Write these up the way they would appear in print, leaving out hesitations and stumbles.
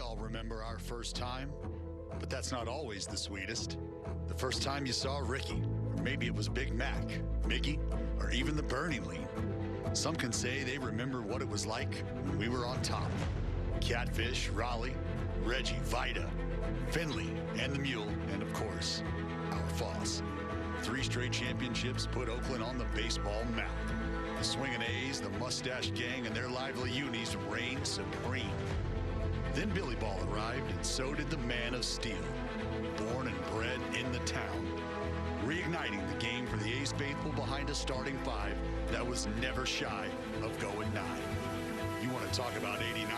all remember our first time, but that's not always the sweetest. The first time you saw Ricky, or maybe it was Big Mac, Mickey, or even the Bernie lean. Some can say they remember what it was like when we were on top. Catfish, Raleigh, Reggie, Vida, Finley, and the Mule, and of course, our Foss. 3 straight championships put Oakland on the baseball map. The swinging A's, the mustache gang, and their lively unis reigned supreme. Then Billy Ball arrived, and so did the Man of Steel, born and bred in the town, reigniting the game for the A's faithful behind a starting 5 that was never shy of going 9. You want to talk about '89?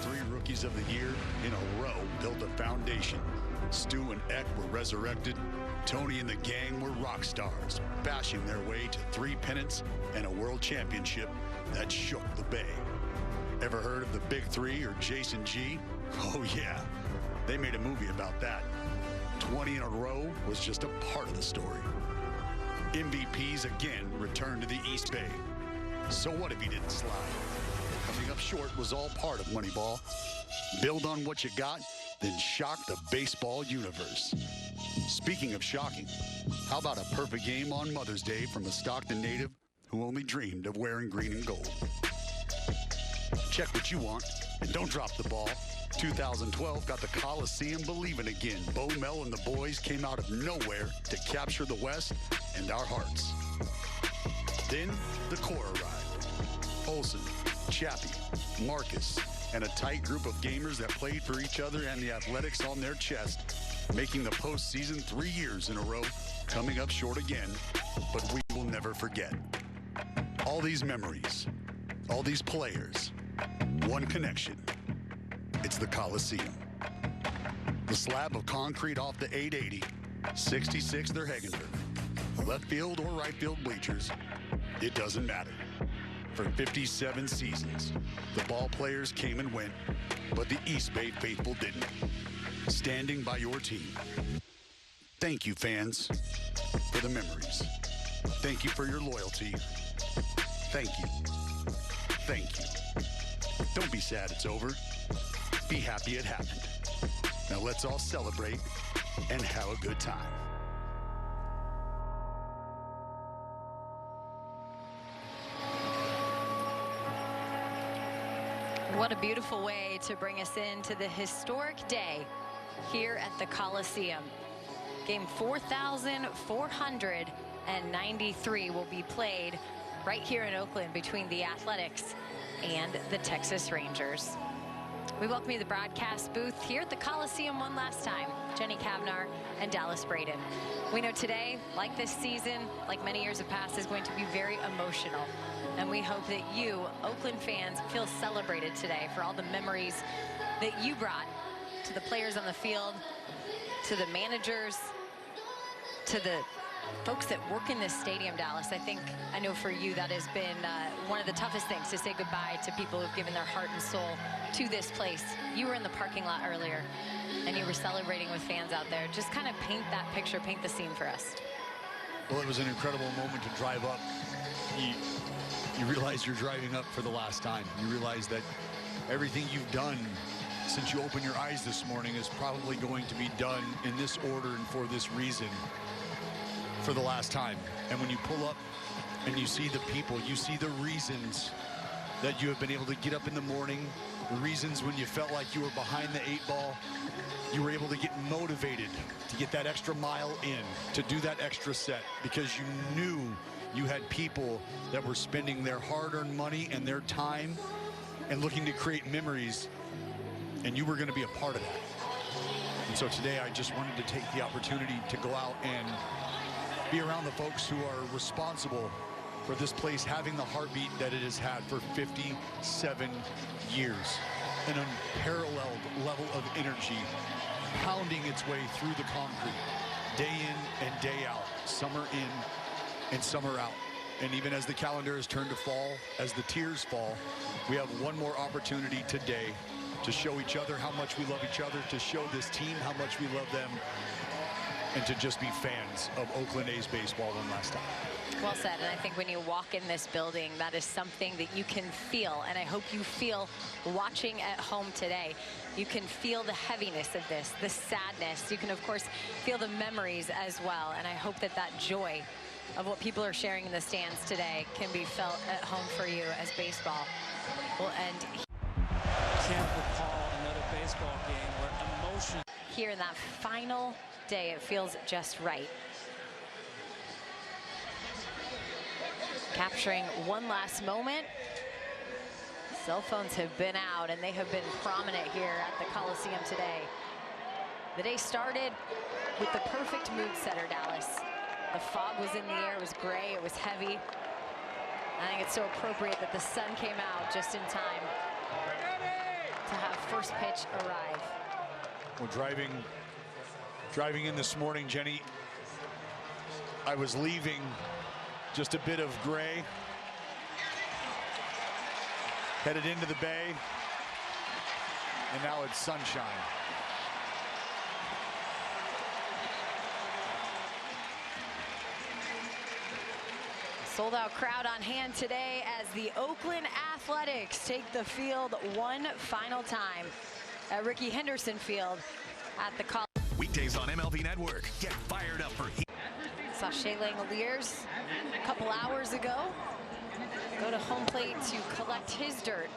3 rookies of the year in a row built a foundation. Stu and Eck were resurrected. Tony and the gang were rock stars, bashing their way to 3 pennants and a world championship that shook the Bay. Ever heard of the Big 3 or Jason G? Oh yeah, they made a movie about that. 20 in a row was just a part of the story. MVPs again returned to the East Bay. So what if he didn't slide? Coming up short was all part of Moneyball. Build on what you got, then shock the baseball universe. Speaking of shocking, how about a perfect game on Mother's Day from a Stockton native who only dreamed of wearing green and gold? Check what you want, and don't drop the ball. 2012 got the Coliseum believing again. Bo Mel and the boys came out of nowhere to capture the West and our hearts. Then the core arrived. Olsen, Chappie, Marcus, and a tight group of gamers that played for each other and the athletics on their chest, making the postseason 3 years in a row, coming up short again, but we will never forget. All these memories, all these players, one connection. It's the Coliseum. The slab of concrete off the 880, 66 their Hegenberg. Left field or right field bleachers, it doesn't matter. For 57 seasons, the ball players came and went, but the East Bay faithful didn't. Standing by your team. Thank you, fans, for the memories. Thank you for your loyalty. Thank you. Thank you. Don't be sad it's over. Be happy it happened. Now let's all celebrate and have a good time. What a beautiful way to bring us into the historic day here at the Coliseum. Game 4,493 will be played right here in Oakland between the Athletics and the Texas Rangers. We welcome you to the broadcast booth here at the Coliseum one last time. Jenny Kavnar and Dallas Braden. We know today, like this season, like many years have passed, is going to be very emotional. And we hope that you, Oakland fans, feel celebrated today for all the memories that you brought to the players on the field, to the managers, to the folks that work in this stadium, Dallas. I know for you that has been one of the toughest things, to say goodbye to people who've given their heart and soul to this place. You were in the parking lot earlier, and you were celebrating with fans out there. Just kind of paint that picture, paint the scene for us. Well, it was an incredible moment to drive up. You realize you're driving up for the last time. You realize that everything you've done since you opened your eyes this morning is probably going to be done in this order and for this reason for the last time. And when you pull up and you see the people, you see the reasons that you have been able to get up in the morning, the reasons when you felt like you were behind the 8 ball, you were able to get motivated to get that extra mile in, to do that extra set, because you knew you had people that were spending their hard-earned money and their time and looking to create memories, and you were going to be a part of that. And so today I just wanted to take the opportunity to go out and be around the folks who are responsible for this place having the heartbeat that it has had for 57 years. An unparalleled level of energy pounding its way through the concrete, day in and day out, summer in and summer out. And even as the calendar has turned to fall, as the tears fall, we have one more opportunity today to show each other how much we love each other, to show this team how much we love them, and to just be fans of Oakland A's baseball one last time. Well said, and I think when you walk in this building, that is something that you can feel, and I hope you feel watching at home today. You can feel the heaviness of this, the sadness. You can, of course, feel the memories as well, and I hope that that joy of what people are sharing in the stands today can be felt at home for you as baseball will end. Can't recall another baseball game where emotion. Here in that final day, it feels just right. Capturing one last moment. Cell phones have been out and they have been prominent here at the Coliseum today. The day started with the perfect mood setter, Dallas. The fog was in the air, it was gray, it was heavy. I think it's so appropriate that the sun came out just in time to have first pitch arrive. Well, driving in this morning, Jenny, I was leaving just a bit of gray, headed into the bay, and now it's sunshine. Sold out crowd on hand today as the Oakland Athletics take the field one final time at Rickey Henderson Field at the Coliseum. Weekdays on MLB Network. Get fired up for Heat. Saw Shea Langoliers a couple hours ago go to home plate to collect his dirt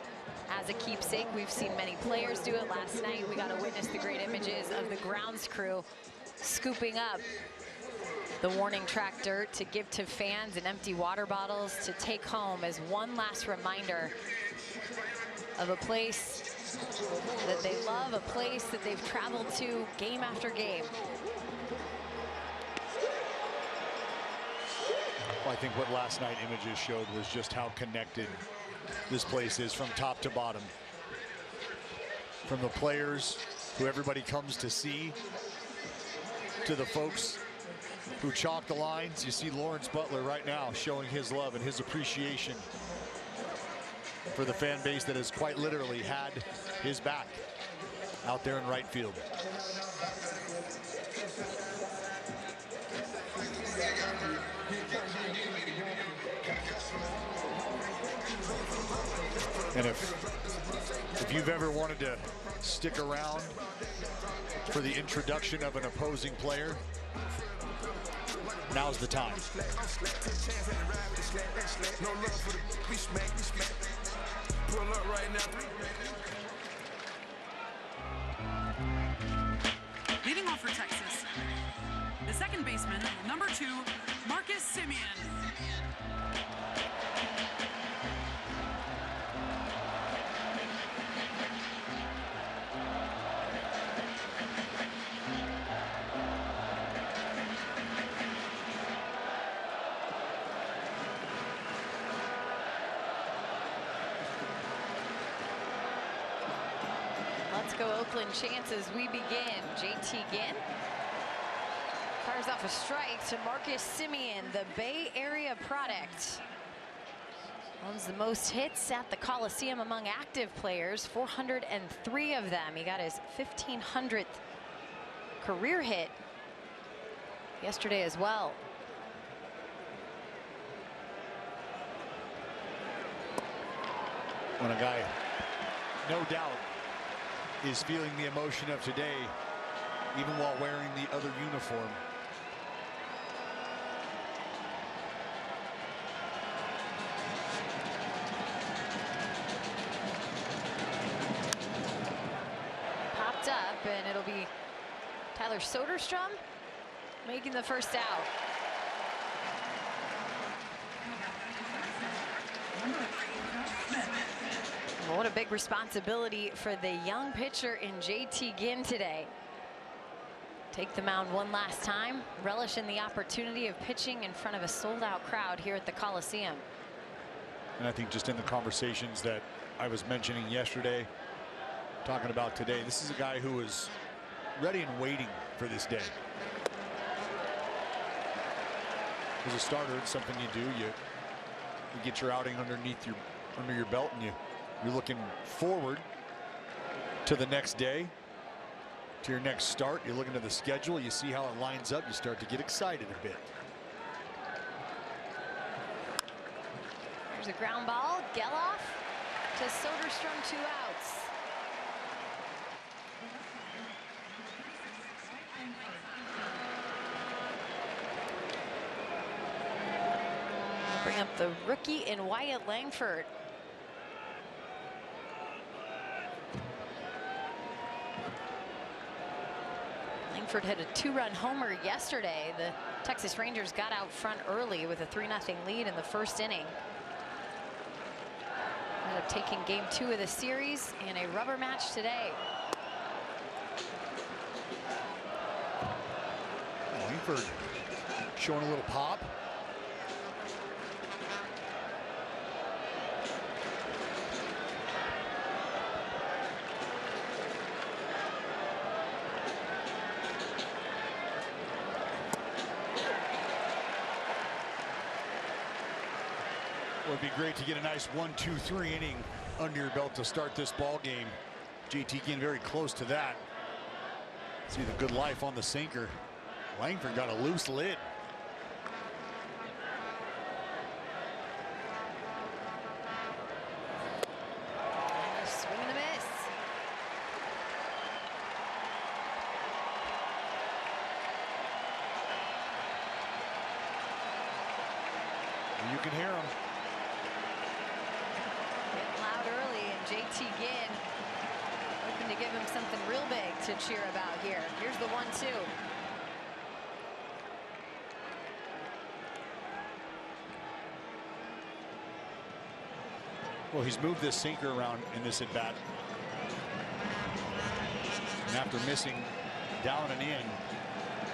as a keepsake. We've seen many players do it. Last night we got to witness the great images of the grounds crew scooping up the warning track dirt to give to fans and empty water bottles to take home as one last reminder of a place that they love, a place that they've traveled to game after game. Well, I think what last night images showed was just how connected this place is from top to bottom. From the players who everybody comes to see, to the folks who chalk the lines. You see Lawrence Butler right now showing his love and his appreciation for the fan base that has quite literally had his back out there in right field. And if you've ever wanted to stick around for the introduction of an opposing player, now's the time. Leading off for Texas, the second baseman, number 2, Marcus Semien. Let's go Oakland chances. We begin. JT Ginn fires off a strike to Marcus Semien, the Bay Area product. Owns the most hits at the Coliseum among active players, 403 of them. He got his 1,500th career hit yesterday as well. When a guy, no doubt, is feeling the emotion of today, even while wearing the other uniform. Popped up, and it'll be Tyler Soderstrom making the first out. Well, what a big responsibility for the young pitcher in JT Ginn today. Take the mound one last time, relish in the opportunity of pitching in front of a sold-out crowd here at the Coliseum. And I think just in the conversations that I was mentioning yesterday, talking about today, this is a guy who was ready and waiting for this day. As a starter, it's something you do. You get your outing under your belt, and you're looking forward to the next day, to your next start. You're looking at the schedule, you see how it lines up, you start to get excited a bit. There's a ground ball. Geloff to Soderstrom, 2 outs. Bring up the rookie in Wyatt Langford. Langford hit a 2-run homer yesterday. The Texas Rangers got out front early with a 3-0 lead in the first inning. Ended up taking game 2 of the series in a rubber match today. Langford showing a little pop. It would be great to get a nice 1-2-3 inning under your belt to start this ball game. JT Ginn very close to that. See the good life on the sinker. Langford got a loose lid. Swing and a miss. You can hear him. Loud early, and JT Ginn hoping to give him something real big to cheer about here. Here's the 1-2. Well, he's moved this sinker around in this at bat. And after missing down and in,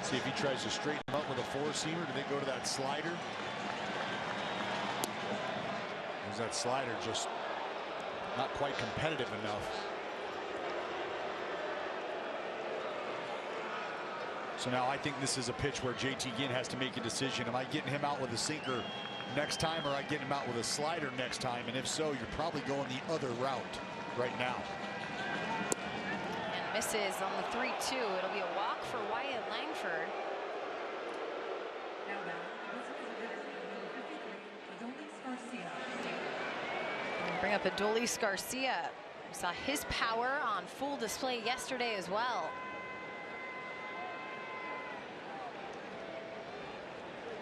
see if he tries to straighten him up with a 4-seamer. Do they go to that slider? There's that slider, just not quite competitive enough. So now I think this is a pitch where JT Ginn has to make a decision. Am I getting him out with a sinker next time, or I get him out with a slider next time? And if so, you're probably going the other route right now. And misses on the 3-2. It'll be a walk for Wyatt Langford. And bring up Adolis Garcia. We saw his power on full display yesterday as well.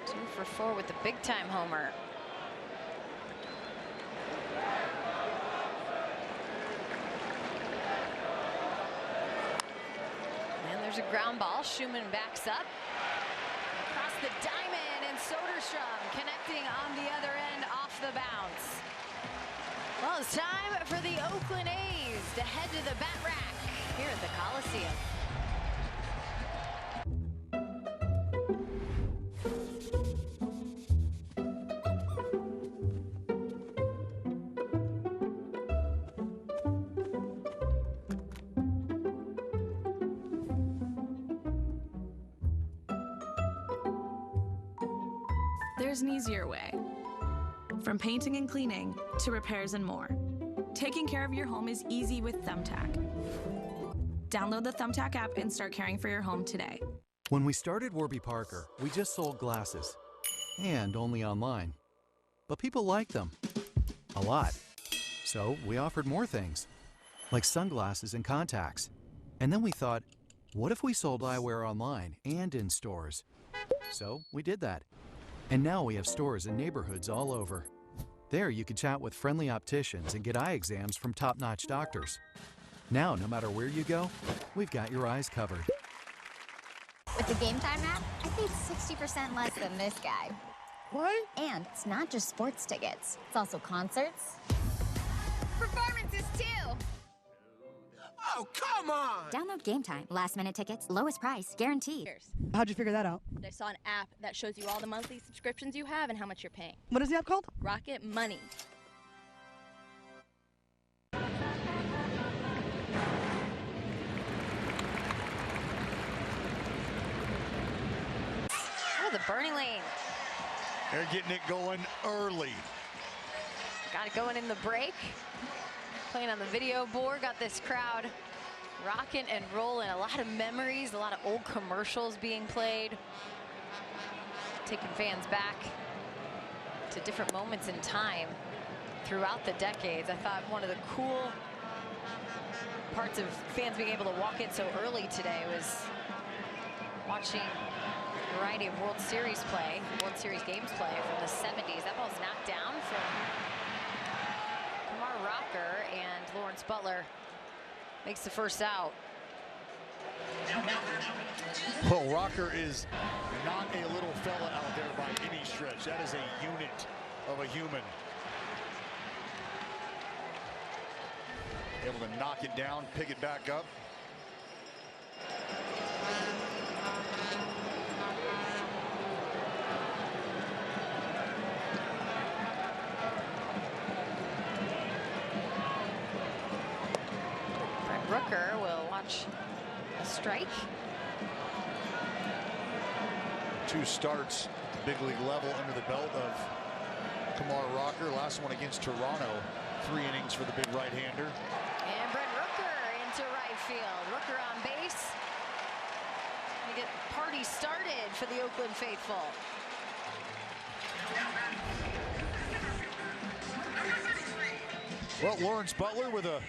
2 for 4 with the big-time homer. And there's a ground ball. Schumann backs up. Across the diamond, and Soderstrom connecting on the other end off the bounce. Well, it's time for the Oakland A's to head to the bat rack here at the Coliseum. There's an easier way. From painting and cleaning to repairs and more. Taking care of your home is easy with Thumbtack. Download the Thumbtack app and start caring for your home today. When we started Warby Parker, we just sold glasses. And only online. But people liked them. A lot. So we offered more things. Like sunglasses and contacts. And then we thought, what if we sold eyewear online and in stores? So we did that. And now we have stores in neighborhoods all over. There you can chat with friendly opticians and get eye exams from top-notch doctors. Now, no matter where you go, we've got your eyes covered. With the Game Time app, I paid 60% less than this guy. What? And it's not just sports tickets. It's also concerts. Performances, too! Oh, come on! Download Game Time. Last-minute tickets, lowest price, guaranteed. How'd you figure that out? I saw an app that shows you all the monthly subscriptions you have and how much you're paying. What is the app called? Rocket Money. Oh, the burning lane. They're getting it going early. Got it going in the break. Playing on the video board, got this crowd rocking and rolling. A lot of memories, a lot of old commercials being played. Taking fans back to different moments in time. throughout the decades. I thought one of the cool parts of fans being able to walk in so early today was watching a variety of World Series games play from the 70s. That ball's knocked down from Kumar Rocker, and Lawrence Butler makes the first out. Well, Rocker is not a little fella out there by any stretch. That is a unit of a human. Able to knock it down, pick it back up. Rooker will watch a strike. 2 starts at the big league level under the belt of Kumar Rocker. Last one against Toronto. 3 innings for the big right-hander. And Brent Rooker into right field. Rooker on base. To get the party started for the Oakland faithful. Well, Lawrence Butler with a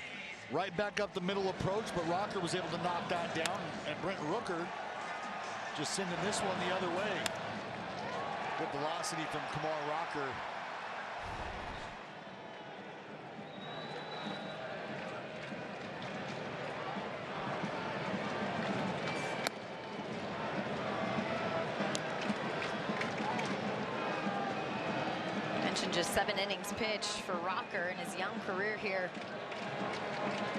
right back up the middle approach, but Rocker was able to knock that down, and Brent Rooker just sending this one the other way. Good velocity from Kumar Rocker. Mentioned just 7 innings pitched for Rocker in his young career here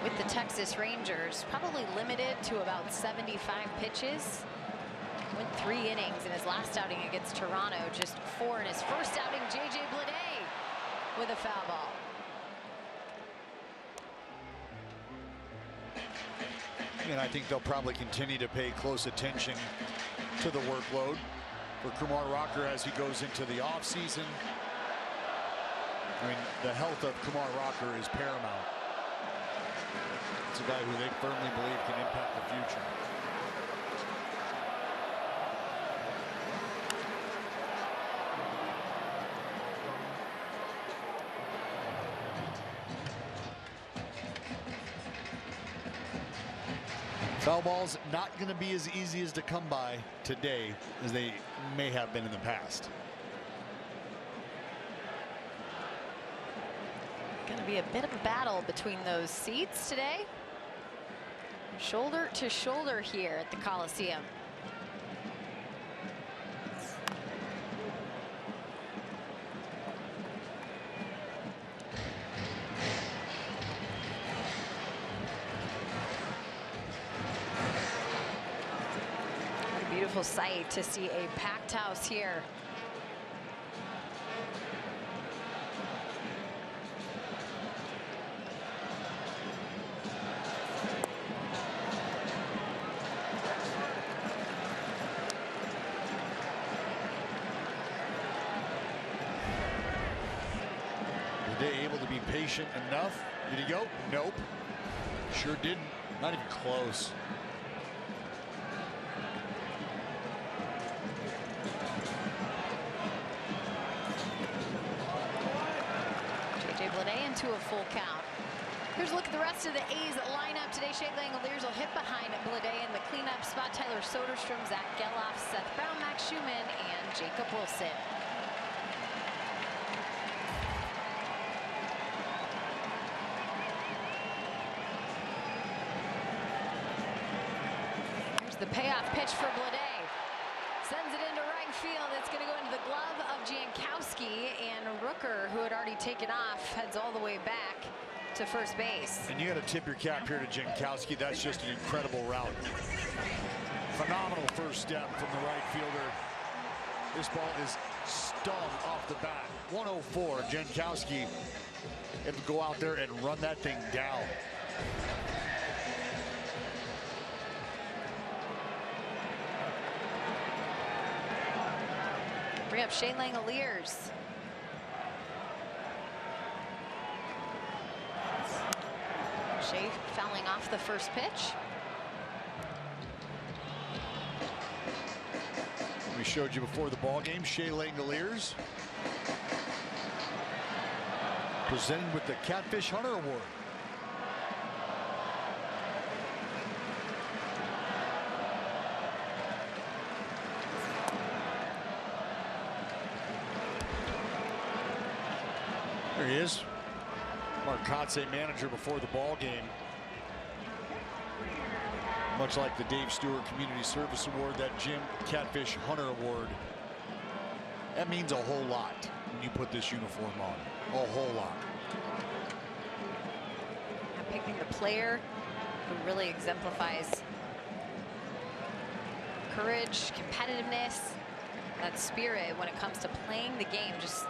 with the Texas Rangers. Probably limited to about 75 pitches. Went 3 innings in his last outing against Toronto, just 4 in his first outing. JJ Bleday with a foul ball. And I think they'll probably continue to pay close attention to the workload for Kumar Rocker as he goes into the offseason. I mean, the health of Kumar Rocker is paramount. It's a guy who they firmly believe can impact the future. Foul balls not going to be as easy as to come by today as they may have been in the past. Going to be a bit of a battle between those seats today. Shoulder to shoulder here at the Coliseum. What a beautiful sight to see a packed house here. Able to be patient enough. Did he go? Nope. Sure didn't. Not even close. JJ Bleday into a full count. Here's a look at the rest of the A's lineup today. Shea Langoliers will hit behind Bleday in the cleanup spot. Tyler Soderstrom, Zach Geloff, Seth Brown, Max Schumann, and Jacob Wilson. The payoff pitch for Bleday. Sends it into right field. It's going to go into the glove of Jankowski, and Rooker, who had already taken off, heads all the way back to first base. And you got to tip your cap here to Jankowski. That's just an incredible route. Phenomenal first step from the right fielder. This ball is stung off the bat. 104. Jankowski able to go out there and run that thing down. Bring up Shea Langoliers. Shea fouling off the first pitch. We showed you before the ball game, Shea Langoliers. presented with the Catfish Hunter Award. There he is. Marcotte, manager before the ball game. Much like the Dave Stewart Community Service Award, that Jim Catfish Hunter Award, that means a whole lot when you put this uniform on. A whole lot. I'm picking the player who really exemplifies courage, competitiveness, that spirit when it comes to playing the game. Just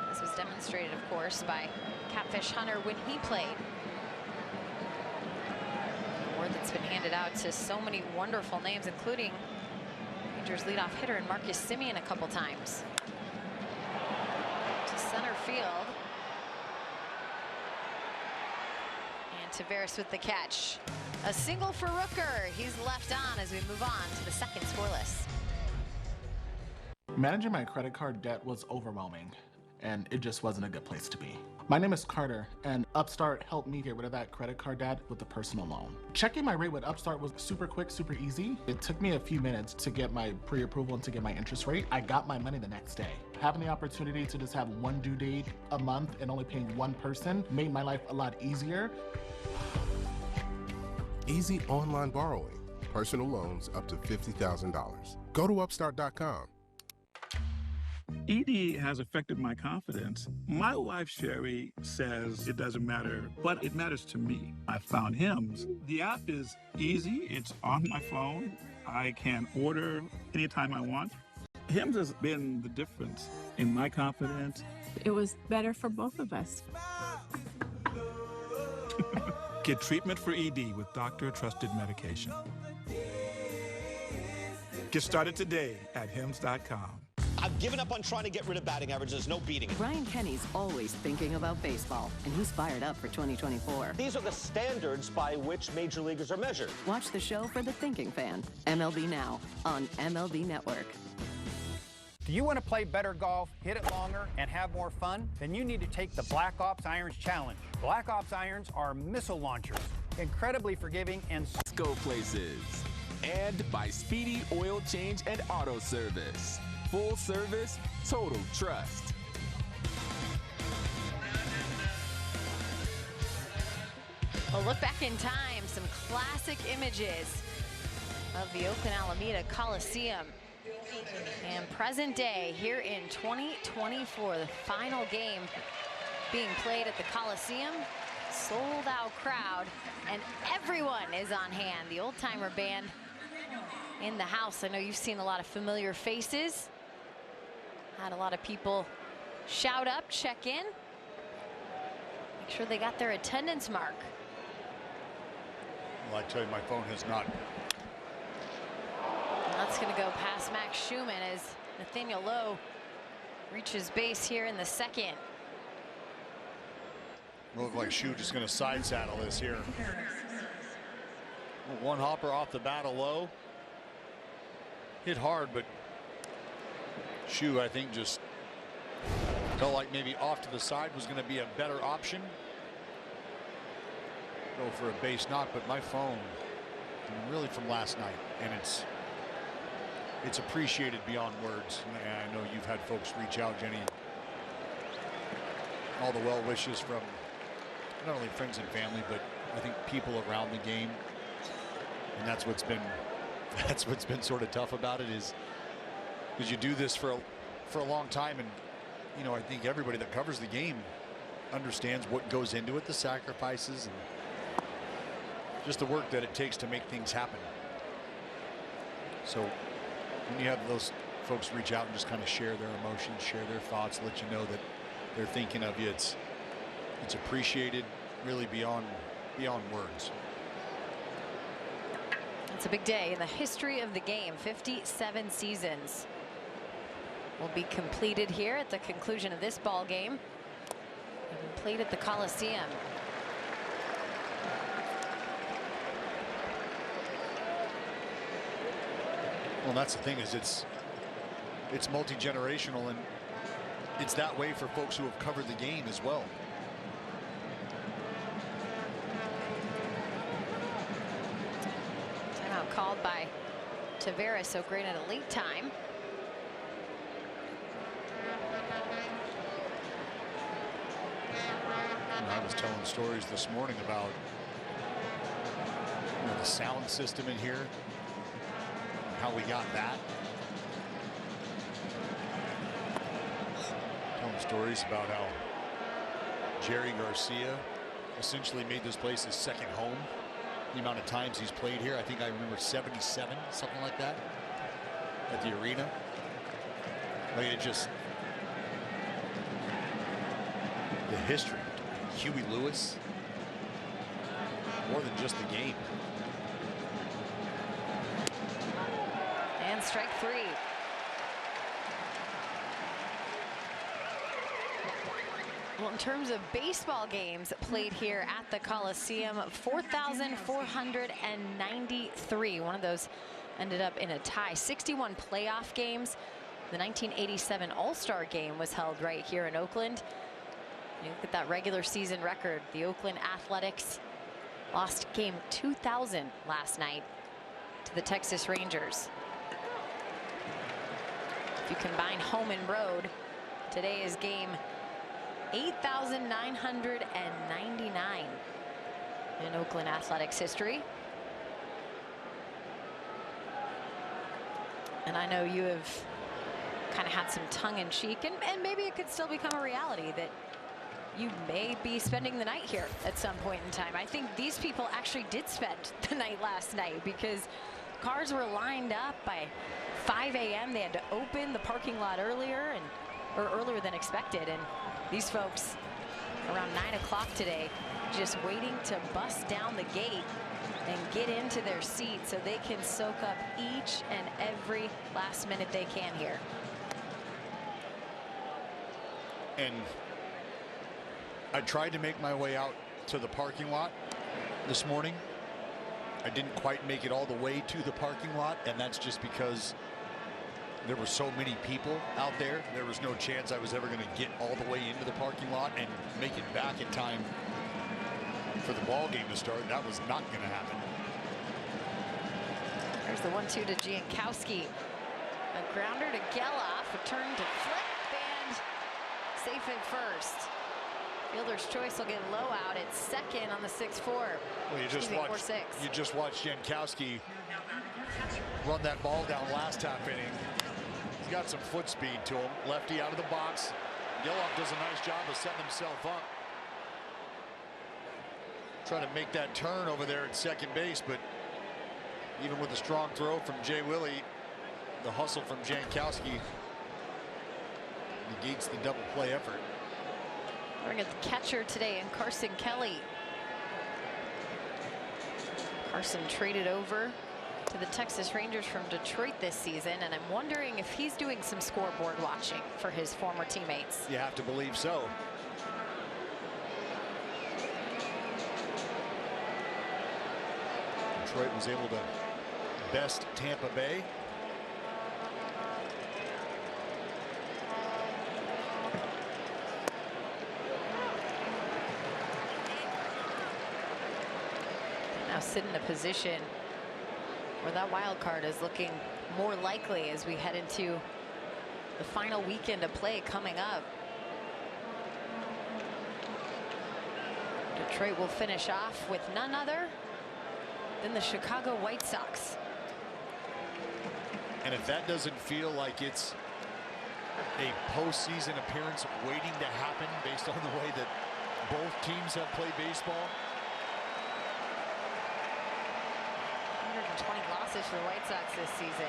this was demonstrated, of course, by Catfish Hunter when he played. An award that's been handed out to so many wonderful names, including Rangers leadoff hitter and Marcus Semien a couple times. To center field. And Tavares with the catch. A single for Rooker. He's left on as we move on to the second scoreless. Managing my credit card debt was overwhelming, and it just wasn't a good place to be. My name is Carter, and Upstart helped me get rid of that credit card debt with a personal loan. Checking my rate with Upstart was super quick, super easy. It took me a few minutes to get my pre-approval and to get my interest rate. I got my money the next day. Having the opportunity to just have one due date a month and only paying one person made my life a lot easier. Easy online borrowing. Personal loans up to $50,000. Go to upstart.com. ED has affected my confidence. My wife, Sherry, says it doesn't matter, but it matters to me. I found Hims. The app is easy. It's on my phone. I can order anytime I want. Hims has been the difference in my confidence. It was better for both of us. Get treatment for ED with doctor-trusted medication. Get started today at hims.com. I've given up on trying to get rid of batting average. There's no beating it. Brian Kenny's always thinking about baseball, and he's fired up for 2024. These are the standards by which major leaguers are measured. Watch the show for the thinking fan, MLB Now, on MLB Network. Do you want to play better golf, hit it longer, and have more fun? Then you need to take the Black Ops Irons Challenge. Black Ops Irons are missile launchers, incredibly forgiving and... Go places. And by Speedy Oil Change and Auto Service. Full service, total trust. Well, look back in time, some classic images of the Oakland Alameda Coliseum. And present day here in 2024, the final game being played at the Coliseum. Sold out crowd, and everyone is on hand. The Old Timer Band in the house. I know you've seen a lot of familiar faces. Had a lot of people shout up, check in, make sure they got their attendance mark. Well, I tell you, my phone has not. And that's going to go past Max Schumann as Nathaniel Lowe reaches base here in the second. Look like Shu just going to side saddle this here. One hopper off the bat of Lowe. Hit hard, but Shu, I think, just felt like maybe off to the side was going to be a better option. Go for a base knock, but my phone, really from last night, and it's appreciated beyond words. And I know you've had folks reach out, Jenny. All the well wishes from not only friends and family, but I think people around the game. And that's what's been sort of tough about it, is because you do this for a long time, and you know, I think everybody that covers the game understands what goes into it, the sacrifices and just the work that it takes to make things happen. So when you have those folks reach out and just kind of share their emotions, share their thoughts, let you know that they're thinking of you, it's appreciated really beyond words. It's a big day in the history of the game. 57 seasons will be completed here at the conclusion of this ball game. Played at the Coliseum. Well, that's the thing, is it's multi-generational, and it's that way for folks who have covered the game as well. called by Tavares, so granted a late time. I was telling stories this morning about the sound system in here, how we got that. Telling stories about how Jerry Garcia essentially made this place his second home. The amount of times he's played here, I think I remember 77, something like that, at the arena. I mean, it just, the history. Huey Lewis, more than just the game. And strike 3. Well, in terms of baseball games played here at the Coliseum, 4,493. One of those ended up in a tie. 61 playoff games. The 1987 All-Star game was held right here in Oakland. You look at that regular season record. The Oakland Athletics lost game 2,000 last night to the Texas Rangers. If you combine home and road, today is game 8,999 in Oakland Athletics history. And I know you have kind of had some tongue-in-cheek, and maybe it could still become a reality that you may be spending the night here at some point in time. I think these people actually did spend the night last night because cars were lined up by 5 a.m. They had to open the parking lot earlier earlier than expected. And these folks around 9 o'clock today just waiting to bust down the gate and get into their seats so they can soak up each and every last minute they can here. And I tried to make my way out to the parking lot this morning. I didn't quite make it all the way to the parking lot, and that's just because there were so many people out there. There was no chance I was ever going to get all the way into the parking lot and make it back in time for the ball game to start. That was not going to happen. There's the 1-2 to Jankowski. A grounder to Geloff, return to Flip, and safe at first. Fielder's choice will get low out at second on the 6-4. Well, you just watched Jankowski run that ball down last half inning. He's got some foot speed to him. Lefty out of the box. Geloff does a nice job of setting himself up. Trying to make that turn over there at second base, but even with a strong throw from Jay Willie, the hustle from Jankowski negates the double play effort. We're going to get the catcher today and Carson Kelly. Carson traded over to the Texas Rangers from Detroit this season, and I'm wondering if he's doing some scoreboard watching for his former teammates. You have to believe so. Detroit was able to best Tampa Bay. Now sit in a position where that wild card is looking more likely as we head into the final weekend of play coming up. Detroit will finish off with none other than the Chicago White Sox. And if that doesn't feel like it's a postseason appearance waiting to happen based on the way that both teams have played baseball. 120 losses for the White Sox this season.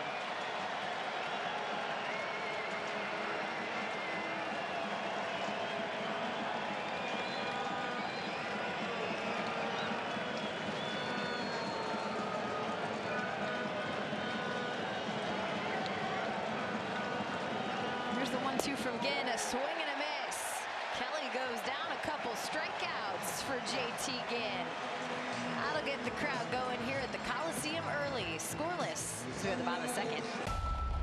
Here's the 1-2 from Ginn, a swing and a miss. Kelly goes down, a couple strikeouts for JT Ginn. That'll get the crowd going here at the Coliseum early. Scoreless as we at the bottom of the second.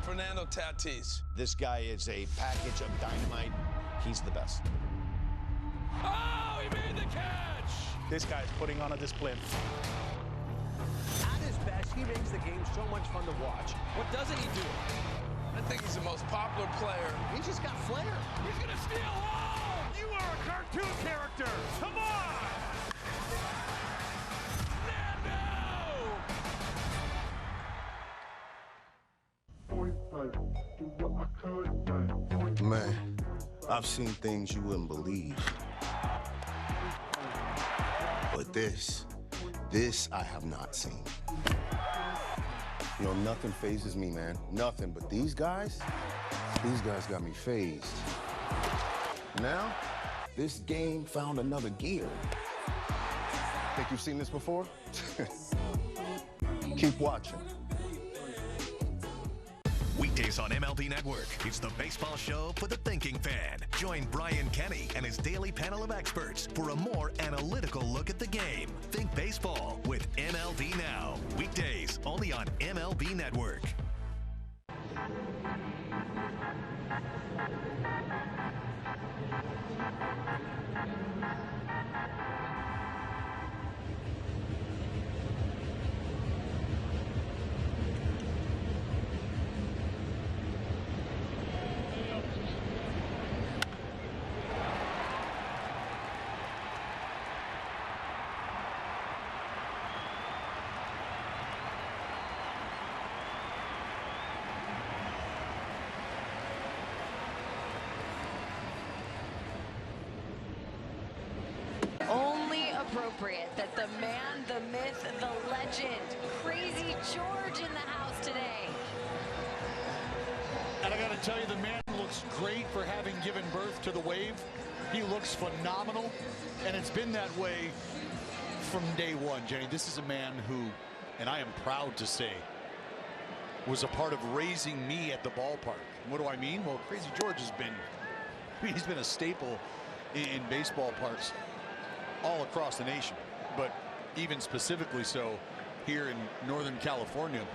Fernando Tatis. This guy is a package of dynamite. He's the best. Oh, he made the catch! This guy's putting on a display. At his best, He makes the game so much fun to watch. What doesn't he do? I think he's the most popular player. He just got flair. He's going to steal. Oh! You are a cartoon character. Come on! Man, I've seen things you wouldn't believe. But this I have not seen. You know, nothing phases me, man. Nothing. But these guys got me phased. Now, this game found another gear. Think you've seen this before? Keep watching. Weekdays on MLB Network, it's the baseball show for the thinking fan. Join Brian Kenny and his daily panel of experts for a more analytical look at the game. Think baseball with MLB Now. Weekdays only on MLB Network. Only appropriate that the man, the myth, the legend, Crazy George in the house today. And I got to tell you, the man looks great for having given birth to the wave. He looks phenomenal, and it's been that way from day one, Jenny. This is a man who, and I am proud to say, was a part of raising me at the ballpark. And what do I mean? Well, Crazy George has been, he's been a staple in baseball parks all across the nation, but even specifically so here in Northern California,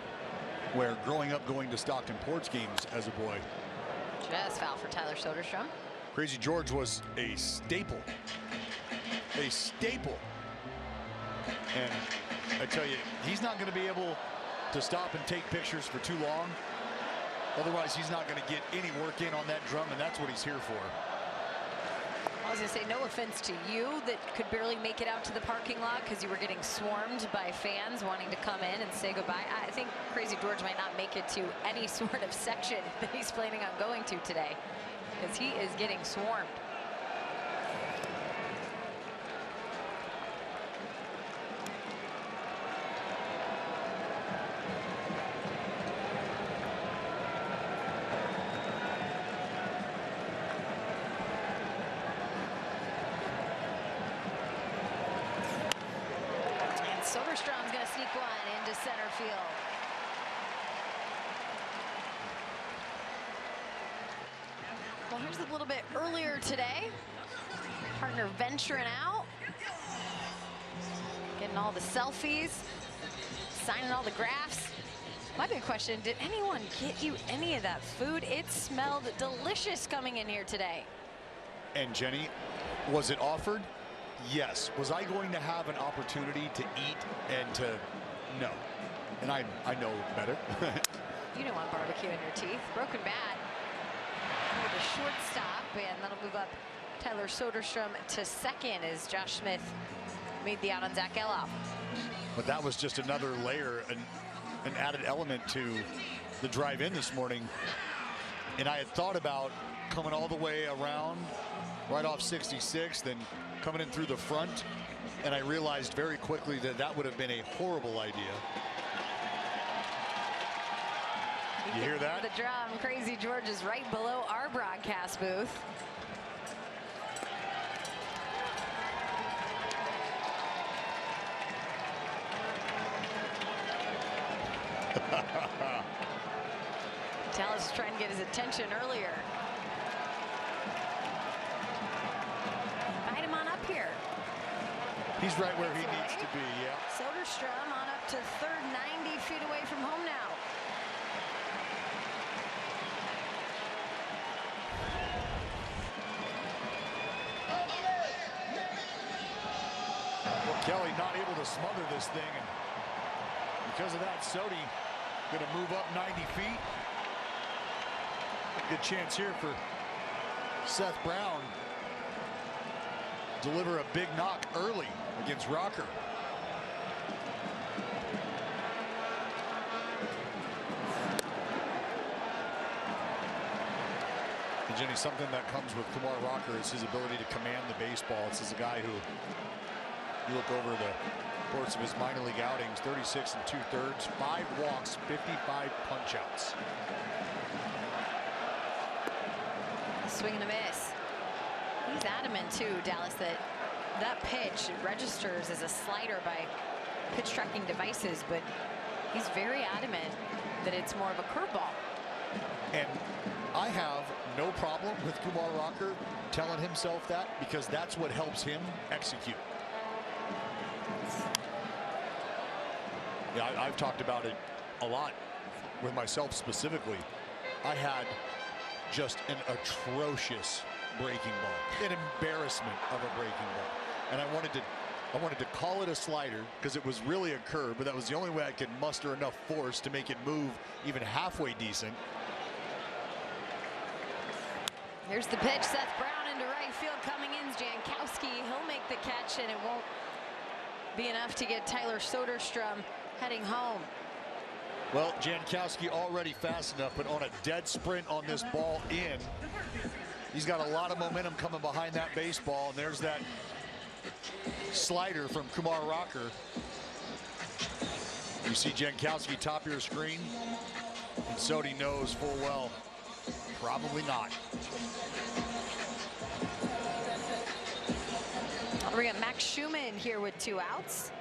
where growing up going to Stockton Ports games as a boy. Just foul for Tyler Soderstrom. Crazy George was a staple. A staple. And I tell you, he's not going to be able to stop and take pictures for too long. Otherwise, he's not going to get any work in on that drum, and that's what he's here for. I was going to say, no offense to you that could barely make it out to the parking lot because you were getting swarmed by fans wanting to come in and say goodbye. I think Crazy George might not make it to any sort of section that he's planning on going to today because he is getting swarmed. Soderstrom's going to sneak one into center field. Well, here's a little bit earlier today. Partner venturing out. Getting all the selfies. Signing all the graphs. My big question, did anyone get you any of that food? It smelled delicious coming in here today. And Jenny, was it offered? Yes. Was I going to have an opportunity to eat and to no? And I know better. You don't want barbecue in your teeth. Broken bat for the shortstop, and that'll move up Tyler Soderstrom to second as Josh Smith made the out on Zach Geloff. But that was just another layer, an added element to the drive in this morning. And I had thought about coming all the way around right off 66, then coming in through the front, and I realized very quickly that that would have been a horrible idea. You hear that? The drum. Crazy George is right below our broadcast booth. Dallas is trying to get his attention earlier. Invite him on up here. He's right where he needs to be, yeah. Soderstrom on up to third, 90 feet away from home now. Well, Kelly not able to smother this thing, and Because of that, Sodi going to move up 90 feet. A good chance here for Seth Brown. Deliver a big knock early against Rocker. And Jenny, something that comes with Kumar Rocker is his ability to command the baseball. This is a guy who, you look over the course of his minor league outings, 36 2/3, 5 walks, 55 punch-outs. Swing and a miss. He's adamant too, Dallas, that pitch registers as a slider by pitch tracking devices, but he's very adamant that it's more of a curveball. And I have no problem with Kumar Rocker telling himself that, because that's what helps him execute. Yeah, I've talked about it a lot with myself specifically. I had just an atrocious breaking ball, an embarrassment of a breaking ball, and I wanted to call it a slider because it was really a curve, but that was the only way I could muster enough force to make it move even halfway decent. Here's the pitch. Seth Brown into right field. Coming in is Jankowski. He'll make the catch, and it won't be enough to get Tyler Soderstrom heading home. Well, Jankowski already fast enough, but on a dead sprint on this ball in, he's got a lot of momentum coming behind that baseball, and there's that slider from Kumar Rocker. You see Jankowski top of your screen, and Sodi knows full well, probably not. We got Max Schumann here with 2 outs.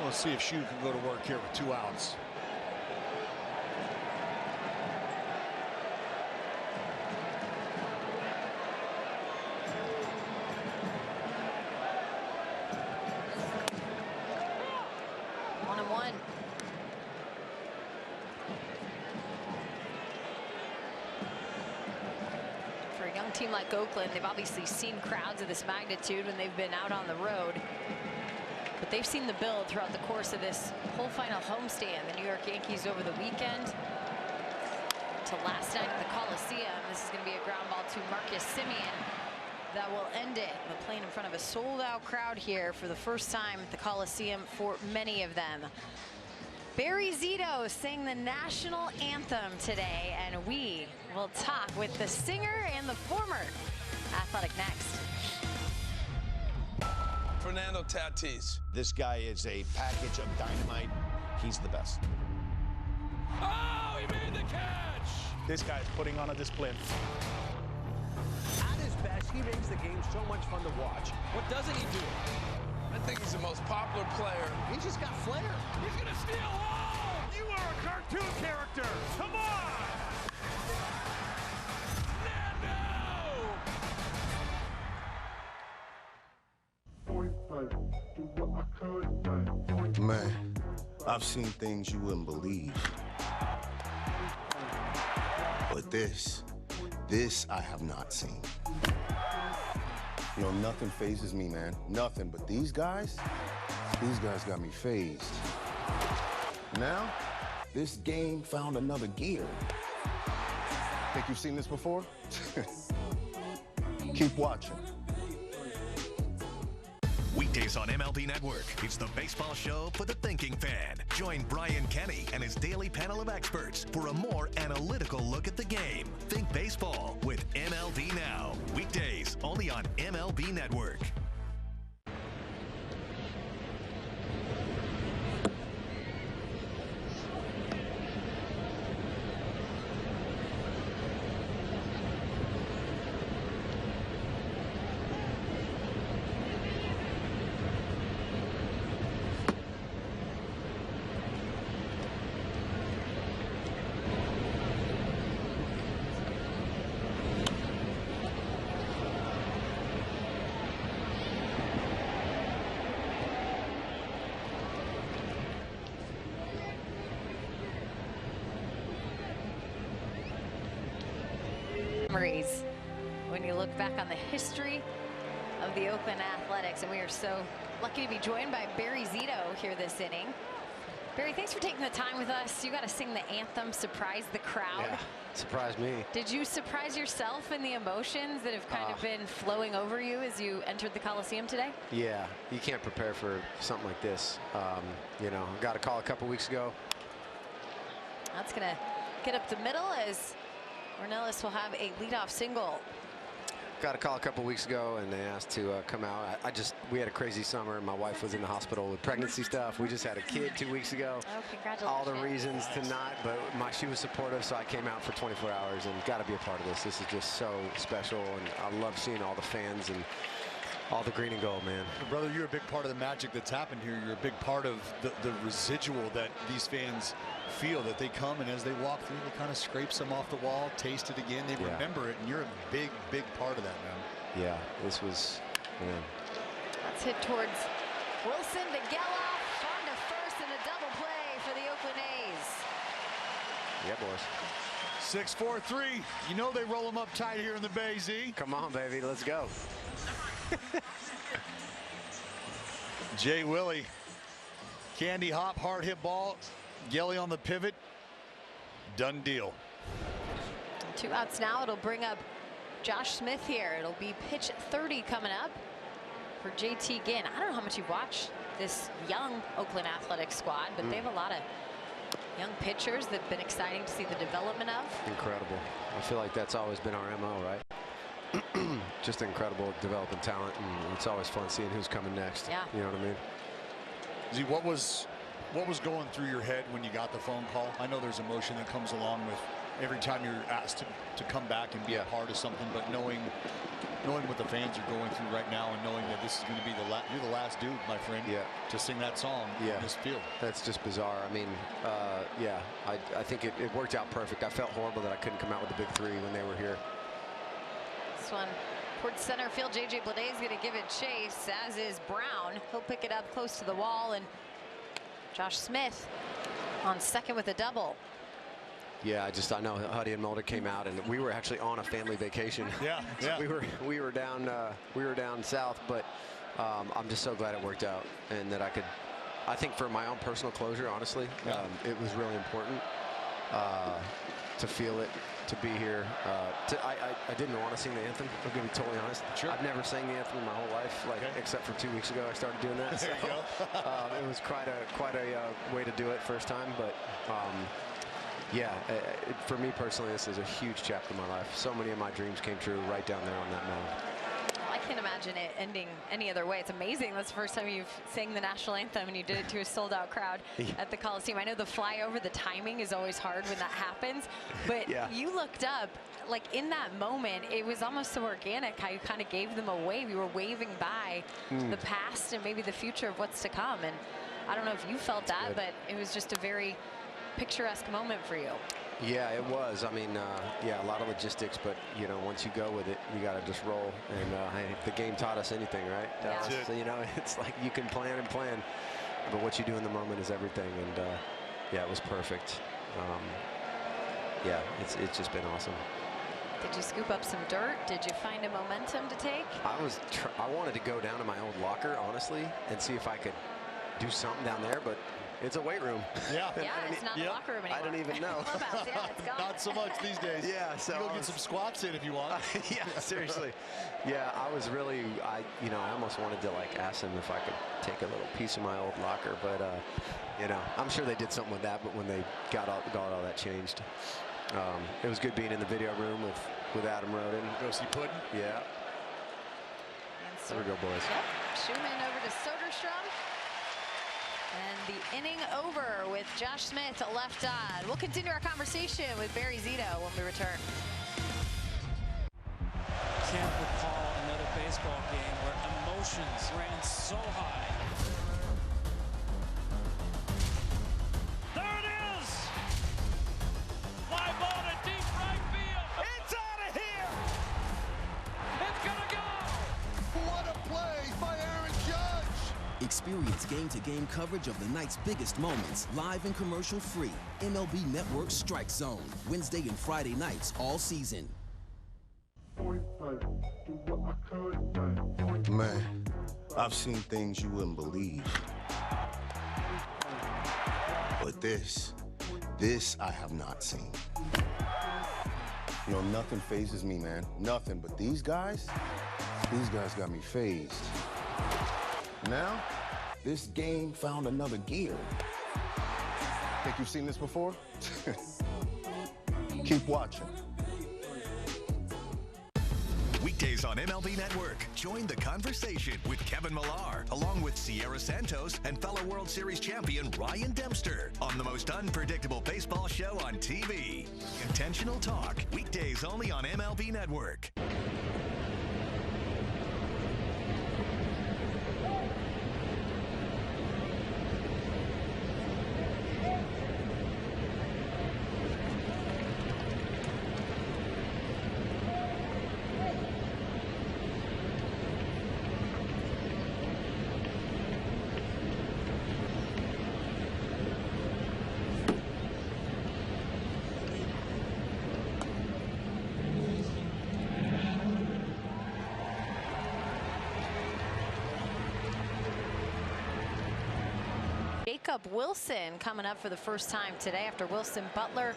Let's see if Shu can go to work here with 2 outs. Team like Oakland, they've obviously seen crowds of this magnitude when they've been out on the road, but they've seen the build throughout the course of this whole final homestand. The New York Yankees over the weekend to last night at the Coliseum. This is going to be a ground ball to Marcus Semien that will end it. They're playing in front of a sold-out crowd here for the first time at the Coliseum for many of them. Barry Zito sang the national anthem today, and we will talk with the singer and the former Athletic next. Fernando Tatis. This guy is a package of dynamite. He's the best. Oh, he made the catch! This guy's putting on a display. At his best, he makes the game so much fun to watch. What doesn't he do? I think he's the most popular player. He just got flair. He's gonna steal home! You are a cartoon character! Come on! Man, I've seen things you wouldn't believe. But this I have not seen. You know, nothing phases me, man. Nothing. But these guys got me phased. Now, this game found another gear. Think you've seen this before? Keep watching. Weekdays on MLB Network, it's the baseball show for the thinking fan. Join Brian Kenny and his daily panel of experts for a more analytical look at the game. Think baseball with MLB Now. Weekdays only on MLB Network. memories when you look back on the history of the Oakland Athletics, and we are so lucky to be joined by Barry Zito here this inning. Barry, thanks for taking the time with us. You got to sing the anthem, surprise the crowd. Yeah, surprised me. Did you surprise yourself in the emotions that have kind of been flowing over you as you entered the Coliseum today? Yeah, you can't prepare for something like this. You know, got a call a couple weeks ago. That's going to get up the middle as Ornelas will have a leadoff single. Got a call a couple weeks ago, and they asked to come out. We had a crazy summer. My wife was in the hospital with pregnancy stuff. We just had a kid 2 weeks ago. Oh, congratulations. All the reasons to not, but she was supportive, so I came out for 24 hours and got to be a part of this. This is just so special, and I love seeing all the fans and all the green and gold, man. Brother, you're a big part of the magic that's happened here. You're a big part of the residual that these fans feel, that they come and as they walk through, they kind of scrape some off the wall, taste it again, they remember it, and you're a big part of that, man. Yeah, this was, man. Let's hit towards Wilson to Geloff on to first, and a double play for the Oakland A's. Yeah, boys. 6-4-3. You know they roll them up tight here in the Bay, Z. Come on, baby, let's go. Jay Willie, candy hop, hard hit ball. Gelly on the pivot. Done deal. 2 outs now. It'll bring up Josh Smith here. It'll be pitch 30 coming up for JT Ginn. I don't know how much you've watched this young Oakland Athletics squad, but they have a lot of young pitchers that have been exciting to see the development of. Incredible. I feel like that's always been our MO, right? Just incredible developing talent, and it's always fun seeing who's coming next. Yeah. You know what I mean? Z, what was going through your head when you got the phone call? I know there's emotion that comes along with every time you're asked to come back and be a part of something, but knowing what the fans are going through right now, and knowing that this is going to be you're the last dude, my friend, to sing that song in this field. That's just bizarre. I mean, I think it worked out perfect. I felt horrible that I couldn't come out with the big three when they were here. This one towards center field. JJ Bleday is going to give it chase, as is Brown. He'll pick it up close to the wall, and Josh Smith on second with a double. Yeah, I know Huddy and Mulder came out, and we were actually on a family vacation. Yeah. We were down south, but I'm just so glad it worked out, and that I think for my own personal closure, honestly, it was really important to feel it, to be here. I didn't want to sing the anthem. I'm gonna be totally honest. Sure. I've never sang the anthem in my whole life, except for 2 weeks ago I started doing that. So, it was quite a way to do it first time, but for me personally, this is a huge chapter in my life. So many of my dreams came true right down there on that mound. I can't imagine it ending any other way. It's amazing. That's the first time you've sang the national anthem, and you did it to a sold-out crowd at the Coliseum. I know the flyover, the timing is always hard when that happens, but you looked up, like in that moment, it was almost so organic how you kind of gave them a wave. You were waving by the past and maybe the future of what's to come. And I don't know if you felt that, but it was just a very picturesque moment for you. Yeah, it was. I mean, a lot of logistics, but you know, once you go with it, you got to just roll. And hey, the game taught us anything, right? So, you know, it's like you can plan and plan, but what you do in the moment is everything. And it was perfect. It's just been awesome. Did you scoop up some dirt? Did you find a momentum to take? I wanted to go down to my old locker, honestly, and see if I could do something down there, but it's a weight room. Yeah, it's not a locker room anymore. I don't even know. Clubhouse, it's gone. Not so much these days. Yeah, so you go get some squats in if you want. Yeah, seriously. Yeah, I was really, I almost wanted to ask them if I could take a little piece of my old locker, but I'm sure they did something with that. But when they got all that changed, it was good being in the video room with Adam Roden. Go see Puddin'. Yeah. There we go, boys. Yep. Schumann over to Soderstrom. And the inning over with Josh Smith left on. We'll continue our conversation with Barry Zito when we return. Can't recall another baseball game where emotions ran so high. There it is! Fly ball to deep right field. It's out of here! It's gonna go! What a play by Aaron Judge! Experience game-to-game coverage of the night's biggest moments, live and commercial-free. MLB Network Strike Zone, Wednesday and Friday nights all season. Man, I've seen things you wouldn't believe. But this I have not seen. You know, nothing phases me, man. Nothing. But these guys got me phased. Now, this game found another gear. Think you've seen this before? Keep watching. Weekdays on MLB Network. Join the conversation with Kevin Millar, along with Sierra Santos and fellow World Series champion Ryan Dempster on the most unpredictable baseball show on TV. Intentional Talk. Weekdays only on MLB Network. Wilson coming up for the first time today after Wilson, Butler,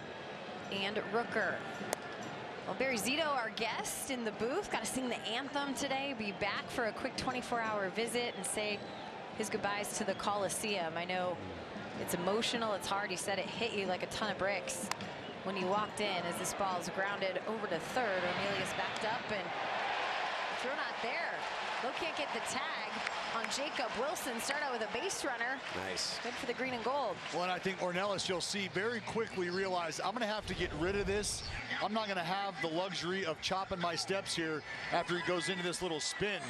and Rooker. Well, Barry Zito, our guest in the booth, got to sing the anthem today. Be back for a quick 24-hour visit and say his goodbyes to the Coliseum. I know it's emotional, it's hard. He said it hit you like a ton of bricks when you walked in as this ball is grounded over to third. O'Melius backed up, and if you're not there, Lowe can't get the tag on Jacob Wilson. Start out with a base runner. Nice. Good for the green and gold. Well, and I think Ornelas, you'll see, very quickly realize I'm going to have to get rid of this. I'm not going to have the luxury of chopping my steps here after he goes into this little spin.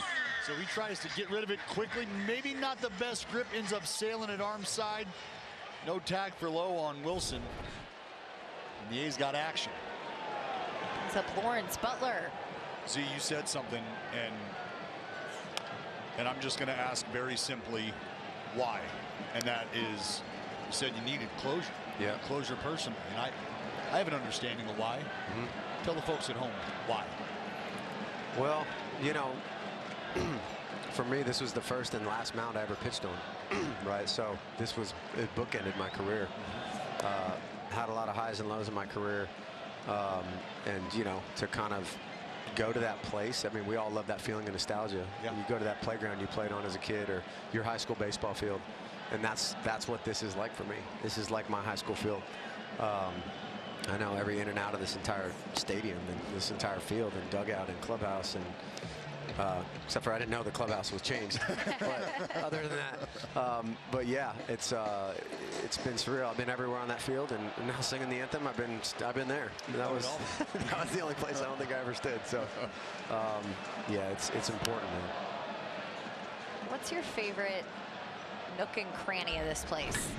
So he tries to get rid of it quickly. Maybe not the best grip, ends up sailing it arm side. No tag for Lowe on Wilson. And the A's got action. It's up Lawrence Butler. Z, you said something, and I'm just going to ask very simply why. And that is, you said you needed closure. Yeah. Closure personally. And I have an understanding of why. Tell the folks at home why. Well, you know, for me, this was the first and last mound I ever pitched on. Right. So this was, it bookended my career. Had a lot of highs and lows in my career. And, you know, to kind of go to that place. I mean, we all love that feeling of nostalgia. Yeah. You go to that playground you played on as a kid, or your high school baseball field, and that's what this is like for me. This is like my high school field. I know every in and out of this entire stadium and this entire field and dugout and clubhouse, and except for I didn't know the clubhouse was changed. But other than that, but yeah, it's been surreal. I've been everywhere on that field, and now singing the anthem, I've been there. That was the only place I don't think I ever stood. So yeah, it's important, man. What's your favorite nook and cranny of this place?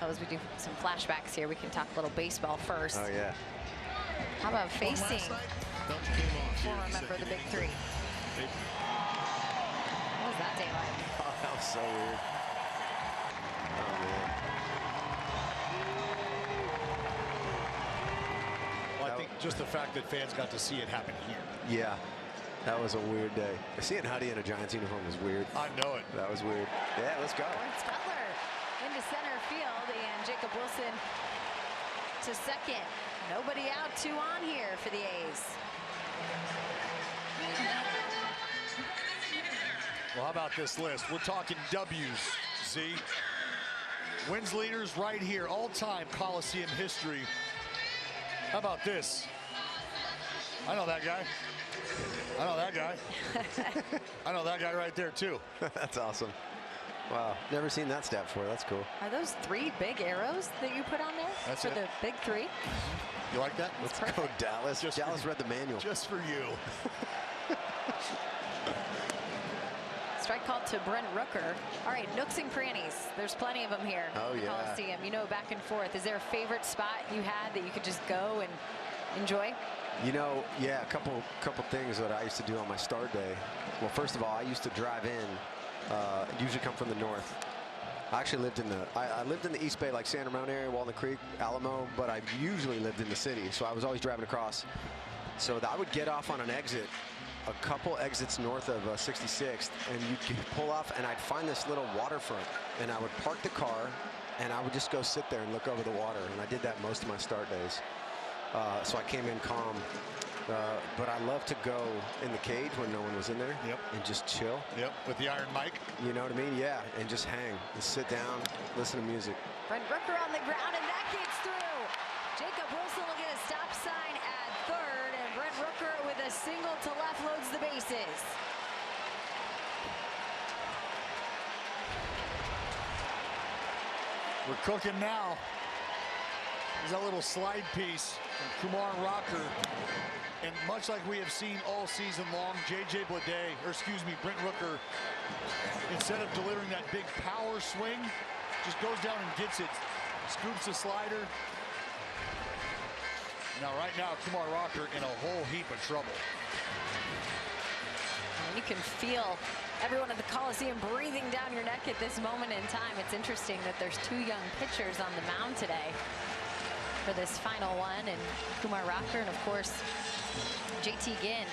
As we do some flashbacks here, we can talk a little baseball first. Oh yeah. How about facing former member of the Big Three? What was that day like? Oh, that was so weird. Oh, man. Well, I think just the fact that fans got to see it happen here. Yeah, that was a weird day. Seeing Huddy in a Giants uniform was weird. I know it. That was weird. Yeah, let's go. Lawrence Butler into center field, and Jacob Wilson to second. Nobody out, 2 on here for the A's. Well, how about this list? We're talking W's, Z. Wins leaders right here, all-time Coliseum history. How about this? I know that guy. I know that guy. I know that guy right there, too. That's awesome. Wow, never seen that stat before. That's cool. Are those 3 big arrows that you put on there? That's for it. the Big Three? You like that? Let's go, Dallas. Dallas read the manual. Just for you. Strike called to Brent Rooker. All right, nooks and crannies. There's plenty of them here. Oh, yeah. Coliseum. You know, back and forth. Is there a favorite spot you had that you could just go and enjoy? You know, yeah, a couple things that I used to do on my start day. Well, first of all, I used to drive in. Usually come from the north. I actually lived in the East Bay, like Santa Ramon area, Walnut Creek, Alamo, but I usually lived in the city, so I was always driving across. So I would get off on an exit a couple exits north of 66th, and you'd pull off, and I'd find this little waterfront, and I would park the car, and I would just go sit there and look over the water, and I did that most of my start days. So I came in calm. But I love to go in the cage when no one was in there. Yep. And just chill. Yep, with the iron mic. You know what I mean? Yeah, and just hang and sit down, listen to music. Brent Rooker on the ground, and that gets through. Jacob Wilson will get a stop sign at third, and Brent Rooker with a single to left loads the bases. We're cooking now. There's that little slide piece from Kumar Rocker. And much like we have seen all season long, Brent Rooker, instead of delivering that big power swing, just goes down and gets it, scoops the slider. Now, right now, Kumar Rocker in a whole heap of trouble. And you can feel everyone at the Coliseum breathing down your neck at this moment in time. It's interesting that there's two young pitchers on the mound today for this final one, and Kumar Rocker and of course JT Ginn.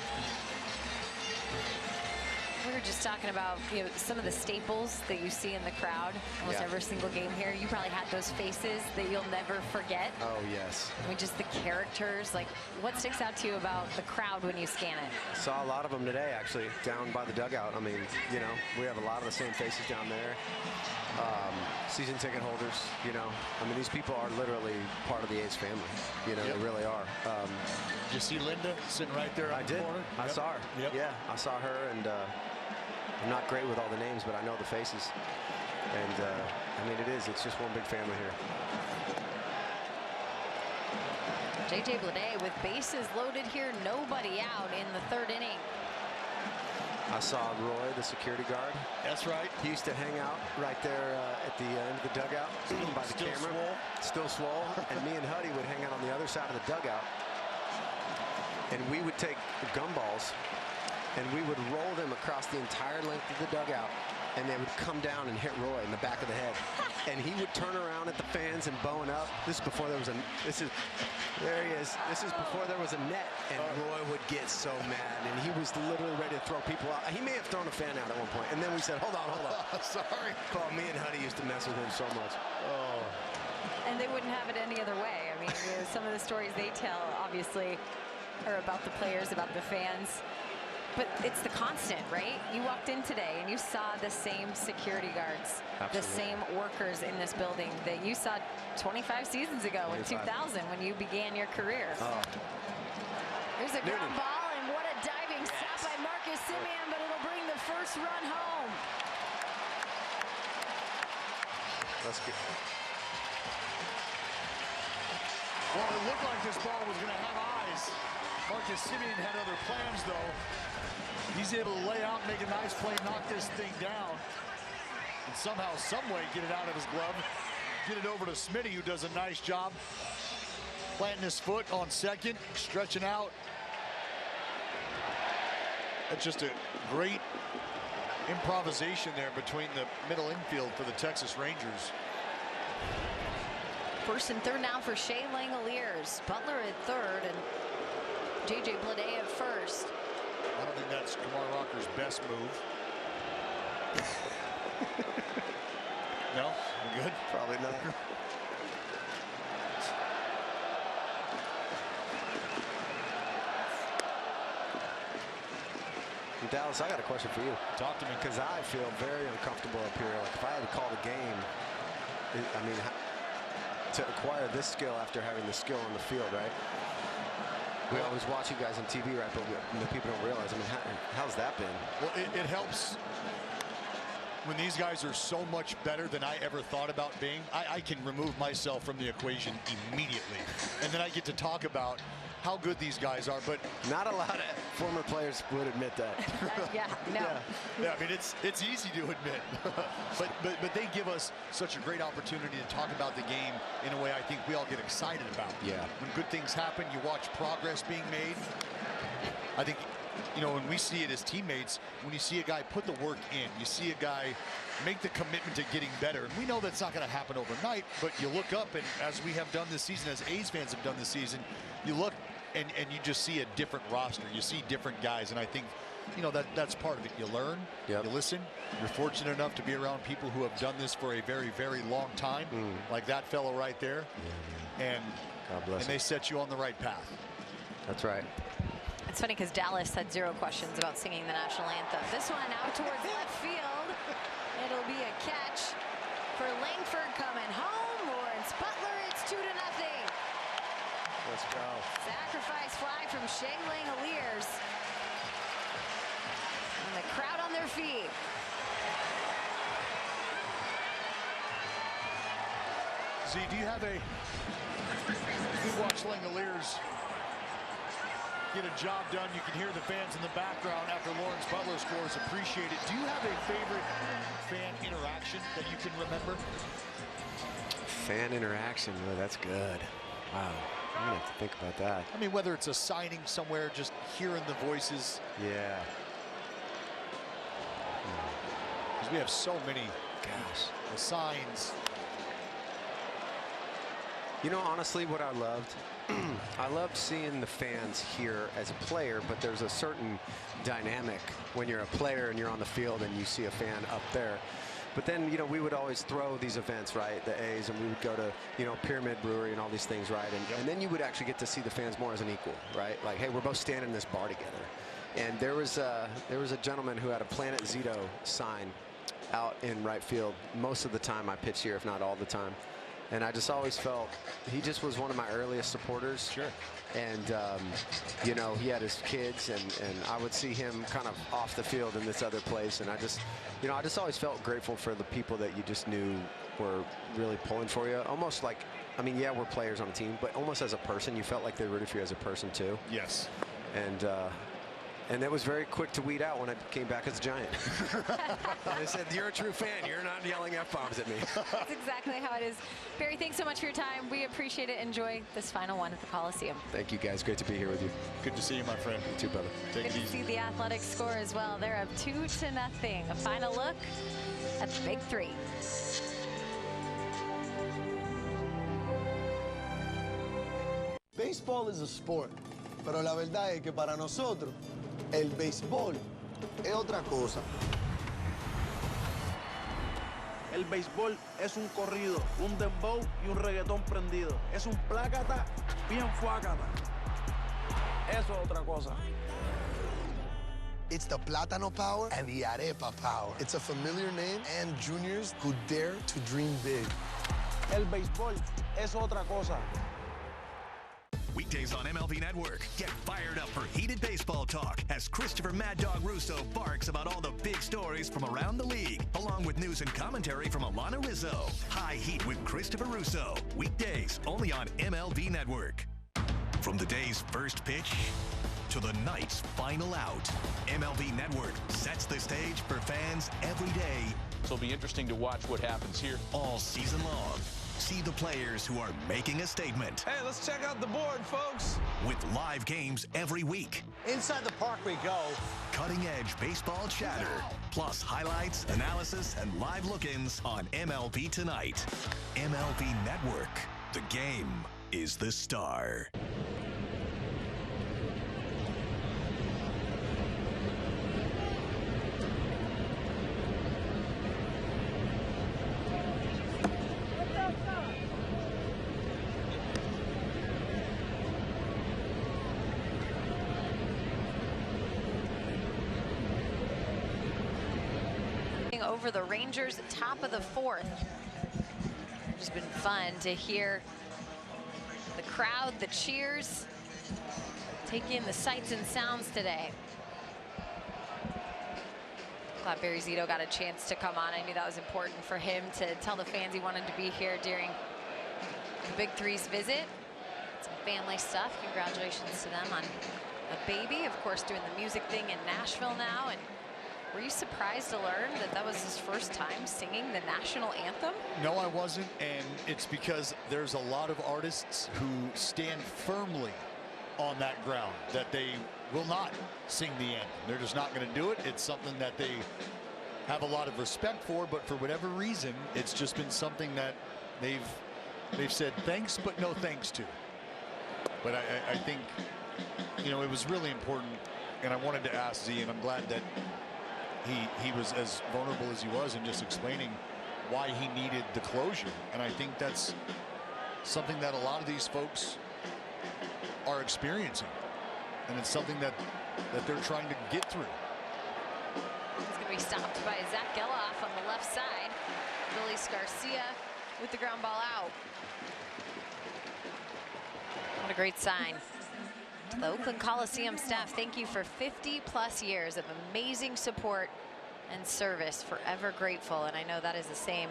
We were just talking about, you know, some of the staples that you see in the crowd almost every single game here. You probably had those faces that you'll never forget. Oh yes. I mean, just the characters. Like, what sticks out to you about the crowd when you scan it? Saw a lot of them today, actually, down by the dugout. I mean, you know, we have a lot of the same faces down there. Season ticket holders, you know. I mean, these people are literally part of the A's family. You know, they really are. Did you see Linda sitting right there on the corner? I saw her. Yep. Yeah, I saw her, and I'm not great with all the names, but I know the faces. And I mean, it's just one big family here. J.J. Bleday with bases loaded here, nobody out in the third inning. I saw Roy, the security guard. That's right. He used to hang out right there at the end of the dugout by the camera. Still swole. And me and Huddy would hang out on the other side of the dugout. And we would take gumballs and we would roll them across the entire length of the dugout, and they would come down and hit Roy in the back of the head. And he would turn around at the fans and bowing up. This is before there was a, there he is. This is before there was a net. And Roy would get so mad, and he was literally ready to throw people out. He may have thrown a fan out at one point. And then we said, hold on. Sorry. Oh, me and Huddy used to mess with him so much. Oh. And they wouldn't have it any other way. I mean, you know, some of the stories they tell, obviously, are about the players, about the fans. But it's the constant, right? You walked in today and you saw the same security guards, the same workers in this building that you saw 25 seasons ago in 2000 when you began your career. Here's a ground ball, and what a diving stop by Marcus Semien, but it'll bring the first run home. Let's get. Well, it looked like this ball was going to have eyes. Marcus Semien had other plans, though. He's able to lay out, make a nice play, knock this thing down, and somehow, some way, get it out of his glove. Get it over to Smitty, who does a nice job planting his foot on second, stretching out. That's just a great improvisation there between the middle infield for the Texas Rangers. First and third now for Shea Langoliers. Butler at third and J.J. Bleday at first. I don't think that's Kumar Rocker's best move. No? We're good? Probably not. Dallas, I got a question for you. Talk to me. Because I feel very uncomfortable up here. Like, if I had to call the game, I mean, to acquire this skill after having the skill on the field, right? We always watch you guys on TV, right? But people don't realize. I mean, how's that been? Well, it helps when these guys are so much better than I ever thought about being. I can remove myself from the equation immediately. And then I get to talk about how good these guys are, but not a lot of former players would admit that. Yeah, no. Yeah, I mean, it's easy to admit, but they give us such a great opportunity to talk about the game in a way I think we all get excited about. Yeah. When good things happen, you watch progress being made. I think, you know, when we see it as teammates, when you see a guy put the work in, you see a guy make the commitment to getting better. And we know that's not going to happen overnight, but you look up, and as we have done this season, as A's fans have done this season, you look and you just see a different roster. You see different guys, and I think, you know, that's part of it. You learn, you listen. You're fortunate enough to be around people who have done this for a very, very long time, like that fellow right there, and God bless they set you on the right path. That's right. It's funny because Dallas had 0 questions about singing the national anthem. This one out towards left field. It'll be a catch for Langford coming home. Lawrence Butler, it's 2-0. Let's go. Sacrifice fly from Shea Langoliers. And the crowd on their feet. Z, do you have you watch Langoliers get a job done? You can hear the fans in the background after Lawrence Butler scores. Appreciate it. Do you have a favorite fan interaction that you can remember? Fan interaction, oh, that's good. Wow, I'm gonna have to think about that. I mean, whether it's a signing somewhere, just hearing the voices. Yeah. Because we have so many, the signs. You know, honestly, what I loved, I loved seeing the fans here as a player, but there's a certain dynamic when you're a player and you're on the field and you see a fan up there. But then, you know, we would always throw these events, right, the A's, and we would go to, you know, Pyramid Brewery and all these things, right? And then you would actually get to see the fans more as an equal, right? Like, hey, we're both standing in this bar together. And there was a gentleman who had a Planet Zito sign out in right field most of the time I pitched here, if not all the time. And I just always felt he just was one of my earliest supporters. Sure. And, you know, he had his kids, and I would see him kind of off the field in this other place. And I just, you know, I just always felt grateful for the people that you just knew were really pulling for you. Almost like, I mean, yeah, we're players on a team, but almost as a person, you felt like they rooted for you as a person, too. Yes. And that was very quick to weed out when I came back as a Giant. They said, you're a true fan. You're not yelling F-bombs at me. That's exactly how it is. Barry, thanks so much for your time. We appreciate it. Enjoy this final one at the Coliseum. Thank you, guys. Great to be here with you. Good to see you, my friend. You too, brother. Good to see the Athletics score as well. They're up 2-0. A final look at the Big Three. Baseball is a sport, pero la verdad es que para nosotros el béisbol es otra cosa. El béisbol es un corrido, un dembow y un reggaetón prendido. Es un plácata bien fuácata. Eso es otra cosa. It's the Plátano Power and the Arepa Power. It's a familiar name and juniors who dare to dream big. El béisbol es otra cosa. Weekdays on MLB Network. Get fired up for heated baseball talk as Christopher Mad Dog Russo barks about all the big stories from around the league, along with news and commentary from Alana Rizzo. High Heat with Christopher Russo. Weekdays only on MLB Network. From the day's first pitch to the night's final out, MLB Network sets the stage for fans every day. So it'll be interesting to watch what happens here all season long. See the players who are making a statement. Hey, let's check out the board, folks. With live games every week. Inside the park we go. Cutting-edge baseball chatter. Plus highlights, analysis, and live look-ins on MLB Tonight. MLB Network. The game is the star. Over the Rangers, top of the fourth. It's been fun to hear the crowd, the cheers, take in the sights and sounds today. Glad Barry Zito got a chance to come on. I knew that was important for him to tell the fans he wanted to be here during the Big Three's visit. Some family stuff. Congratulations to them on a baby. Of course, doing the music thing in Nashville now. And were you surprised to learn that that was his first time singing the national anthem? No, I wasn't, and it's because there's a lot of artists who stand firmly on that ground that they will not sing the anthem. They're just not going to do it. It's something that they have a lot of respect for, but for whatever reason, it's just been something that they've said thanks, but no thanks to. But I think you know, it was really important, and I wanted to ask Z, and I'm glad that he was as vulnerable as he was in just explaining why he needed the closure. And I think that's something that a lot of these folks are experiencing, and it's something that they're trying to get through. It's going to be stopped by Zach Geloff on the left side. Luis Garcia with the ground ball out. What a great sign. To the Oakland Coliseum staff, thank you for 50+ years of amazing support and service. Forever grateful. And I know that is the same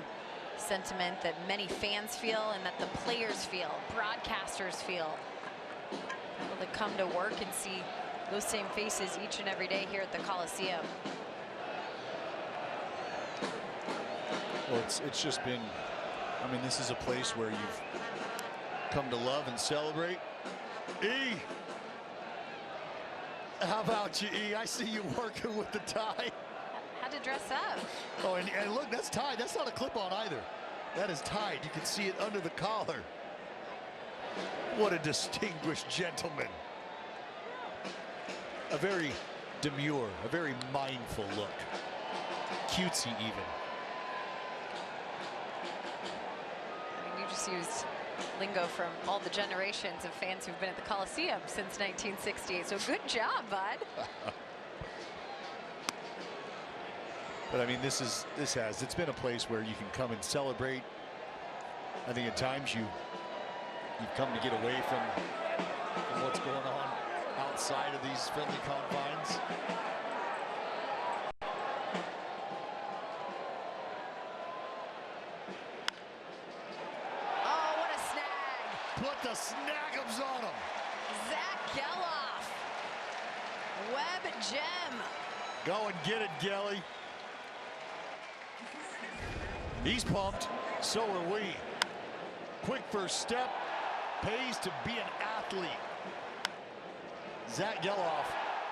sentiment that many fans feel and that the players feel, broadcasters feel. People that come to work and see those same faces each and every day here at the Coliseum. Well, it's just been, I mean, this is a place where you've come to love and celebrate. E! How about you, E? I see you working with the tie. Had to dress up. Oh, and look, that's tied. That's not a clip-on either. That is tied. You can see it under the collar. What a distinguished gentleman. A very demure, a very mindful look. Cutesy even. I mean, you just used lingo from all the generations of fans who've been at the Coliseum since 1968. So good job, bud. But I mean, it's been a place where you can come and celebrate. I think at times you've come to get away from what's going on outside of these friendly confines. Oh, what a snag. Put the snag'ems on him. Zach Geloff. Web gem. Go and get it, Gelly. He's pumped. So are we. Quick first step. Pays to be an athlete. Zach Geloff,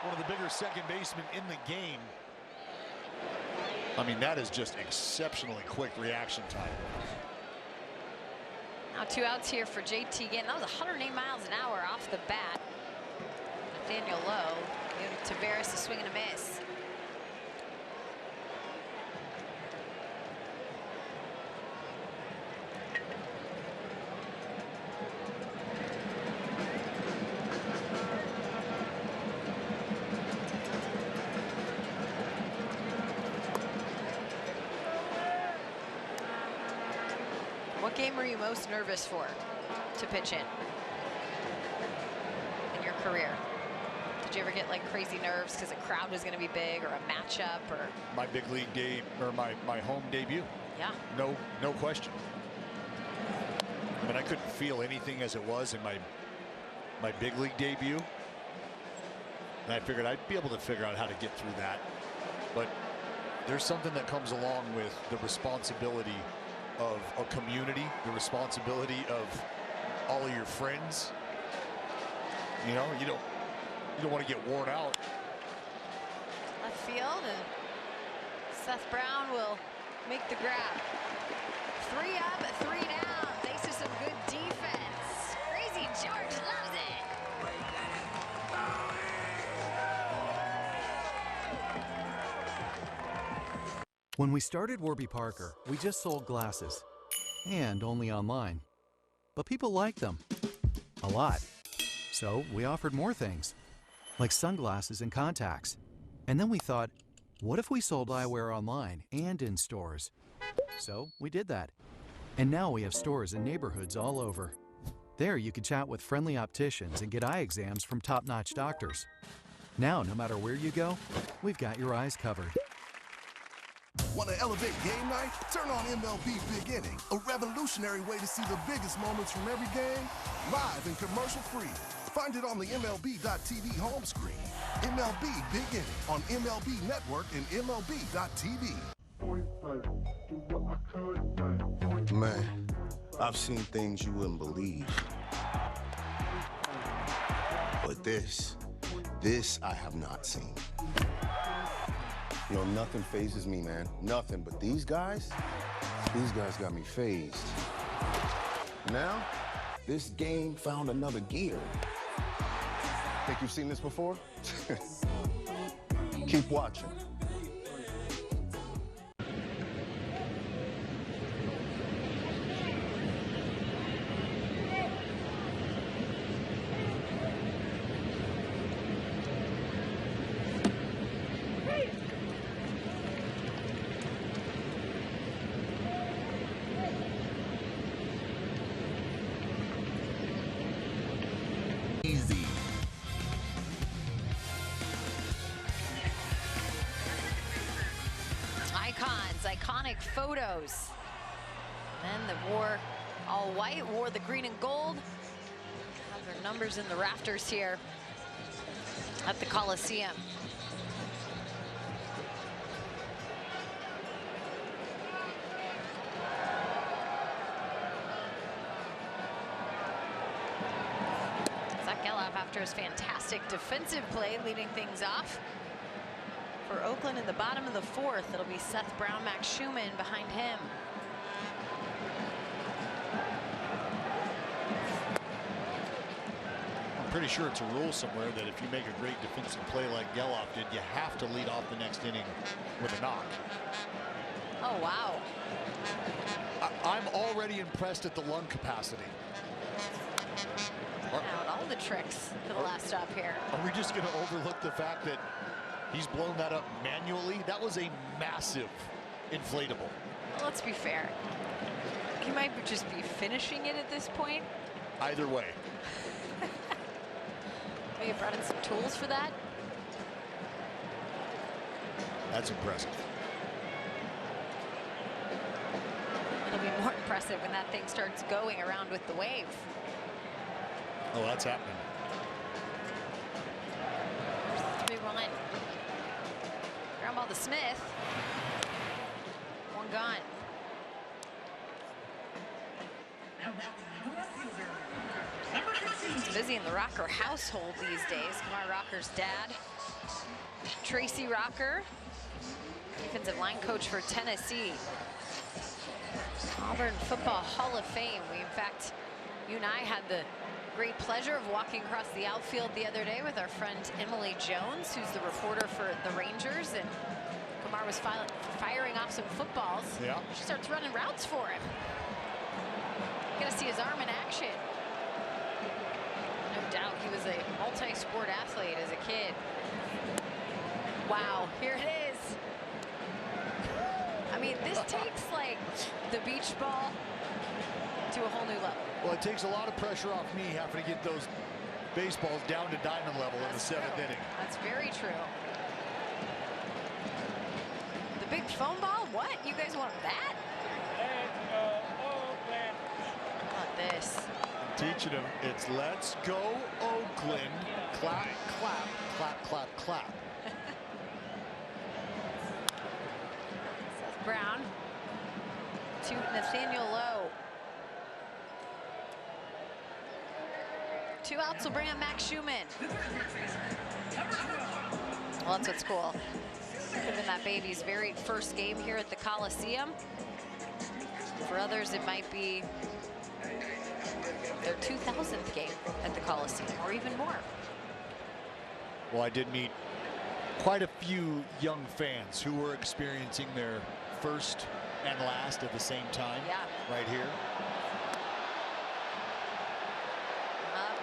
one of the bigger second basemen in the game. I mean, that is just exceptionally quick reaction time. Now 2 outs here for JT Ginn. That was 108 miles an hour off the bat. Nathaniel Lowe gave Tavares a swing and a miss. What game were you most nervous for to pitch in your career? Did you ever get like crazy nerves because a crowd was going to be big or a matchup or? My big league day or my home debut. Yeah. No question. I mean, I couldn't feel anything as it was in my big league debut. And I figured I'd be able to figure out how to get through that. But there's something that comes along with the responsibility of a community, the responsibility of all of your friends. You know, you don't want to get worn out. Left field, and Seth Brown will make the grab. 3 up, 3 down. Thanks to some good defense. Crazy George loves it. When we started Warby Parker, we just sold glasses, and only online. But people liked them a lot. So we offered more things, like sunglasses and contacts. And then we thought, what if we sold eyewear online and in stores? So we did that. And now we have stores in neighborhoods all over. There you can chat with friendly opticians and get eye exams from top-notch doctors. Now, no matter where you go, we've got your eyes covered. Want to elevate game night? Turn on MLB Big Inning, a revolutionary way to see the biggest moments from every game, live and commercial-free. Find it on the MLB.tv home screen. MLB Big Inning on MLB Network and MLB.tv. Man, I've seen things you wouldn't believe. But this I have not seen. You know, nothing phases me, man. Nothing. But these guys got me phased. Now, this game found another gear. Think you've seen this before? Keep watching. Easy. Icons, iconic photos. Men that wore all white, wore the green and gold. Have their numbers in the rafters here at the Coliseum. After his fantastic defensive play, leading things off for Oakland in the bottom of the fourth. It'll be Seth Brown, Max Schumann behind him. I'm pretty sure it's a rule somewhere that if you make a great defensive play like Geloff did, you have to lead off the next inning with a knock. Oh, wow. I'm already impressed at the lung capacity. Out all the tricks for the last stop here. Are we just going to overlook the fact that he's blown that up manually? That was a massive inflatable. Well, let's be fair. He might just be finishing it at this point. Either way. Maybe brought in some tools for that. That's impressive. It'll be more impressive when that thing starts going around with the wave. Oh, that's happening. There's 3-1. Ground ball to Smith. One gone. It's busy in the Rocker household these days. Kumar Rocker's dad, Tracy Rocker, defensive line coach for Tennessee. Auburn Football Hall of Fame. We, in fact, you and I had the great pleasure of walking across the outfield the other day with our friend Emily Jones, who's the reporter for the Rangers, and Kumar was firing off some footballs. Yeah. She starts running routes for him. Gonna see his arm in action. No doubt he was a multi-sport athlete as a kid. Wow, here it is. I mean, this takes like the beach ball to a whole new level. Well, it takes a lot of pressure off me having to get those baseballs down to diamond level in the seventh inning. That's very true. The big foam ball? What? You guys want that? Let's go, Oakland. How about this? I'm teaching them it's let's go Oakland. Clap, clap, clap, clap, clap. Seth Brown to Nathaniel Lowe. 2 outs will bring up Max Schumann. Well, that's what's cool. Could have been that baby's very first game here at the Coliseum. For others, it might be their 2000th game at the Coliseum, or even more. Well, I did meet quite a few young fans who were experiencing their first and last at the same time. Yeah. Right here.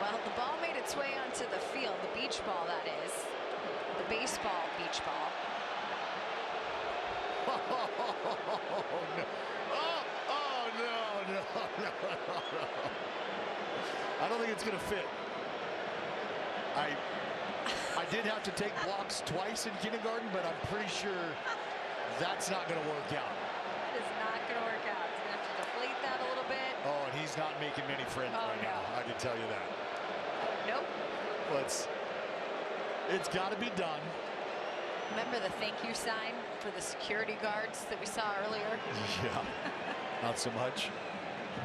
Well, the ball made its way onto the field, the beach ball, that is. The baseball beach ball. Oh, no. I don't think it's going to fit. I did have to take blocks twice in kindergarten, but I'm pretty sure that's not going to work out. That is not going to work out. It's going to have to deflate that a little bit. Oh, and he's not making many friends right now. I can tell you that. Nope. Well, it's got to be done. Remember the thank you sign for the security guards that we saw earlier? Yeah, not so much.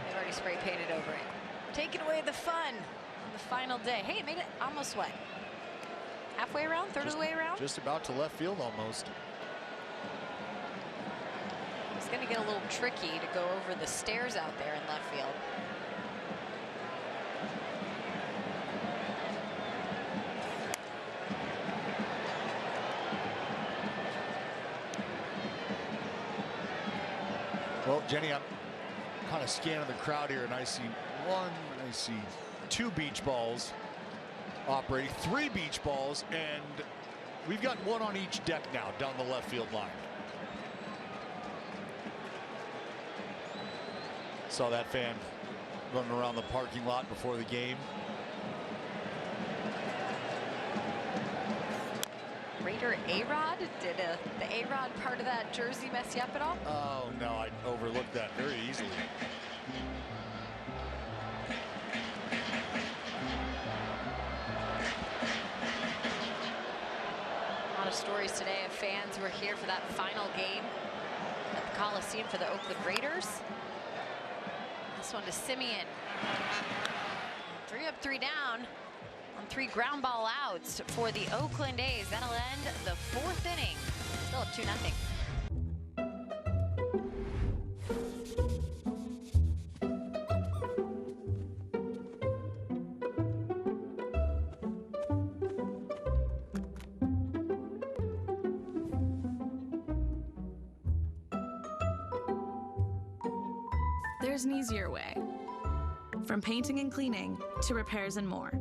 They've already spray painted over it. Taking away the fun on the final day. Hey, it made it almost what? Halfway around? Third of the way around? Just about to left field almost. It's going to get a little tricky to go over the stairs out there in left field. Well, Jenny, I'm kind of scanning the crowd here, and I see two beach balls operating, 3 beach balls, and we've got one on each deck now down the left field line. Saw that fan running around the parking lot before the game. Raider A-Rod? Did the A-Rod part of that jersey mess you up at all? Oh, no, I overlooked that very easily. A lot of stories today of fans who were here for that final game at the Coliseum for the Oakland Raiders. This one to Simeon. 3 up, 3 down on 3 ground ball outs for the Oakland A's. That'll end the 4th inning. Still up 2-0. There's an easier way. From painting and cleaning to repairs and more.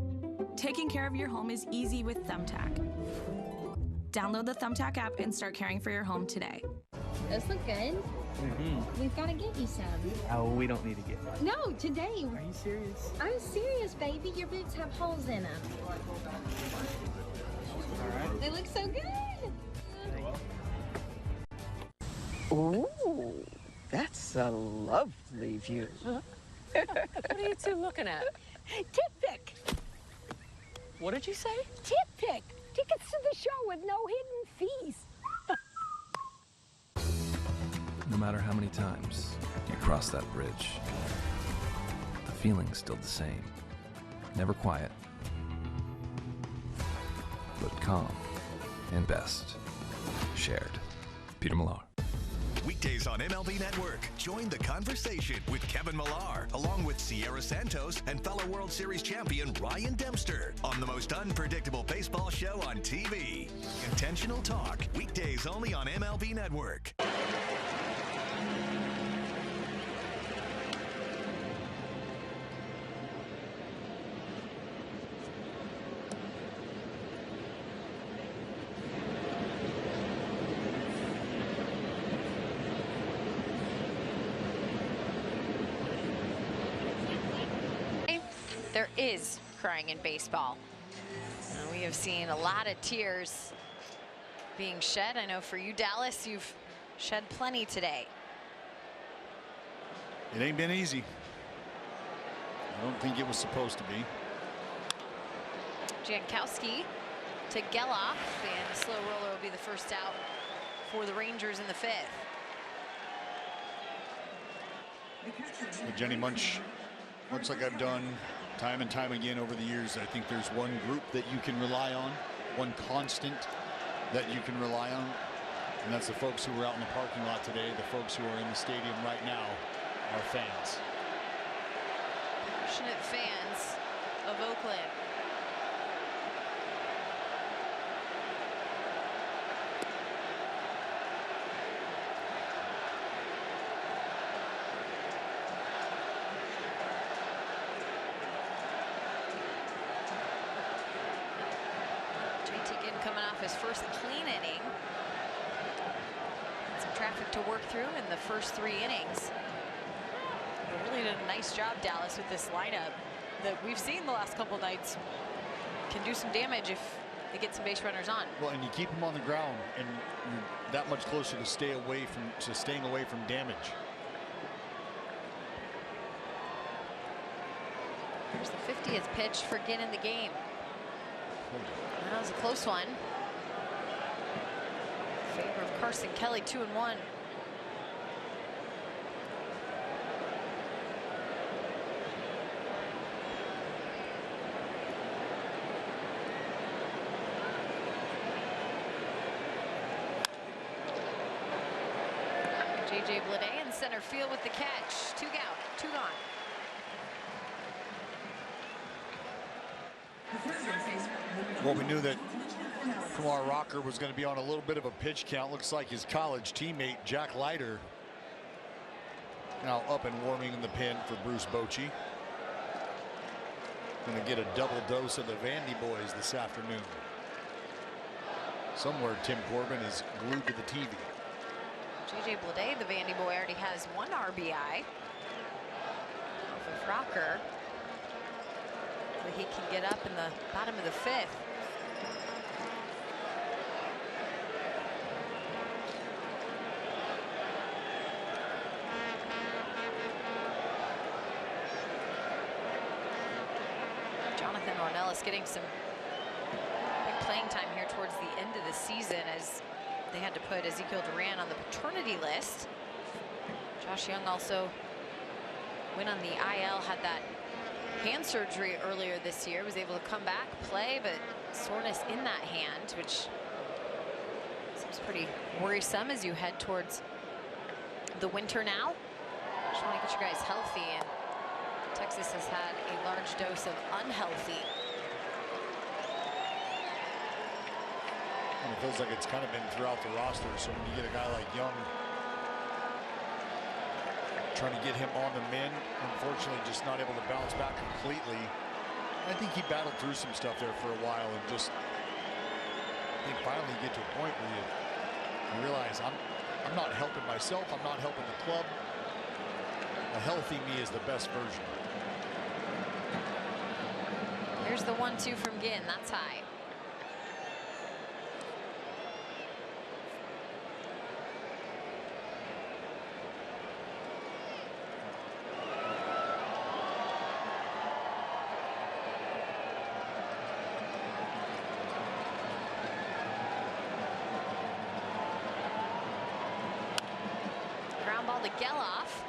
Taking care of your home is easy with Thumbtack. Download the Thumbtack app and start caring for your home today. Those look good. We've got to get you some. Oh, we don't need to get one. No, today. Are you serious? I'm serious, baby. Your boots have holes in them. All right. They look so good. Ooh, that's a lovely view. What are you two looking at? Tip pick. What did you say? Tip pick. Tickets to the show with no hidden fees. No matter how many times you cross that bridge, the feeling's still the same. Never quiet, but calm and best shared. Peter Millar. Weekdays on MLB Network. Join the conversation with Kevin Millar, along with Sierra Santos and fellow World Series champion Ryan Dempster on the most unpredictable baseball show on TV. Intentional Talk. Weekdays only on MLB Network. There is crying in baseball. We have seen a lot of tears being shed. I know for you, Dallas, you've shed plenty today. It ain't been easy. I don't think it was supposed to be. Jankowski to Geloff, and the slow roller will be the first out for the Rangers in the 5th. But Jenny, much like I've done time and time again over the years, I think there's one group that you can rely on, one constant that you can rely on, and that's the folks who were out in the parking lot today, the folks who are in the stadium right now, our fans. Passionate fans of Oakland. Coming off his first clean inning. Some traffic to work through in the first 3 innings. They really did a nice job, Dallas, with this lineup that we've seen the last couple nights. Can do some damage if they get some base runners on. Well, and you keep them on the ground, and you're that much closer to staying away from damage. Here's the 50th pitch for Ginn in the game. That was a close one. In favor of Carson Kelly, 2-1. J.J. Bleday in center field with the catch. 2 gone. Well, we knew that Kumar Rocker was going to be on a little bit of a pitch count. Looks like his college teammate Jack Leiter Now up and warming in the pen for Bruce Bochy. Going to get a double dose of the Vandy boys this afternoon. Somewhere Tim Corbin is glued to the TV. J.J. Bleday, the Vandy boy, already has 1 RBI. Off of Rocker. But he can get up in the bottom of the 5th. Jonathan Ornelas getting some big playing time here towards the end of the season as they had to put Ezekiel Duran on the paternity list. Josh Young also went on the IL, had that hand surgery earlier this year, was able to come back, play, but soreness in that hand, which seems pretty worrisome as you head towards the winter now. Just want to get you guys healthy, and Texas has had a large dose of unhealthy. And it feels like it's kind of been throughout the roster. So when you get a guy like Young, trying to get him on the mend, unfortunately just not able to bounce back completely. I think he battled through some stuff there for a while, and just I think finally you get to a point where you realize I'm not helping myself, I'm not helping the club. A healthy me is the best version. Here's the 1-2 from Ginn. That's high. Ground ball to Geloff.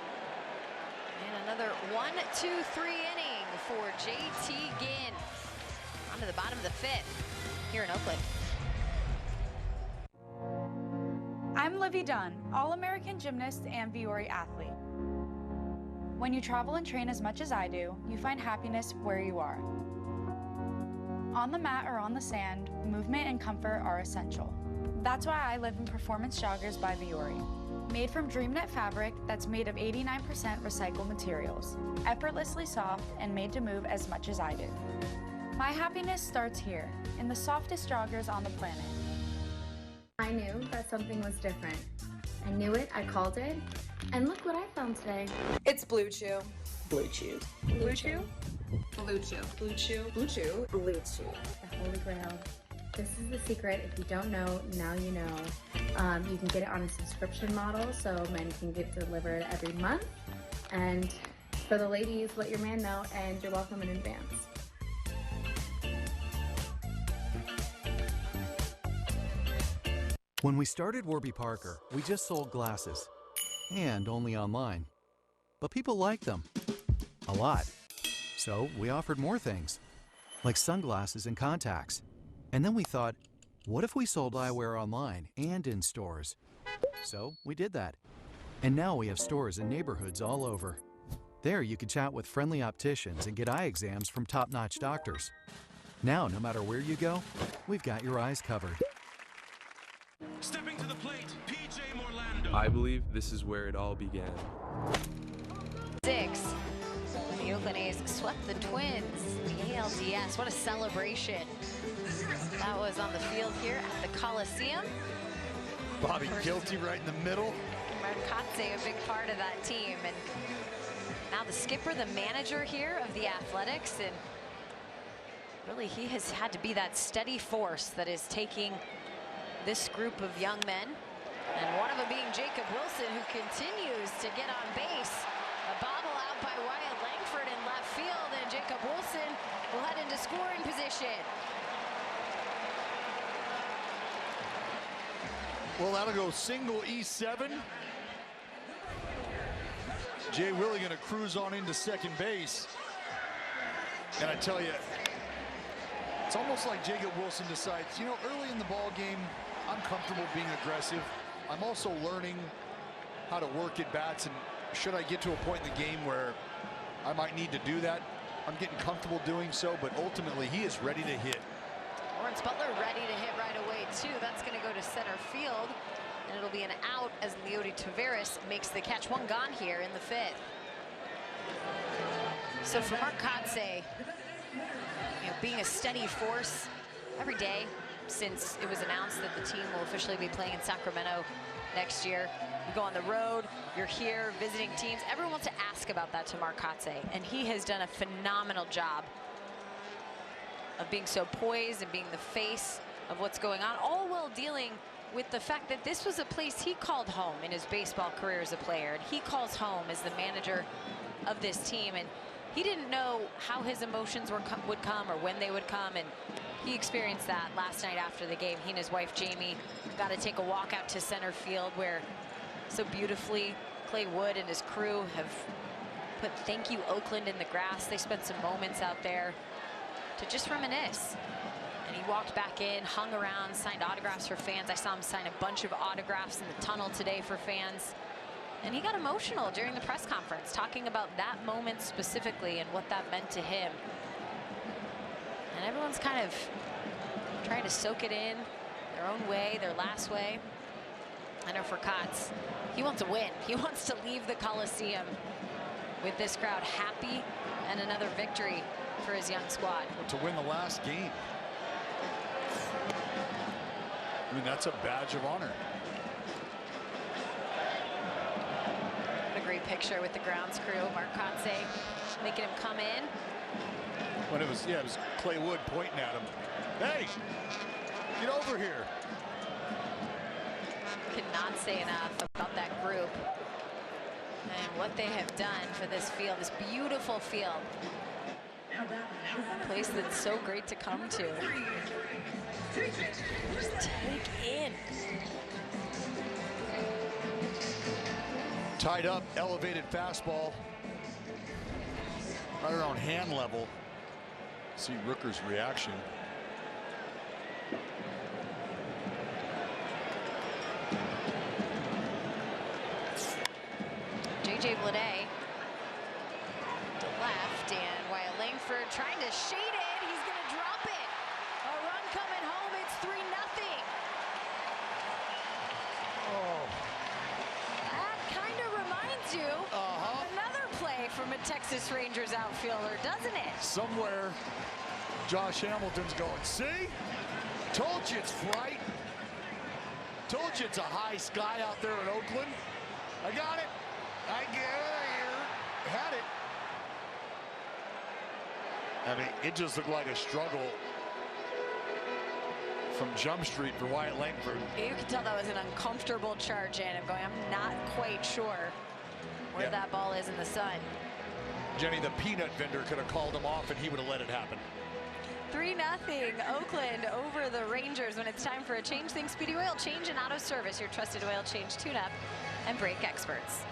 And another 1-2-3 inning for JT Ginn. On to the bottom of the 5th here in Oakland. I'm Livy Dunn, All-American gymnast and Viore athlete. When you travel and train as much as I do, you find happiness where you are. On the mat or on the sand, movement and comfort are essential. That's why I live in Performance Joggers by Viore. Made from DreamNet fabric that's made of 89% recycled materials, effortlessly soft and made to move as much as I do. My happiness starts here, in the softest joggers on the planet. I knew that something was different. I knew it, I called it, and look what I found today. It's Blue Chew. Blue Chew. Blue Chew? Blue Chew. Blue Chew. Blue Chew. Blue Chew. The Holy Grail. This is the secret. If you don't know, now you know. You can get it on a subscription model, so men can get delivered every month. And for the ladies, let your man know, and you're welcome in advance. When we started Warby Parker, we just sold glasses, and only online. But people liked them a lot. So we offered more things, like sunglasses and contacts. And then we thought, what if we sold eyewear online and in stores? So we did that. And now we have stores in neighborhoods all over. There you can chat with friendly opticians and get eye exams from top-notch doctors. Now, no matter where you go, we've got your eyes covered. Stepping to the plate, PJ Morlando. I believe this is where it all began. 6. The Oakland A's swept the Twins. The ALDS, what a celebration. That was on the field here at the Coliseum. Bobby Guilty right in the middle. Marcotte, a big part of that team. And now the skipper, the manager here of the Athletics. And really, he has had to be that steady force that is taking this group of young men. And one of them being Jacob Wilson, who continues to get on base. A bobble out by Wyatt Langford in left field, and Jacob Wilson will head into scoring position. Well, that'll go single E7. Jay Willie going to cruise on into second base. And I tell you, it's almost like Jacob Wilson decides, you know, early in the ball game, I'm comfortable being aggressive. I'm also learning how to work at bats, and should I get to a point in the game where I might need to do that, I'm getting comfortable doing so, but ultimately he is ready to hit. Lawrence Butler ready to hit right away too. That's going to go to center field. And it'll be an out as Leody Taveras makes the catch. One gone here in the 5th. So for Mark Kotze, being a steady force every day since it was announced that the team will officially be playing in Sacramento next year. You go on the road, you're here visiting teams. Everyone wants to ask about that to Mark Kotze, and he has done a phenomenal job of being so poised and being the face of what's going on, all while dealing with the fact that this was a place he called home in his baseball career as a player, and he calls home as the manager of this team. And he didn't know how his emotions would come or when they would come, and he experienced that last night after the game. He and his wife Jamie got to take a walk out to center field, where so beautifully Clay Wood and his crew have put "Thank You Oakland" in the grass. They spent some moments out there to just reminisce. And he walked back in, hung around, signed autographs for fans. I saw him sign a bunch of autographs in the tunnel today for fans. And he got emotional during the press conference, talking about that moment specifically and what that meant to him. And everyone's kind of trying to soak it in their own way, their last way. I know for Kotz, he wants to win. He wants to leave the Coliseum with this crowd happy and another victory for his young squad. To win the last game. I mean, that's a badge of honor. What a great picture with the grounds crew. Mark Kotze making him come in. When it was Clay Wood pointing at him. Hey, get over here. Cannot say enough about that group and what they have done for this field, this beautiful field. A place that's so great to come to. Just take in. Tied up, elevated fastball. Right around hand level. See Rooker's reaction. J.J. Bleday to left, and Wyatt Langford trying to shade it. He's going to drop it. A run coming home. It's 3-0. Oh. That kind of reminds you of another play from a Texas Rangers outfielder, doesn't it? Somewhere, Josh Hamilton's going, see? Told you it's bright. Told you it's a high sky out there in Oakland. I got it. I get it. Had it. I mean, it just looked like a struggle from Jump Street for Wyatt Langford. You could tell that was an uncomfortable charge in. I'm going, I'm not quite sure where that ball is in the sun. Jenny, the peanut vendor, could have called him off and he would have let it happen. 3-0 Oakland over the Rangers. When it's time for a change, think Speedy Oil Change and Auto Service, your trusted oil change, tune-up, and brake experts.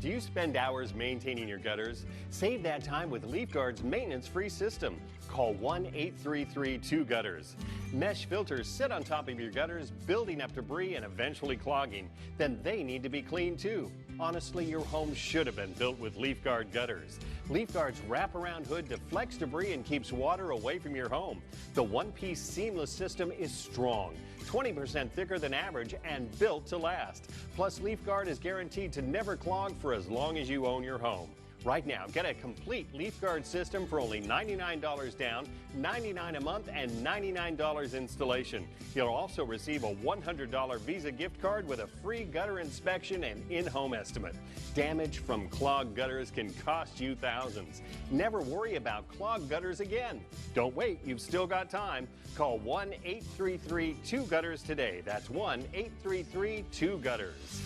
Do you spend hours maintaining your gutters? Save that time with LeafGuard's maintenance-free system. Call 1-833-2-GUTTERS. Mesh filters sit on top of your gutters, building up debris and eventually clogging. Then they need to be cleaned too. Honestly, your home should have been built with LeafGuard gutters. LeafGuard's wraparound hood deflects debris and keeps water away from your home. The one-piece seamless system is strong, 20% thicker than average, and built to last. Plus, LeafGuard is guaranteed to never clog for as long as you own your home. Right now, get a complete LeafGuard system for only $99 down, $99 a month, and $99 installation. You'll also receive a $100 Visa gift card with a free gutter inspection and in-home estimate. Damage from clogged gutters can cost you thousands. Never worry about clogged gutters again. Don't wait, you've still got time. Call 1-833-2-GUTTERS today. That's 1-833-2-GUTTERS.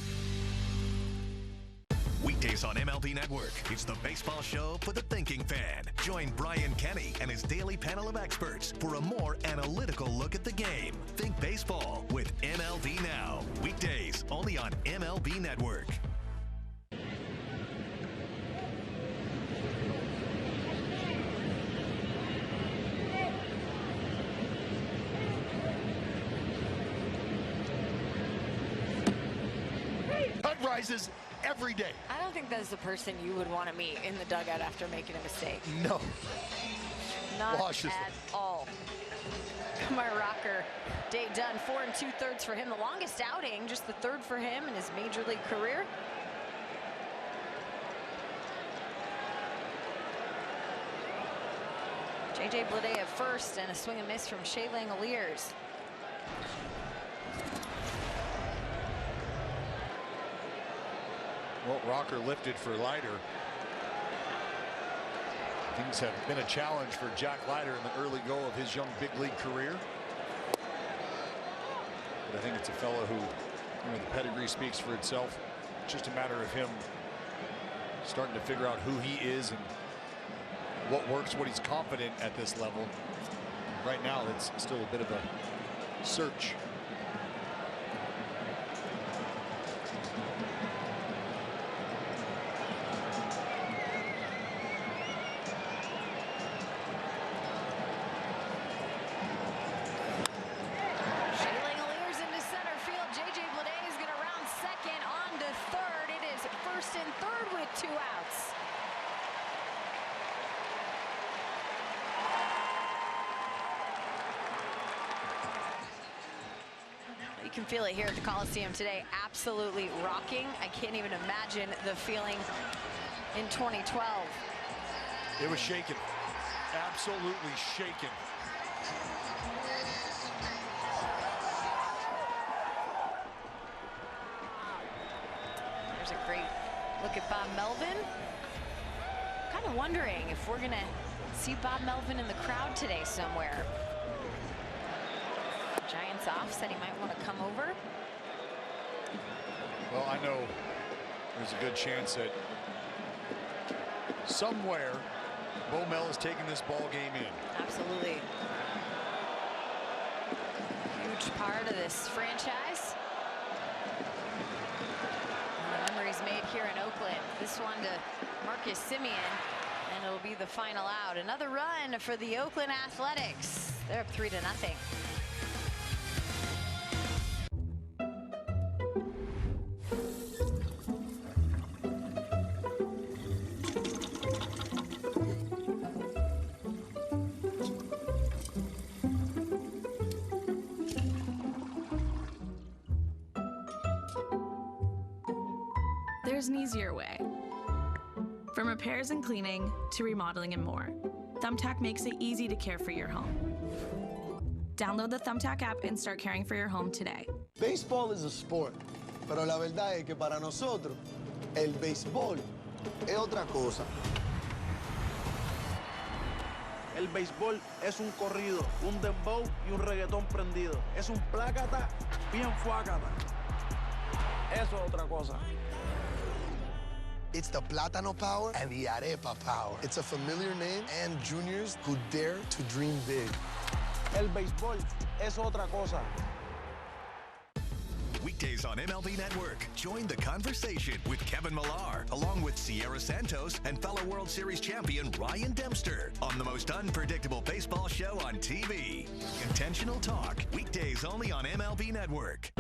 Weekdays on MLB Network, it's the baseball show for the thinking fan. Join Brian Kenny and his daily panel of experts for a more analytical look at the game. Think baseball with MLB Now. Weekdays only on MLB Network. HUD rises every day. I don't think that's the person you would want to meet in the dugout after making a mistake. No. Not Cautiously. at all. Kumar rocker. Day done, 4 2/3 for him. The longest outing, just the 3rd for him in his major league career. J.J. Bleday at first, and a swing and miss from Shea Langoliers. Well, rocker lifted for Leiter. Things have been a challenge for Jack Leiter in the early go of his young big league career. But I think it's a fellow who, you know, the pedigree speaks for itself. It's just a matter of him starting to figure out who he is and what works, what he's confident at this level. Right now, it's still a bit of a search. You can feel it here at the Coliseum today. Absolutely rocking. I can't even imagine the feeling in 2012. It was shaken. Absolutely shaken. There's a great look at Bob Melvin. Kind of wondering if we're going to see Bob Melvin in the crowd today somewhere. Giants off, said he might want to come over. Well, I know there's a good chance that somewhere Bo Mel is taking this ball game in. Absolutely. Huge part of this franchise. And the memories made here in Oakland. This one to Marcus Semien, and it'll be the final out. Another run for the Oakland Athletics. They're up 3-0. There's an easier way. From repairs and cleaning to remodeling and more, Thumbtack makes it easy to care for your home. Download the Thumbtack app and start caring for your home today. Baseball is a sport, pero la verdad es que para nosotros, el béisbol es otra cosa. El béisbol es un corrido, un dembow y un reggaetón prendido. Es un plácata bien fuácata. Eso es otra cosa. It's the Plátano Power and the Arepa Power. It's a familiar name and juniors who dare to dream big. El béisbol es otra cosa. Weekdays on MLB Network. Join the conversation with Kevin Millar, along with Sierra Santos and fellow World Series champion Ryan Dempster on the most unpredictable baseball show on TV. Intentional Talk. Weekdays only on MLB Network.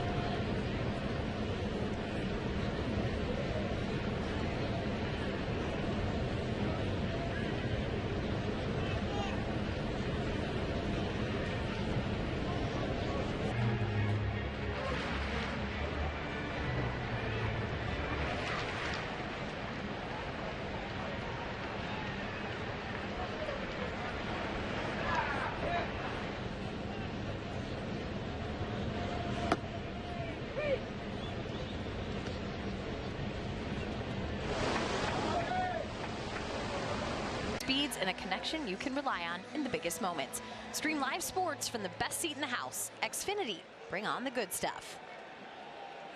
Speeds and a connection you can rely on in the biggest moments. Stream live sports from the best seat in the house. Xfinity, bring on the good stuff.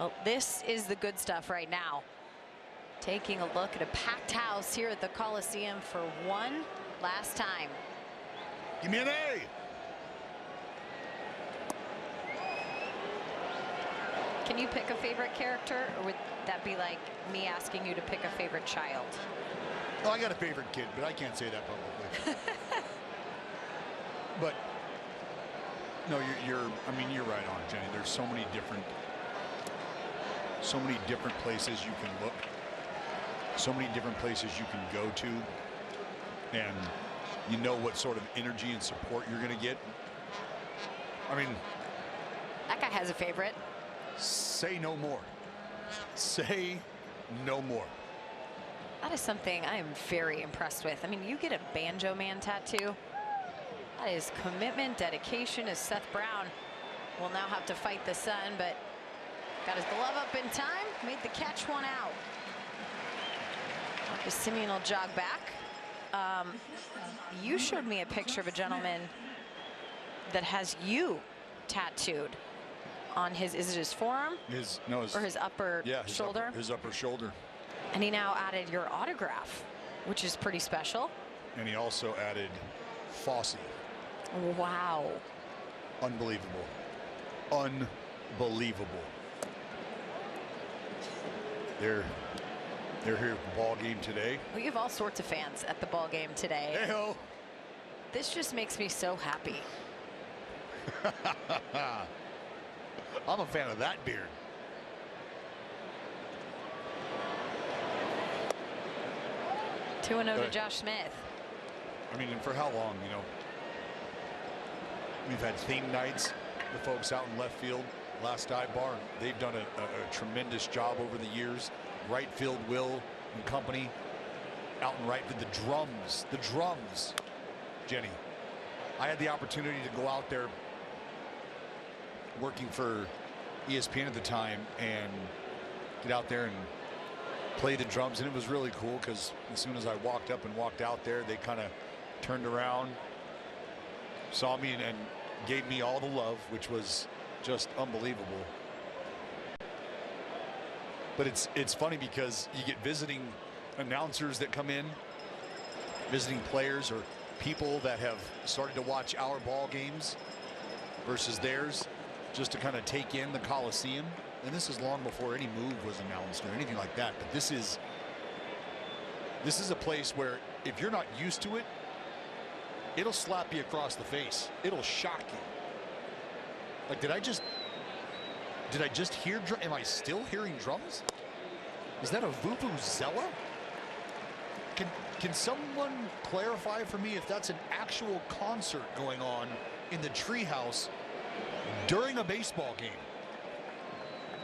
Well, this is the good stuff right now. Taking a look at a packed house here at the Coliseum for one last time. Give me an A. Can you pick a favorite character, or would that be like me asking you to pick a favorite child? Oh, I got a favorite kid, but I can't say that publicly. But no, I mean, you're right on, Jenny. There's so many different places you can look, so many different places you can go to, and you know what sort of energy and support you're going to get. I mean, that guy has a favorite. Say no more. Say no more. That is something I am very impressed with. I mean, you get a Banjo Man tattoo. That is commitment, dedication. As Seth Brown will now have to fight the sun, but got his glove up in time, made the catch, one out. Marcus Semien will jog back. You showed me a picture of a gentleman that has you tattooed on his, is it his forearm? Or his upper shoulder? His upper shoulder. And he now added your autograph, which is pretty special. And he also added Fosse. Wow. Unbelievable. Unbelievable. They're here at the ball game today. We have all sorts of fans at the ball game today. Hey-ho. This just makes me so happy. I'm a fan of that beard. Two and 0 to Josh Smith. I mean, and for how long, you know? We've had theme nights. The folks out in left field, last dive bar, they've done a tremendous job over the years. Right field, Will and company. Out in right field, the drums, Jenny. I had the opportunity to go out there working for ESPN at the time and get out there and play the drums, and it was really cool because as soon as I walked up and walked out there, they kind of turned around, saw me, and gave me all the love, which was just unbelievable. But it's funny because you get visiting announcers that come in, visiting players or people that have started to watch our ball games versus theirs, just to kind of take in the Coliseum. And this is long before any move was announced or anything like that. But this is a place where if you're not used to it, it'll slap you across the face. It'll shock you. Like, did I just hear? Am I still hearing drums? Is that a vuvuzela? Can someone clarify for me if that's an actual concert going on in the treehouse during a baseball game?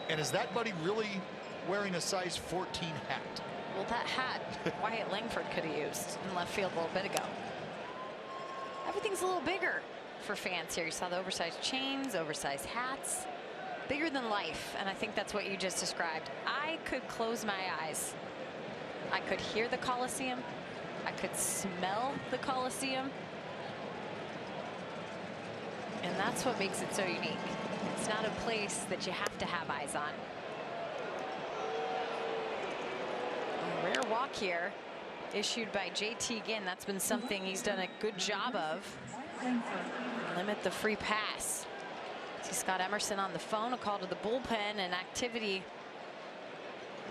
And is that buddy really wearing a size 14 hat? Well, that hat Wyatt Langford could have used in left field a little bit ago. Everything's a little bigger for fans here. You saw the oversized chains, oversized hats, bigger than life. And I think that's what you just described. I could close my eyes. I could hear the Coliseum. I could smell the Coliseum. And that's what makes it so unique. It's not a place that you have to have eyes on. A rare walk here issued by JT Ginn. That's been something he's done a good job of. Limit the free pass. See Scott Emerson on the phone, a call to the bullpen, and activity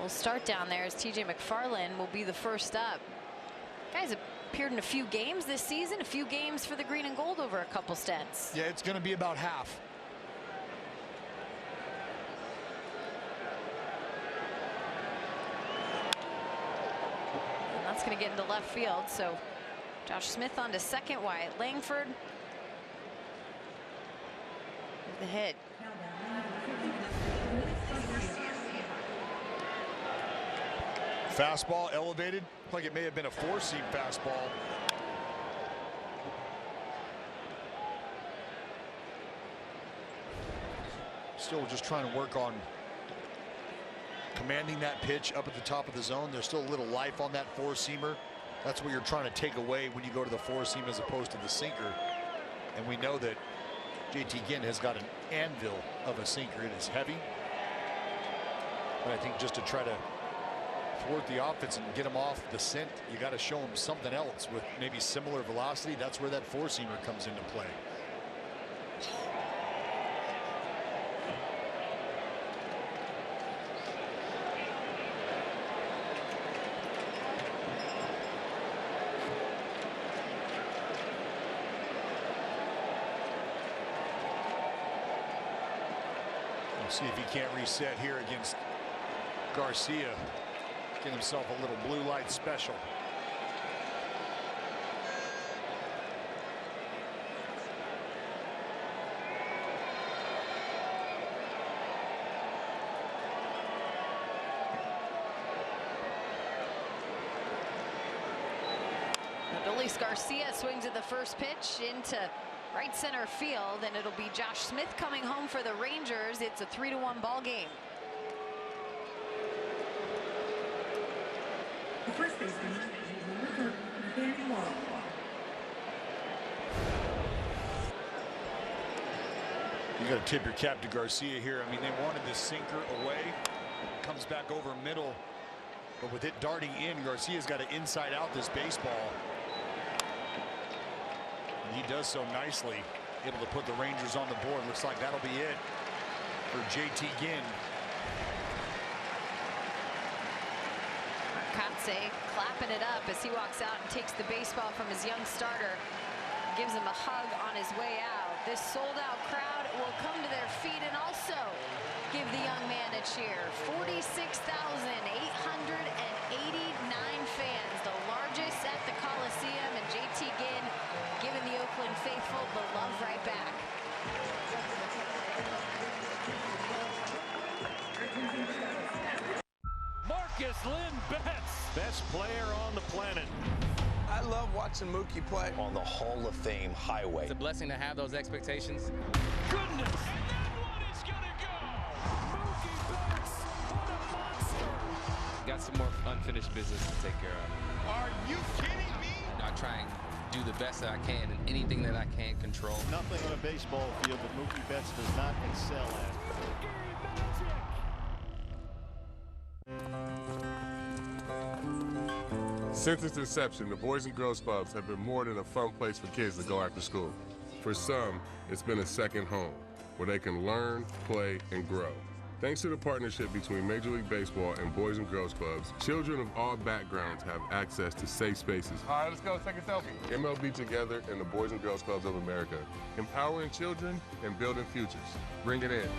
will start down there as TJ McFarland will be the first up. Guys appeared in a few games this season, a few games for the green and gold over a couple stints. Yeah, it's going to be about half. And that's going to get into left field. So Josh Smith on to second, Wyatt Langford with the hit. Fastball elevated, like it may have been a four-seam fastball. Still just trying to work on commanding that pitch up at the top of the zone. There's still a little life on that four-seamer. That's what you're trying to take away when you go to the four-seam as opposed to the sinker. And we know that JT Ginn has got an anvil of a sinker. It is heavy. But I think just to try to thwart the offense and get him off the scent, you got to show him something else with maybe similar velocity. That's where that four-seamer comes into play. We'll see if he can't reset here against Garcia. Get himself a little blue light special. Adolis Garcia swings at the first pitch into right center field, and it'll be Josh Smith coming home for the Rangers. It's a 3-1 ball game. The first baseman is Danny Wall. You got to tip your cap to Garcia here. I mean, they wanted this sinker away. Comes back over middle. But with it darting in, Garcia's got to inside out this baseball. And he does so nicely. Able to put the Rangers on the board. Looks like that'll be it for JT Ginn. Katse clapping it up as he walks out and takes the baseball from his young starter. Gives him a hug on his way out. This sold-out crowd will come to their feet and also give the young man a cheer. 46,889 fans, the largest at the Coliseum, and JT Ginn giving the Oakland faithful the love right back. Marcus Lynn Betts, best player on the planet. I love watching Mookie play on the Hall of Fame highway. It's a blessing to have those expectations. Goodness, and that one is gonna go. Mookie Betts, what a monster. Got some more unfinished business to take care of. Are you kidding me? I try and do the best that I can in anything that I can't control. Nothing on a baseball field that Mookie Betts does not excel at. Since its inception, the Boys and Girls Clubs have been more than a fun place for kids to go after school. For some, it's been a second home, where they can learn, play, and grow. Thanks to the partnership between Major League Baseball and Boys and Girls Clubs, children of all backgrounds have access to safe spaces. All right, let's go take a selfie. MLB Together and the Boys and Girls Clubs of America, empowering children and building futures. Bring it in.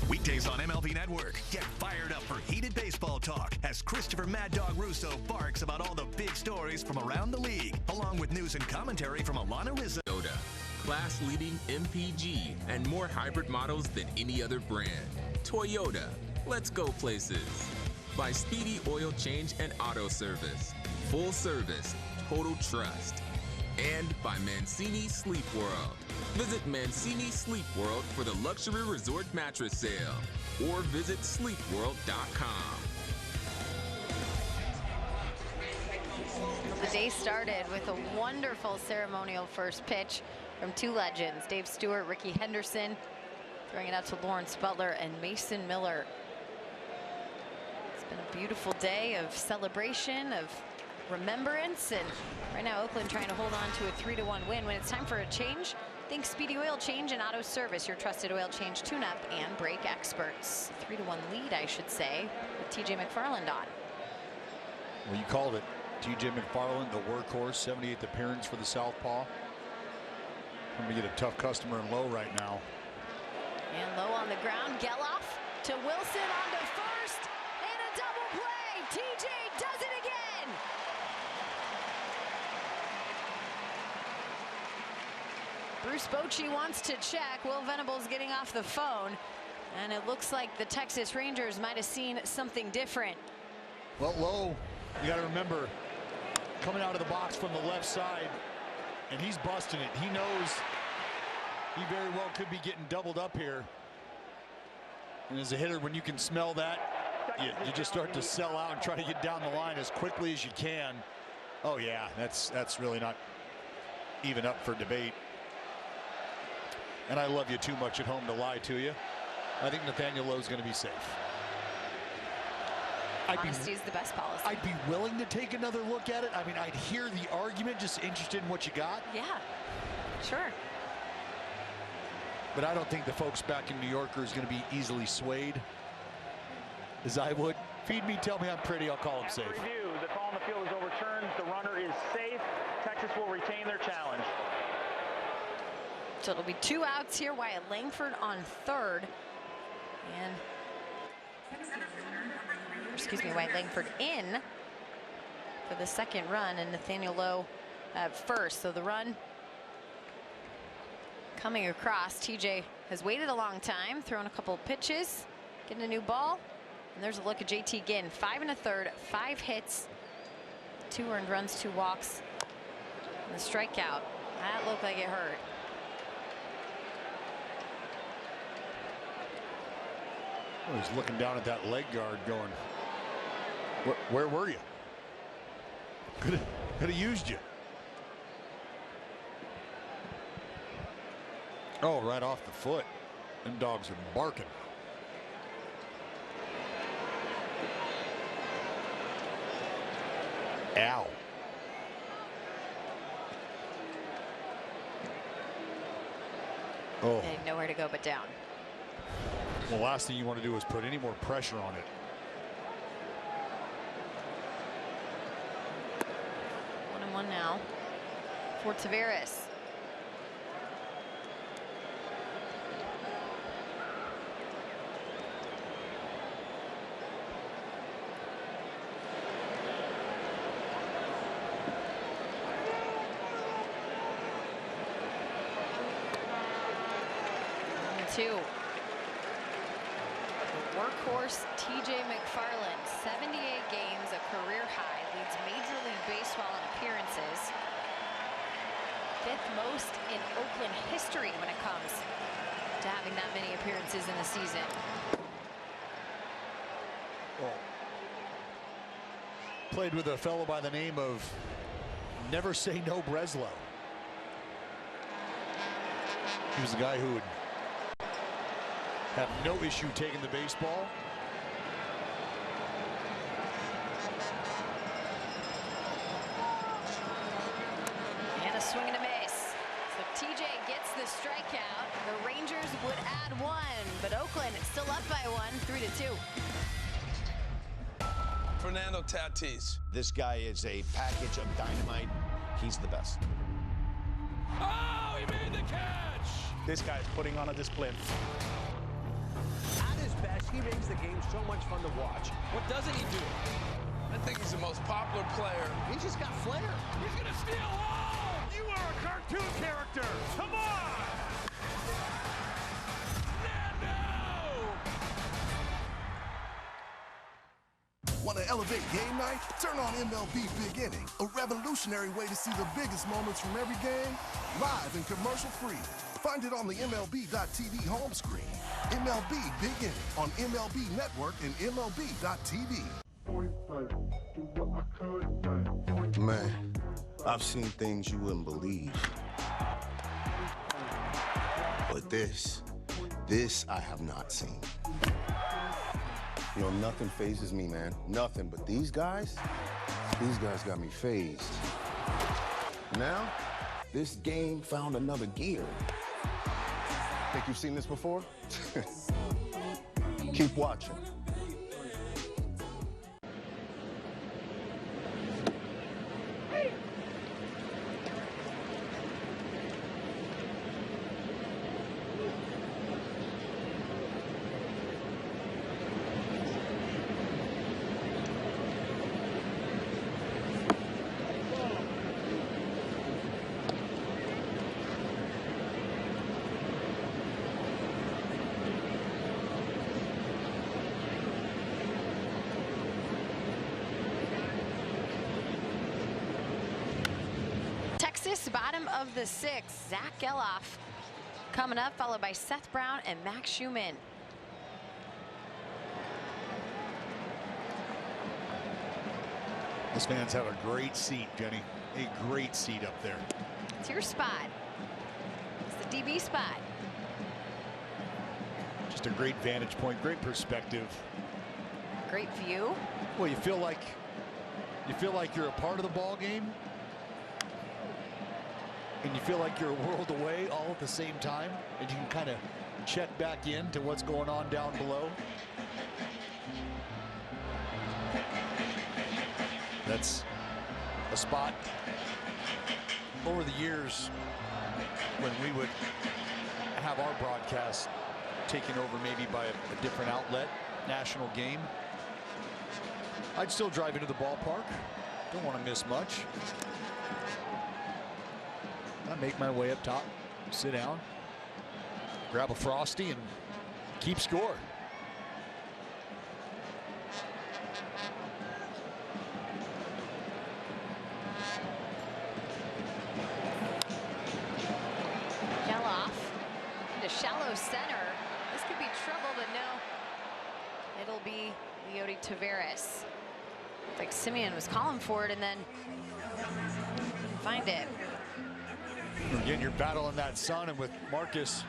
Weekdays on MLB Network. Get fired up for heated baseball talk as Christopher Mad Dog Russo barks about all the big stories from around the league, along with news and commentary from Alana Rizzo. Toyota, class-leading MPG and more hybrid models than any other brand. Toyota, let's go places. By Speedy Oil Change and Auto Service. Full service, total trust. And by Mancini Sleep World. Visit Mancini Sleep World for the luxury resort mattress sale, or visit sleepworld.com. The day started with a wonderful ceremonial first pitch from two legends, Dave Stewart, Ricky Henderson, throwing it out to Lawrence Butler and Mason Miller. It's been a beautiful day of celebration, of remembrance, and right now Oakland trying to hold on to a 3-1 win. When it's time for a change, think Speedy Oil Change and Auto Service, your trusted oil change, tune-up, and brake experts. 3-1 lead, I should say, with TJ McFarland on. Well, you called it. TJ McFarland, the workhorse, 78th appearance for the Southpaw. Going to get a tough customer in Low right now. And Low on the ground. Geloff to Wilson onto first, and a double play. TJ does it again. Bruce Bochy wants to check. Will Venables getting off the phone, and it looks like the Texas Rangers might have seen something different. Well, Low, you got to remember, coming out of the box from the left side, and he's busting it. He knows he very well could be getting doubled up here. And as a hitter, when you can smell that, you just start to sell out and try to get down the line as quickly as you can. Oh yeah, that's really not even up for debate. And I love you too much at home to lie to you. I think Nathaniel Lowe's going to be safe. Honesty is the best policy. I'd be willing to take another look at it. I mean, I'd hear the argument, just interested in what you got. Yeah, sure. But I don't think the folks back in New York are going to be easily swayed as I would. Feed me, tell me I'm pretty, I'll call him safe. Review, the call on the field is overturned. The runner is safe. Texas will retain their challenge. So it'll be 2 outs here. Wyatt Langford on third. And, Wyatt Langford in for the second run, and Nathaniel Lowe at first. So the run coming across. TJ has waited a long time, thrown a couple of pitches, getting a new ball. And there's a look at JT Ginn. 5 1/3, 5 hits, 2 earned runs, 2 walks. And the strikeout. That looked like it hurt. Oh, he's looking down at that leg guard going, where were you? Could have used you. Oh, right off the foot. Them dogs are barking. Ow. Oh. And nowhere to go but down. Well, last thing you want to do is put any more pressure on it. 1-1 now for Taveras. Two. The workhorse TJ McFarland, 78 games, a career high, leads Major League Baseball in appearances. 5th most in Oakland history when it comes to having that many appearances in the season. Well, played with a fellow by the name of Never Say No Breslow. He was the guy who would have no issue taking the baseball. And a swing and a miss. So TJ gets the strikeout. The Rangers would add 1, but Oakland still up by 1, 3-2. Fernando Tatis. This guy is a package of dynamite. He's the best. Oh, he made the catch! This guy's putting on a display. At his best, he makes the game so much fun to watch. What doesn't he do? I think he's the most popular player. He just got flair. He's gonna steal home! You are a cartoon character! Come on! Want to elevate game night? Turn on MLB Big Inning, a revolutionary way to see the biggest moments from every game, live and commercial-free. Find it on the MLB.tv home screen. MLB Big Inning on MLB Network and MLB.tv. Man, I've seen things you wouldn't believe. But this I have not seen. You know, nothing phases me, man. Nothing. But these guys got me phased. Now, this game found another gear. Think you've seen this before? Keep watching. Bottom of the 6th, Zach Geloff coming up, followed by Seth Brown and Max Schumann. Those fans have a great seat, Jenny. A great seat up there. It's your spot. It's the DB spot. Just a great vantage point, great perspective. Great view. Well, you feel like you're a part of the ball game. And you feel like you're a world away all at the same time, and you can kind of check back in to what's going on down below. That's a spot over the years when we would have our broadcast taken over maybe by a different outlet, national game. I'd still drive into the ballpark. Don't want to miss much. I make my way up top, sit down, grab a Frosty, and keep score. center. This could be trouble, but no. It'll be Leody Taveras. It's like Simeon was calling for it and then couldn't find it. Again, you're battling that sun, and with Marcus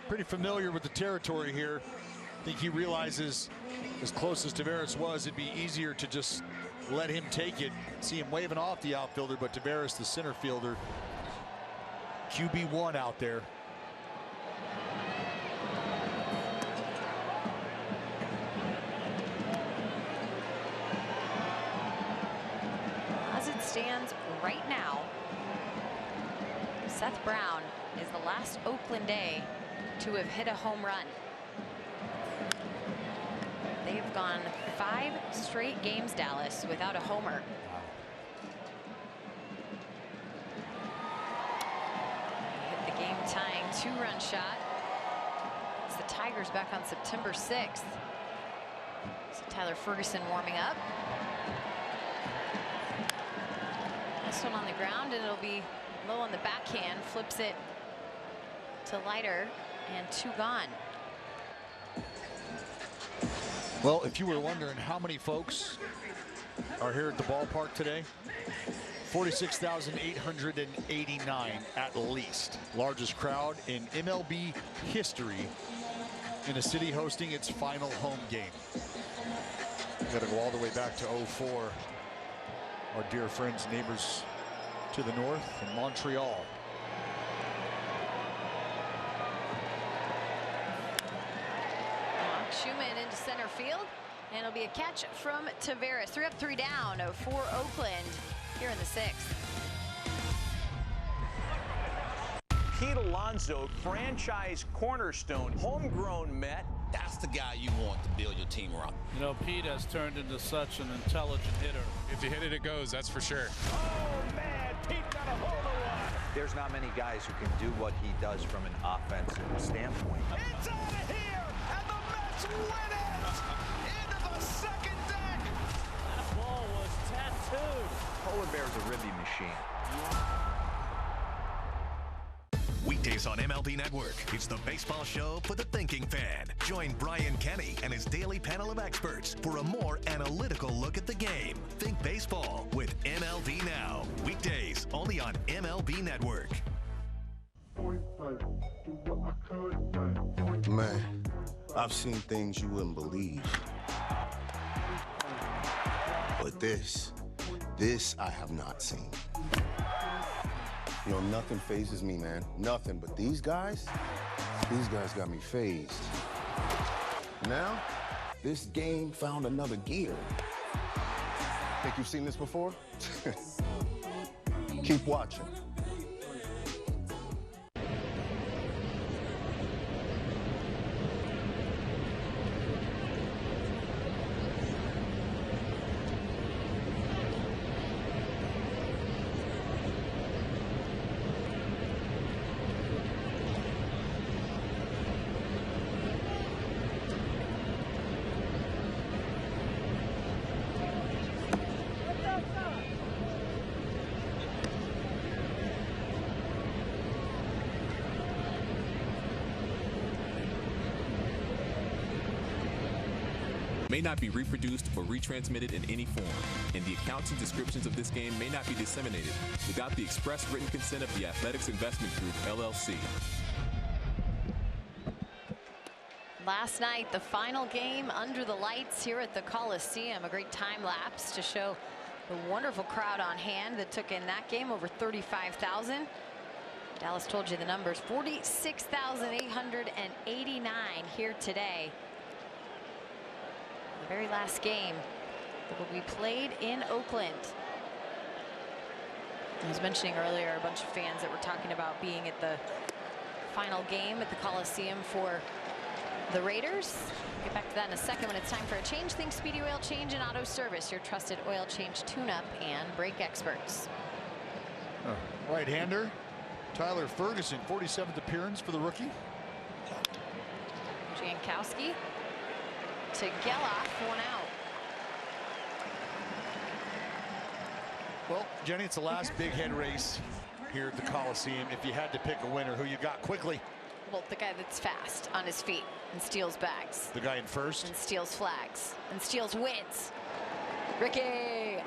pretty familiar with the territory here, I think he realizes as close as Taveras was, it'd be easier to just let him take it. See him waving off the outfielder, but Taveras, the center fielder, QB1 out there. As it stands right now, Seth Brown is the last Oakland A to have hit a home run. They've gone 5 straight games, Dallas, without a homer. He hit the game-tying 2-run shot. It's the Tigers back on September 6th. So Tyler Ferguson warming up. This one on the ground, and it'll be low on the backhand. Flips it to Leiter, and 2 gone. Well, if you were wondering how many folks are here at the ballpark today, 46,889 at least. Largest crowd in MLB history in a city hosting its final home game. We've got to go all the way back to '04. Our dear friends, neighbors to the north in Montreal. Schumann into center field, and it'll be a catch from Taveras. 3 up, 3 down for Oakland here in the 6th. Pete Alonso, franchise cornerstone, homegrown Met. That's the guy you want to build your team around. You know, Pete has turned into such an intelligent hitter. If you hit it, it goes, that's for sure. Oh, man, Pete got a hold of one. There's not many guys who can do what he does from an offensive standpoint. It's out of here, and the Mets win it! Into the second deck! That ball was tattooed. Polar Bear's a ribby machine. Weekdays on MLB Network, it's the baseball show for the thinking fan. Join Brian Kenny and his daily panel of experts for a more analytical look at the game. Think baseball with MLB Now. Weekdays only on MLB Network. Man, I've seen things you wouldn't believe. But this I have not seen. You know, nothing phases me, man. Nothing. But these guys got me phased. Now, this game found another gear. Think you've seen this before? Keep watching. May not be reproduced or retransmitted in any form, and the accounts and descriptions of this game may not be disseminated without the express written consent of the Athletics Investment Group, LLC. Last night, the final game under the lights here at the Coliseum. A great time lapse to show the wonderful crowd on hand that took in that game, over 35,000. Dallas told you the numbers, 46,889 here today. The very last game that will be played in Oakland. I was mentioning earlier a bunch of fans that were talking about being at the final game at the Coliseum for the Raiders. We'll get back to that in a second when it's time for a change. Think Speedy Oil Change and Auto Service, your trusted oil change tune-up and brake experts. Right-hander Tyler Ferguson, 47th appearance for the rookie. Jankowski to Geloff, 1 out. Well, Jenny, it's the last big head race here at the Coliseum. If you had to pick a winner, who you got quickly? Well, the guy that's fast on his feet and steals bags. The guy in first? And steals flags. And steals wins. Ricky!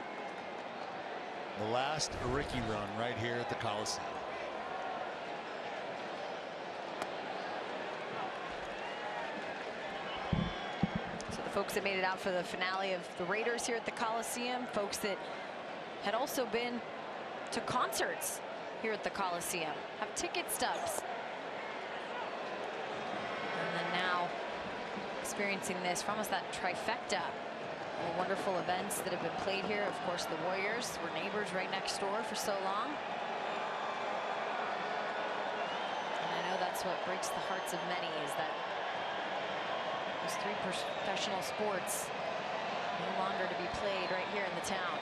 The last Ricky run right here at the Coliseum. So the folks that made it out for the finale of the Raiders here at the Coliseum, folks that had also been to concerts here at the Coliseum, have ticket stubs. And then now experiencing this for almost that trifecta. All the wonderful events that have been played here. Of course, the Warriors were neighbors right next door for so long. And I know that's what breaks the hearts of many, is that those three professional sports no longer to be played right here in the town.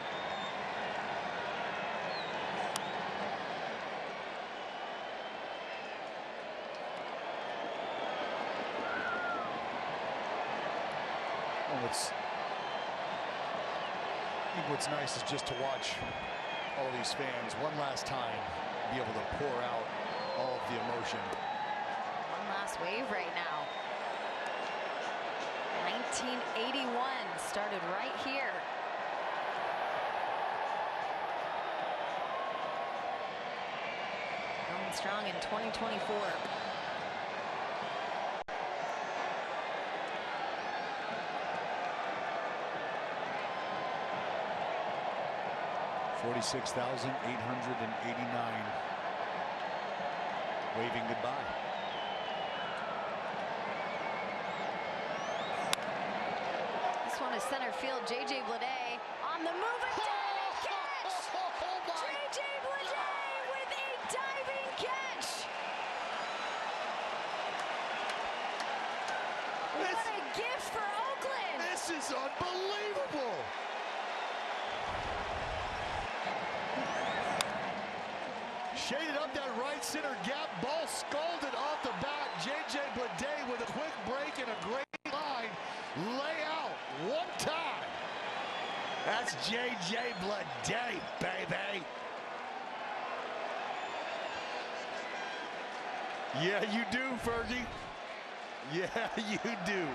I think what's nice is just to watch all these fans one last time be able to pour out all of the emotion. One last wave right now. 1981 started right here. Going strong in 2024. $46,889 waving goodbye. This one is center field. J.J. Bleday on the move, a diving catch! J.J. Bleday with a diving catch! What a gift for Oakland! This is unbelievable! Shaded up that right center gap, ball scalded off the bat. J.J. Bleday with a quick break and a great line. Lay out one time. That's J.J. Bleday, baby. Yeah, you do, Fergie. Yeah, you do.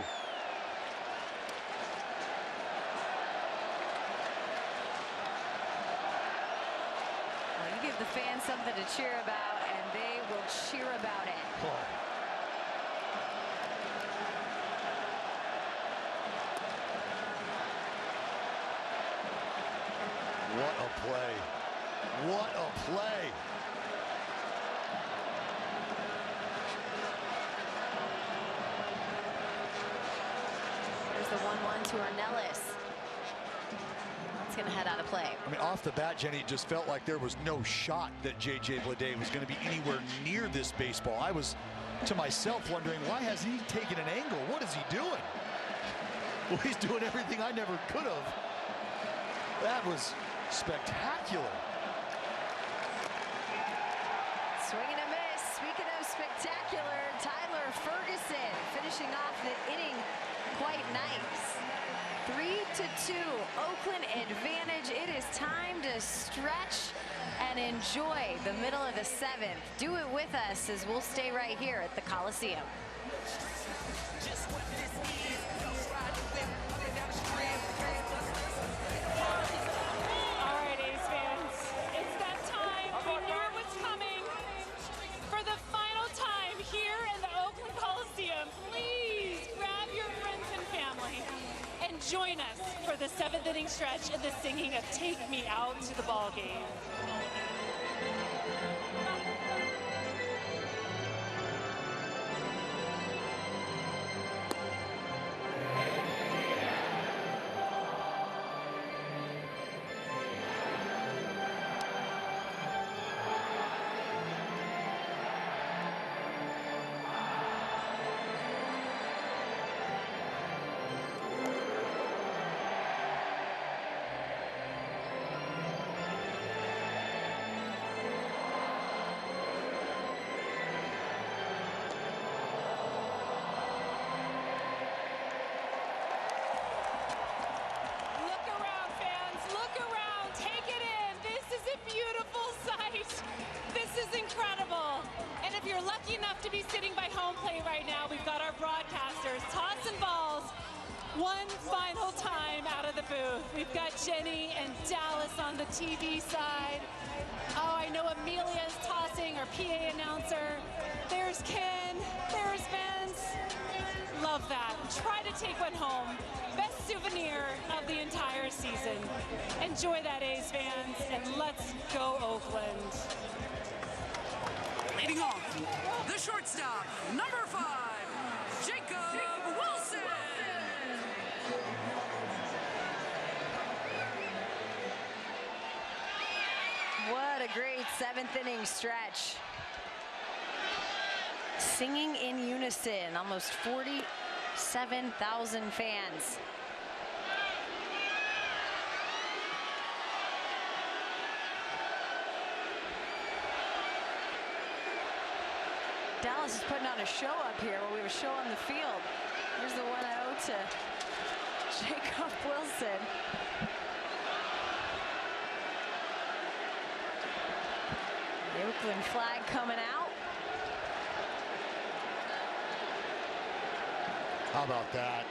Give the fans something to cheer about, and they will cheer about it. What a play. What a play. There's the 1-1 to Ornelas. Going to head out of play. I mean, off the bat, Jenny, it just felt like there was no shot that J.J. Bleday was going to be anywhere near this baseball. I was, to myself, wondering, why has he taken an angle? What is he doing? Well, he's doing everything I never could have. That was spectacular. Swing and a miss. Speaking of spectacular, Tyler Ferguson finishing off the inning quite nice. 3-2, Oakland advantage. It is time to stretch and enjoy the middle of the 7th. Do it with us as we'll stay right here at the Coliseum. All right, A's fans, it's that time. We knew it was coming. For the final time here in the Oakland Coliseum, please grab your friends and family and join us for the 7th inning stretch and the singing of Take Me Out to the Ball Game. lucky enough to be sitting by home plate right now. We've got our broadcasters tossing balls one final time out of the booth. We've got Jenny and Dallas on the TV side. Oh, I know Amelia's tossing, our PA announcer. There's Ken, there's Vince. Love that. Try to take one home. Best souvenir of the entire season. Enjoy that, A's fans, and let's go Oakland. Leading off, the shortstop, number 5, Jacob Wilson. What a great 7th inning stretch. Singing in unison, almost 47,000 fans. Dallas is putting on a show up here while we have a show on the field. Here's the 1-0 to Jacob Wilson. The Oakland flag coming out. How about that?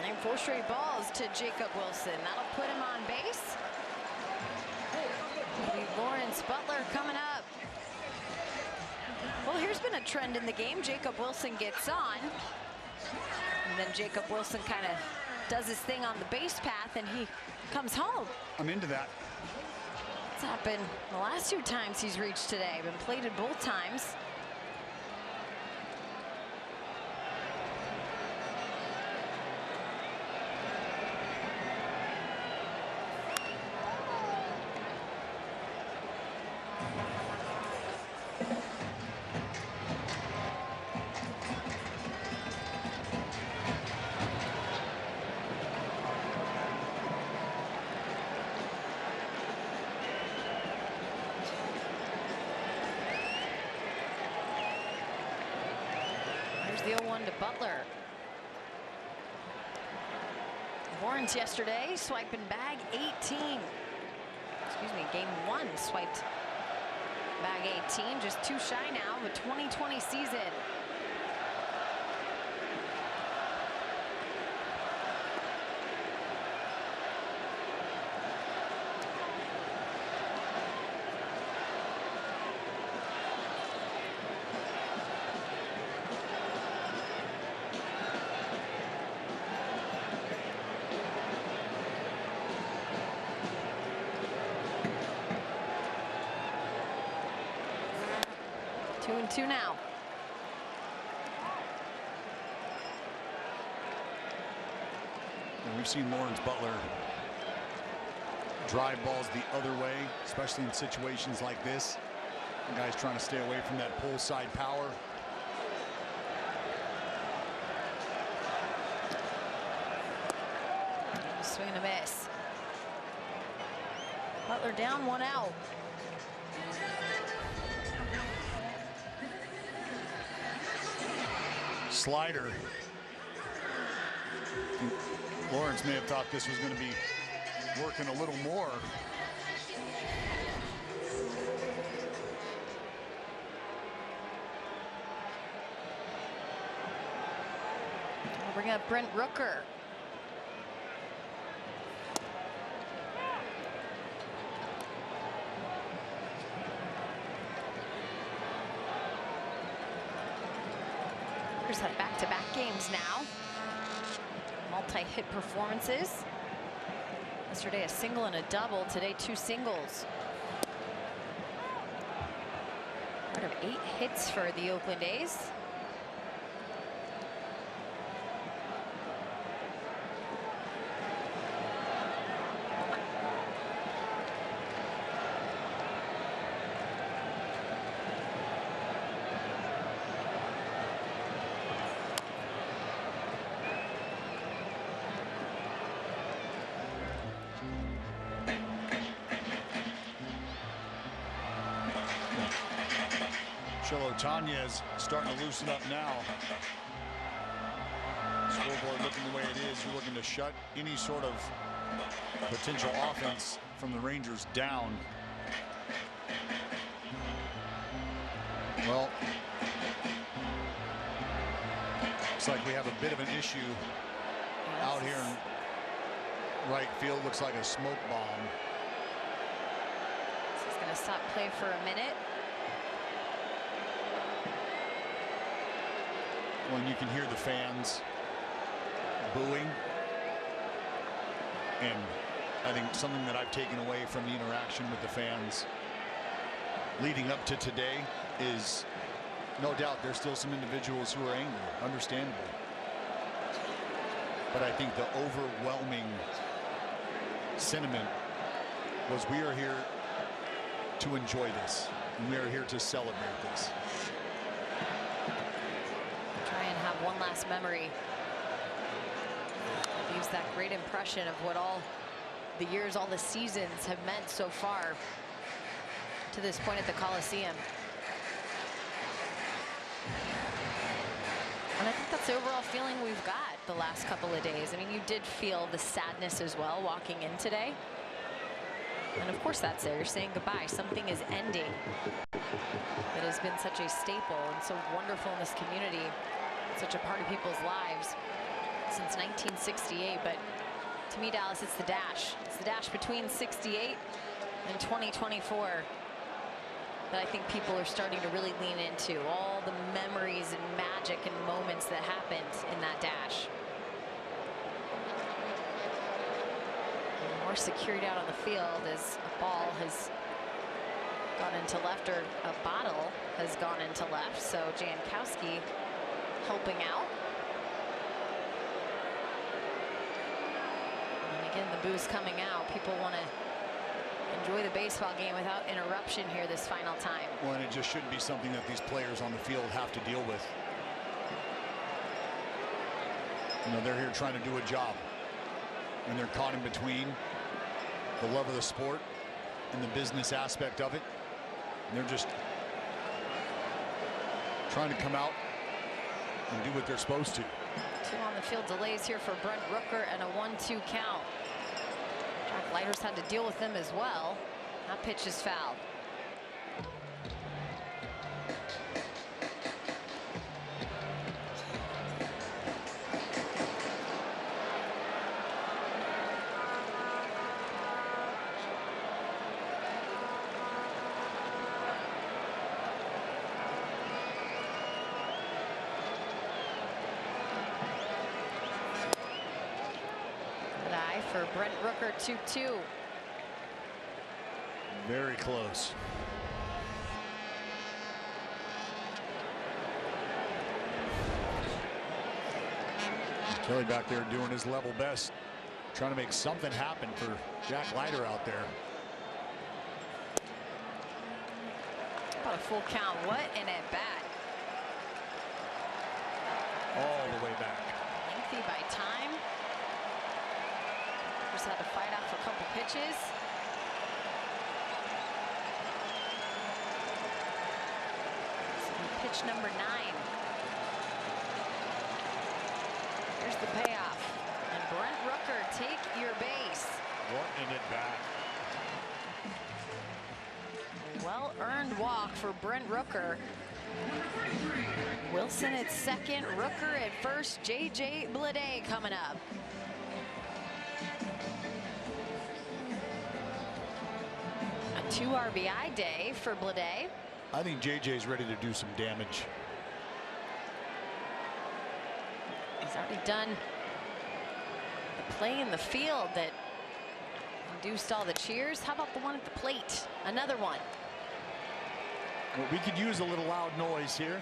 And 4 straight balls to Jacob Wilson. That'll put him on base. Lawrence Butler coming up. Well, here's been a trend in the game. Jacob Wilson gets on. And then Jacob Wilson kind of does his thing on the base path and he comes home. I'm into that. It's happened the last 2 times he's reached today. Been plated both times. The 0-1 to Butler. Lawrence yesterday swiping bag 18. Excuse me, game 1 swiped bag 18, just 2 shy now of a 2020 season. Two and two now. And we've seen Lawrence Butler drive balls the other way, especially in situations like this. The guy's trying to stay away from that pull side power. Swing and a miss. Butler down, 1 out. Slider. Lawrence may have thought this was going to be working a little more. We'll bring up Brent Rooker. Had back-to-back games now. Multi-hit performances. Yesterday a single and a double. Today 2 singles. Part of 8 hits for the Oakland A's. Chilotanya is starting to loosen up now. Scoreboard looking the way it is. You're looking to shut any sort of potential offense from the Rangers down. Well, looks like we have a bit of an issue out here in right field. Looks like a smoke bomb. This is going to stop play for a minute. Well, and you can hear the fans booing. And I think something that I've taken away from the interaction with the fans leading up to today is, no doubt there's still some individuals who are angry, understandable. But I think the overwhelming sentiment was, we are here to enjoy this, and we are here to celebrate this. Try and have one last memory. I've used that great impression of what all the years, all the seasons have meant so far to this point at the Coliseum. And I think that's the overall feeling we've got the last couple of days. I mean, you did feel the sadness as well walking in today. And of course that's there. You're saying goodbye. Something is ending that has been such a staple and so wonderful in this community, such a part of people's lives since 1968. But to me, Dallas, it's the dash. It's the dash between 68 and 2024 that I think people are starting to really lean into. All the memories and magic and moments that happened in that dash. And more security out on the field as a ball has gone into left, or a bottle has gone into left. So Jankowski helping out. And again, the booze coming out. People want to enjoy the baseball game without interruption here this final time. Well, and it just shouldn't be something that these players on the field have to deal with. You know, they're here trying to do a job, and they're caught in between the love of the sport and the business aspect of it. And they're just trying to come out and do what they're supposed to. 2 on the field delays here for Brent Rooker and a 1-2 count. Jack Leiter's had to deal with them as well. That pitch is fouled. For Brent Rooker, 2-2. Very close. Kelly back there doing his level best, trying to make something happen for Jack Leiter out there. About a full count. What an at bat. All the way back. Lengthy by time. Just had to fight off a couple pitches. Pitch number 9. Here's the payoff. And Brent Rooker, take your base. What an at bat. Well-earned walk for Brent Rooker. Wilson at second, Rooker at first, J.J. Bleday coming up. A 2 RBI day for Bleday. I think JJ's ready to do some damage. He's already done the play in the field that induced all the cheers. How about the one at the plate? Another one. Well, we could use a little loud noise here.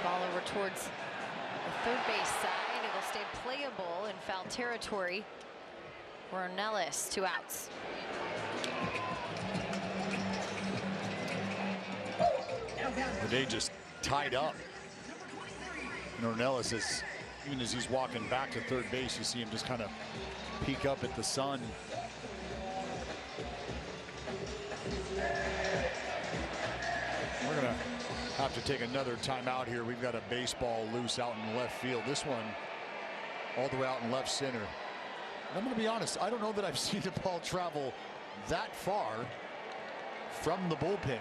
Ball over towards the third base side. It'll stay playable in foul territory. Ornelas, 2 outs. The day just tied up. And Ornelas is, even as he's walking back to third base, you see him just kind of peek up at the sun. We're going to have to take another timeout here. We've got a baseball loose out in left field. This one all the way out in left center. And I'm going to be honest, I don't know that I've seen the ball travel that far from the bullpen.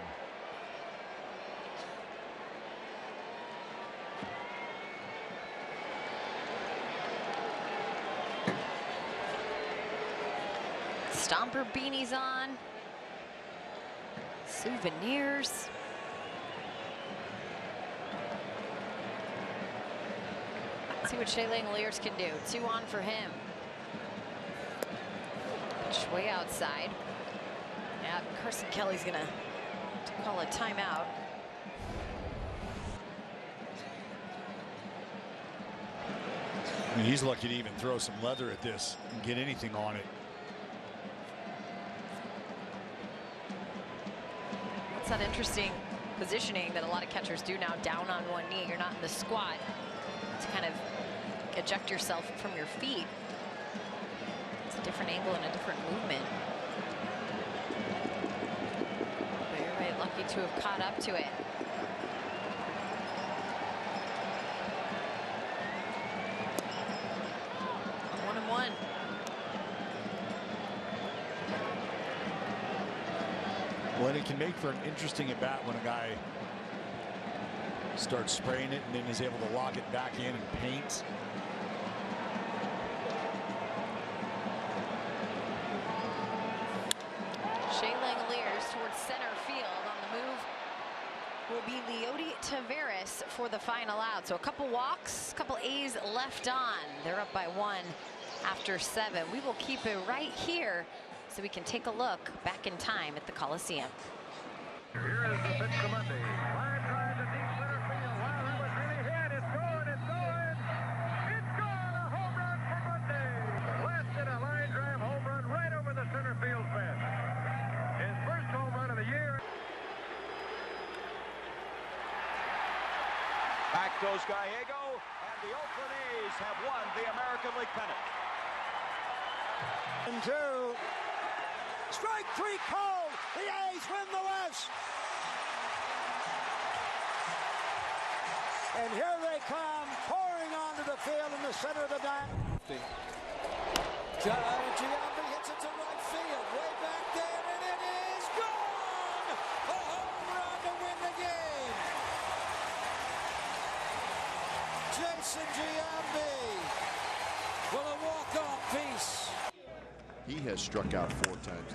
Stomper beanies on. Souvenirs. Let's see what Shea Langoliers can do. 2 on for him. Pitch way outside. Yeah, Carson Kelly's gonna call a timeout. I mean, he's lucky to even throw some leather at this and get anything on it. It's that interesting positioning that a lot of catchers do now, down on one knee. You're not in the squat to kind of eject yourself from your feet. It's a different angle and a different movement. But you're right, lucky to have caught up to it. One and one. Well, it can make for an interesting at bat when a guy starts spraying it and then is able to lock it back in and paint. Shea Langoliers towards center field. On the move will be Leody Taveras for the final out. So a couple walks, a couple A's left on. They're up by 1 after 7. We will keep it right here so we can take a look back in time at the Coliseum. Here is the pitch to Monday. Line drive to deep center field. Wow, that was really hit. It's going, it's going. It's gone. A home run for Monday. Blasted a line drive home run right over the center field fence. His first home run of the year. Back goes Gallego, and the Oakland A's have won the American League pennant. And 2. Strike 3 called. The A's win the West. And here they come, pouring onto the field in the center of the diamond. Giambi hits it to right field, way back there, and it is gone! A home run to win the game. Jason Giambi with a walk-off piece. He has struck out 4 times.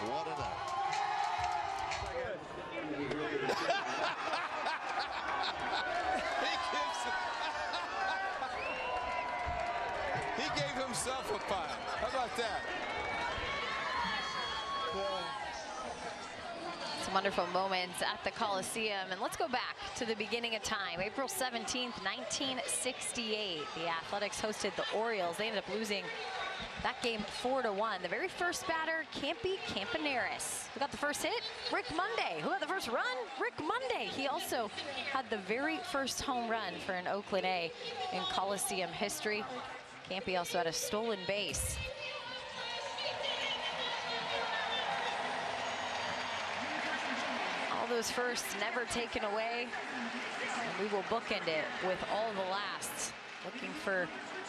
What a night. He gave himself a pile. How about that? Some wonderful moments at the Coliseum. And let's go back to the beginning of time. April 17th, 1968. The Athletics hosted the Orioles. They ended up losing that game 4-1. The very first batter, Campy Campaneris. Who got the first hit? Rick Monday. Who had the first run? Rick Monday. He also had the very first home run for an Oakland A in Coliseum history. Campy also had a stolen base. All those firsts never taken away. And we will bookend it with all the lasts. Looking for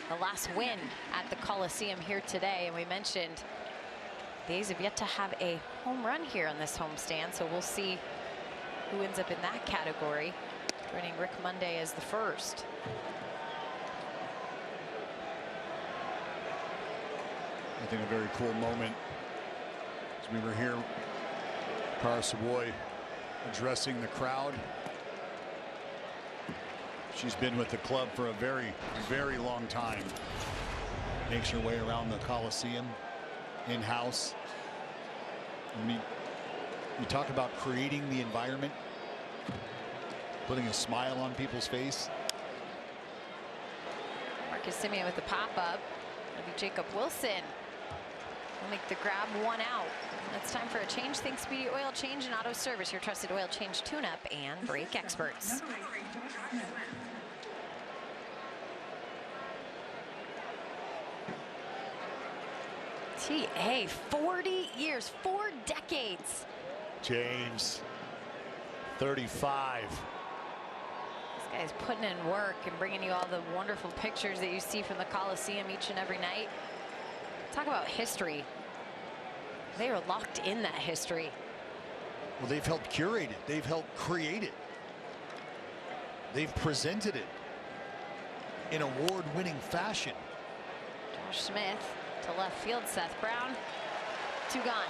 the last win at the Coliseum here today. And we mentioned the A's have yet to have a home run here on this homestand. So we'll see who ends up in that category. Joining Rick Monday as the first. I think a very cool moment as we were here. Cara Savoy addressing the crowd. She's been with the club for a very, very long time. Makes her way around the Coliseum in-house. I mean, you talk about creating the environment, putting a smile on people's face. Marcus Semien with the pop-up. It'll be Jacob Wilson We'll make the grab, 1 out. It's time for a change. Think Speedy Oil Change and Auto Service, your trusted oil change tune-up and brake experts. TA, 40 years, 4 decades. James, 35. This guy's putting in work and bringing you all the wonderful pictures that you see from the Coliseum each and every night. Talk about history. They are locked in that history. Well, they've helped curate it. They've helped create it. They've presented it in award-winning fashion. Josh Smith to left field. Seth Brown, 2 gone.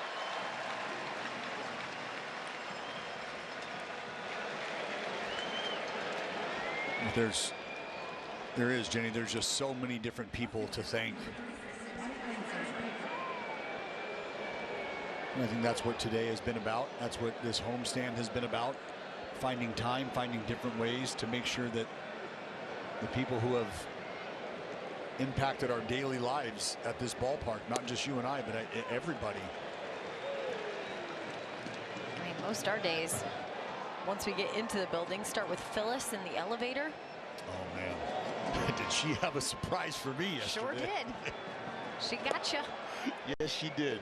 There is, Jenny. There's just so many different people to thank. And I think that's what today has been about. That's what this homestand has been about. Finding time, finding different ways to make sure that the people who have impacted our daily lives at this ballpark, not just you and I, but everybody. I mean, most our days, once we get into the building, start with Phyllis in the elevator. Oh, man. Did she have a surprise for me yesterday? Sure did. She gotcha. Yes, she did.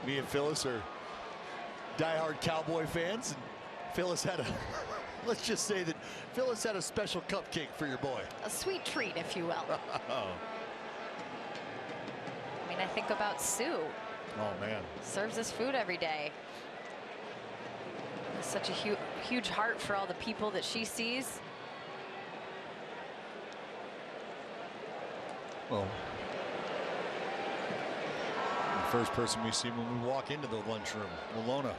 Me and Phyllis are diehard Cowboy fans, and Phyllis had a, let's just say that Phyllis had a special cupcake for your boy. A sweet treat, if you will. I mean, I think about Sue. Oh, man. Serves us food every day. Has such a huge heart for all the people that she sees. Well, the first person we see when we walk into the lunchroom, Malona.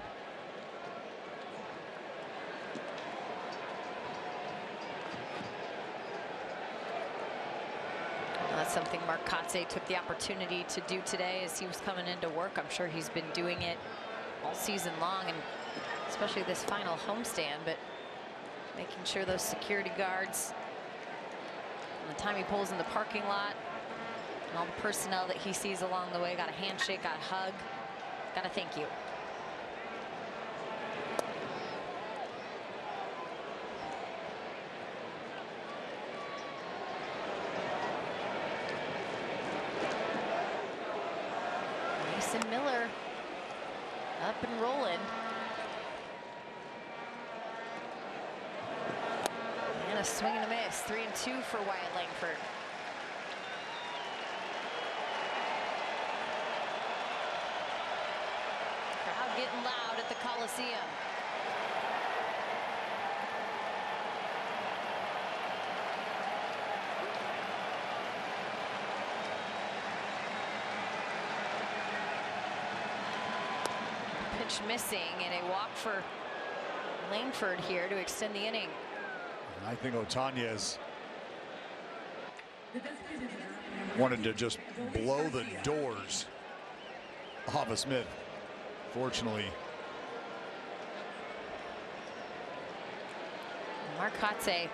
That's something Mark Kotze took the opportunity to do today as he was coming into work. I'm sure he's been doing it all season long, and especially this final homestand, but making sure those security guards, and the time he pulls in the parking lot, and all the personnel that he sees along the way, got a handshake, got a hug, got a thank you. Mason Miller up and rolling. And a swing and a miss. 3-2 for Wyatt Langford. Crowd getting loud at the Coliseum. Pitch missing, and a walk for Langford here to extend the inning. And I think Otanez wanted to just blow the doors off of Smith. Fortunately, Mark Kotze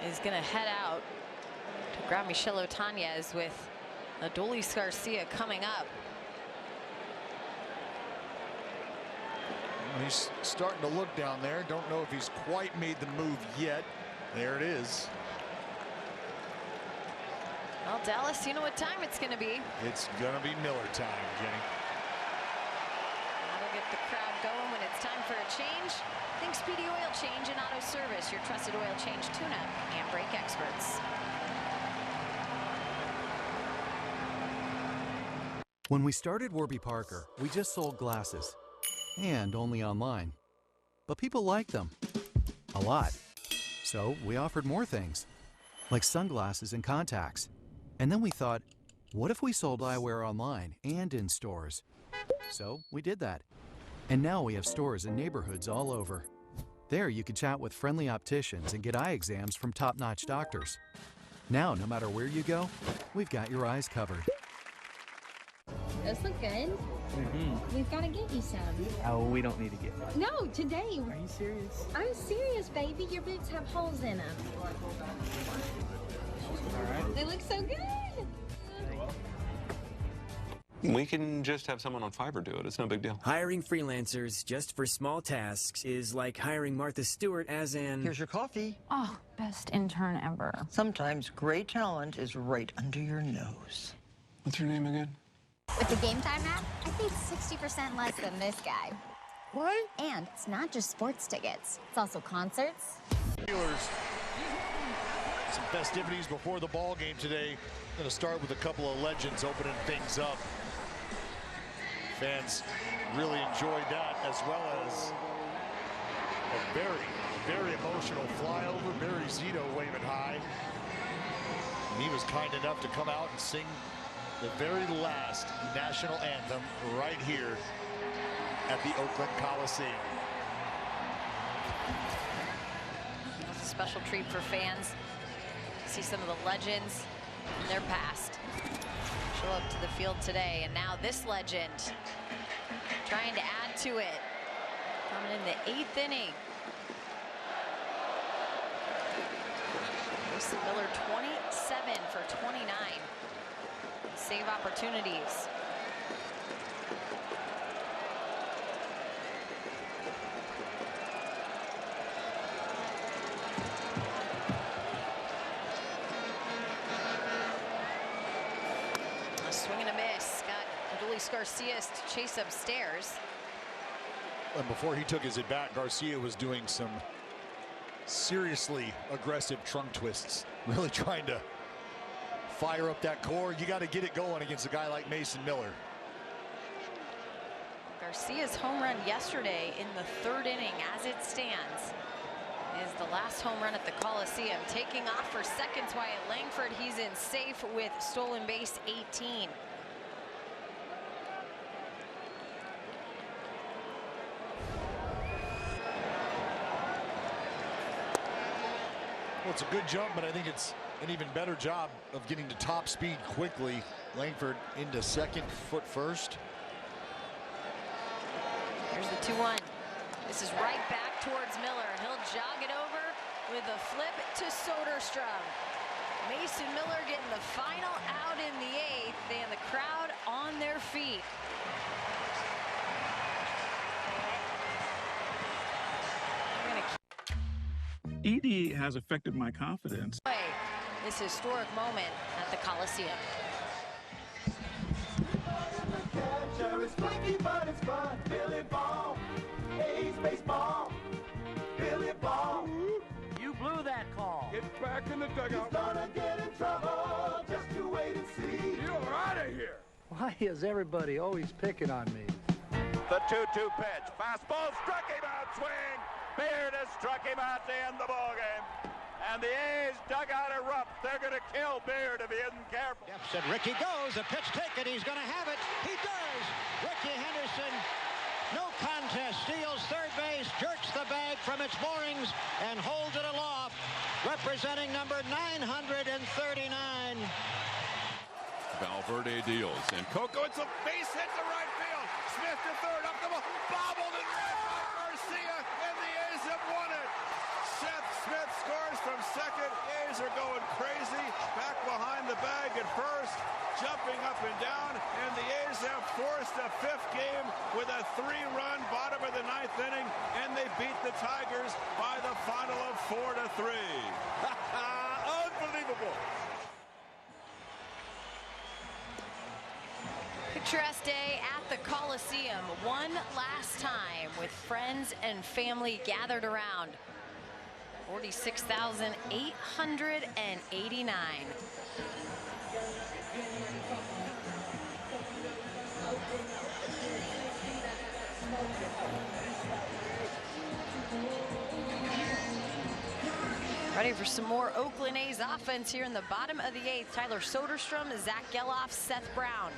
is going to head out to grab Michelle Otanez with Adolis Garcia coming up. he's starting to look down there. Don't know if he's quite made the move yet. There it is. Well, Dallas, you know what time it's going to be. It's going to be Miller time, Jenny. That'll get the crowd going when it's time for a change. Think Speedy Oil Change and Auto Service, your trusted oil change tune-up and brake experts. When we started Warby Parker, we just sold glasses, and only online. But people liked them a lot. So we offered more things, like sunglasses and contacts. And then we thought, what if we sold eyewear online and in stores? So we did that. And now we have stores in neighborhoods all over. There you can chat with friendly opticians and get eye exams from top-notch doctors. Now, no matter where you go, we've got your eyes covered. Those look good. We've got to get you some. Oh, we don't need to get one. No, today. Are you serious? I'm serious, baby. Your boots have holes in them. All right. They look so good. We can just have someone on Fiverr do it. It's no big deal. Hiring freelancers just for small tasks is like hiring Martha Stewart as an... Here's your coffee. Oh, best intern ever. Sometimes great talent is right under your nose. What's your name again? With the Game Time app, I paid 60% less than this guy. What? And it's not just sports tickets. It's also concerts. Some festivities before the ball game today. Going to start with a couple of legends opening things up. Fans really enjoyed that, as well as a very, very emotional flyover. Barry Zito waving high. And he was kind enough to come out and sing the very last national anthem right here at the Oakland Coliseum. It's a special treat for fans. See some of the legends in their past show up to the field today, and now this legend trying to add to it, coming in the 8th inning. Mason Miller 27 for 29 save opportunities. Swing and a miss. Got Adolis Garcia to chase upstairs. And before he took his at bat, Garcia was doing some seriously aggressive trunk twists, really trying to fire up that core. You got to get it going against a guy like Mason Miller. Garcia's home run yesterday in the 3rd inning, as it stands, is the last home run at the Coliseum. Taking off for seconds, Wyatt Langford. He's in safe with stolen base 18. Well, it's a good jump, but I think it's an even better job of getting to top speed quickly. Langford into second, foot first. Here's the 2-1. This is right back towards Miller. He'll jog it over with a flip to Soderstrom. Mason Miller getting the final out in the 8th, and the crowd on their feet. Edie has affected my confidence. This historic moment at the Coliseum. You blew that call. Get back in the dugout. He's gonna get in trouble. Just you wait and see. You're out of here. Why is everybody always picking on me? The 2-2 pitch. Fastball struck him out. Swing. Beard has struck him out to end the ball game. And the A's dugout erupts. They're going to kill Beard if he isn't careful. Said Ricky goes. A pitch taken. He's going to have it. He does. Ricky Henderson, no contest, steals third base, jerks the bag from its moorings, and holds it aloft, representing number 939. Valverde deals, and Coco, it's a base hit to right field. Smith to third, up the ball, bobbled and right by Garcia, and the A's have won it. Seth Smith scores from second. A's are going crazy, back behind the bag at first, jumping up and down, and the A's have forced a 5th game with a 3-run bottom of the 9th inning, and they beat the Tigers by the final of 4-3. Unbelievable. Picturesque day at the Coliseum, one last time with friends and family gathered around. 46,889. Ready for some more Oakland A's offense here in the bottom of the 8th. Tyler Soderstrom, Zach Geloff, Seth Brown.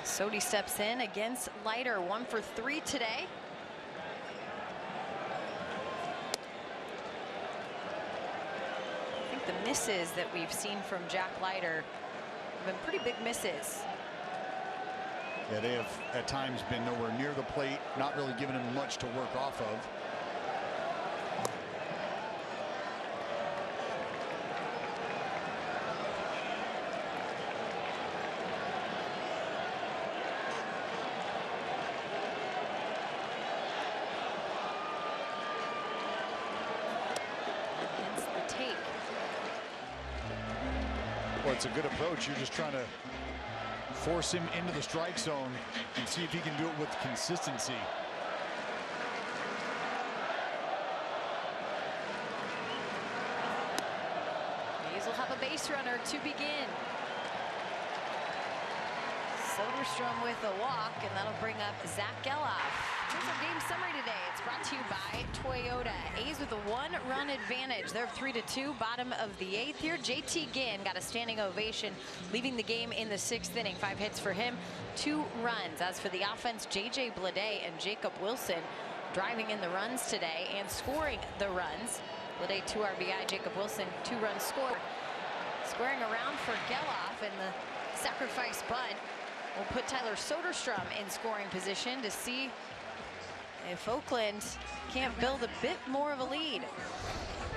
Sodi steps in against Leiter, 1 for 3 today. I think the misses that we've seen from Jack Leiter have been pretty big misses. Yeah, they have at times been nowhere near the plate, not really giving him much to work off of. it's a good approach. You're just trying to force him into the strike zone and see if he can do it with consistency. A's will have a base runner to begin. Soderstrom with a walk, and that'll bring up Zach Geloff. Here's our game summary today. It's brought to you by Toyota. A's with a 1-run advantage. They're 3-2, bottom of the 8th here. JT Ginn got a standing ovation, leaving the game in the 6th inning. 5 hits for him, 2 runs. As for the offense, JJ Bleday and Jacob Wilson driving in the runs today and scoring the runs. Bleday 2 RBI, Jacob Wilson 2 runs scored. Squaring around for Geloff, and the sacrifice bunt will put Tyler Soderstrom in scoring position to see if Oakland can't build a bit more of a lead.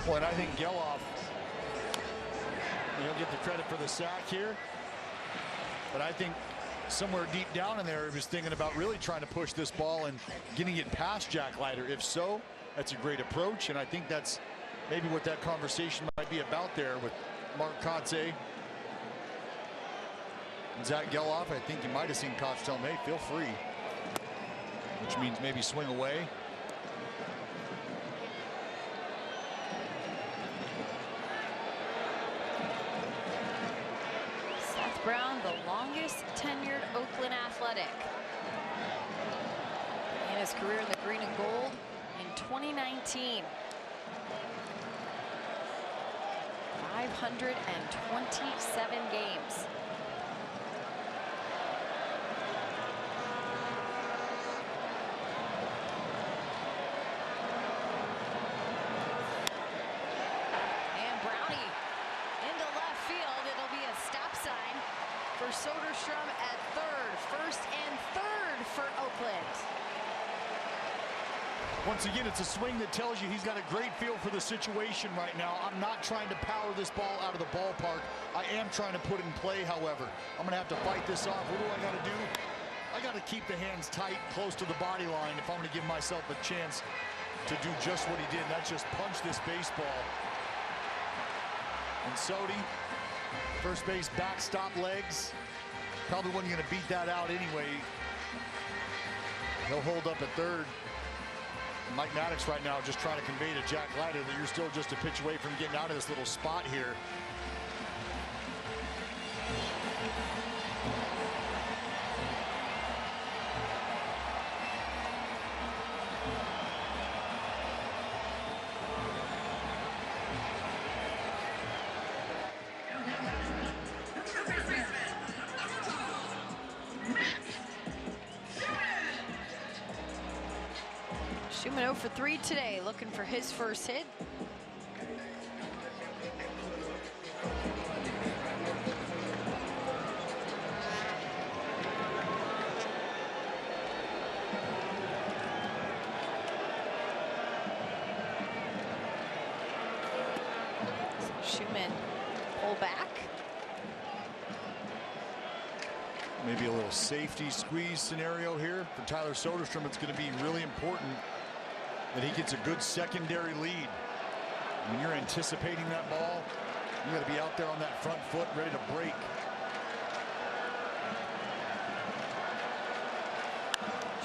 Well, and I think Geloff, he'll get the credit for the sack here, but I think somewhere deep down in there he was thinking about really trying to push this ball and getting it past Jack Leiter. If so, that's a great approach, and I think that's maybe what that conversation might be about there with Mark Kotze and Zach Geloff. I think you might have seen Koch tell him, hey, feel free, which means maybe swing away. Seth Brown, the longest tenured Oakland Athletic, in his career in the green and gold in 2019. 527 games. Soderstrom at third, first and third for Oakland. Once again, it's a swing that tells you he's got a great feel for the situation right now. I'm not trying to power this ball out of the ballpark. I am trying to put it in play, however. I'm going to have to fight this off. What do I got to do? I got to keep the hands tight, close to the body line if I'm going to give myself a chance to do just what he did. That's just punch this baseball. And Sodi, first base backstop legs. Probably wasn't going to beat that out anyway. He'll hold up at third. Mike Maddox right now just trying to convey to Jack Leiter that you're still just a pitch away from getting out of this little spot here. Schumann 0 for 3 today, looking for his first hit. Schumann pull back. Maybe a little safety squeeze scenario here for Tyler Soderstrom. It's going to be really important that he gets a good secondary lead. When you're anticipating that ball, you got to be out there on that front foot, ready to break.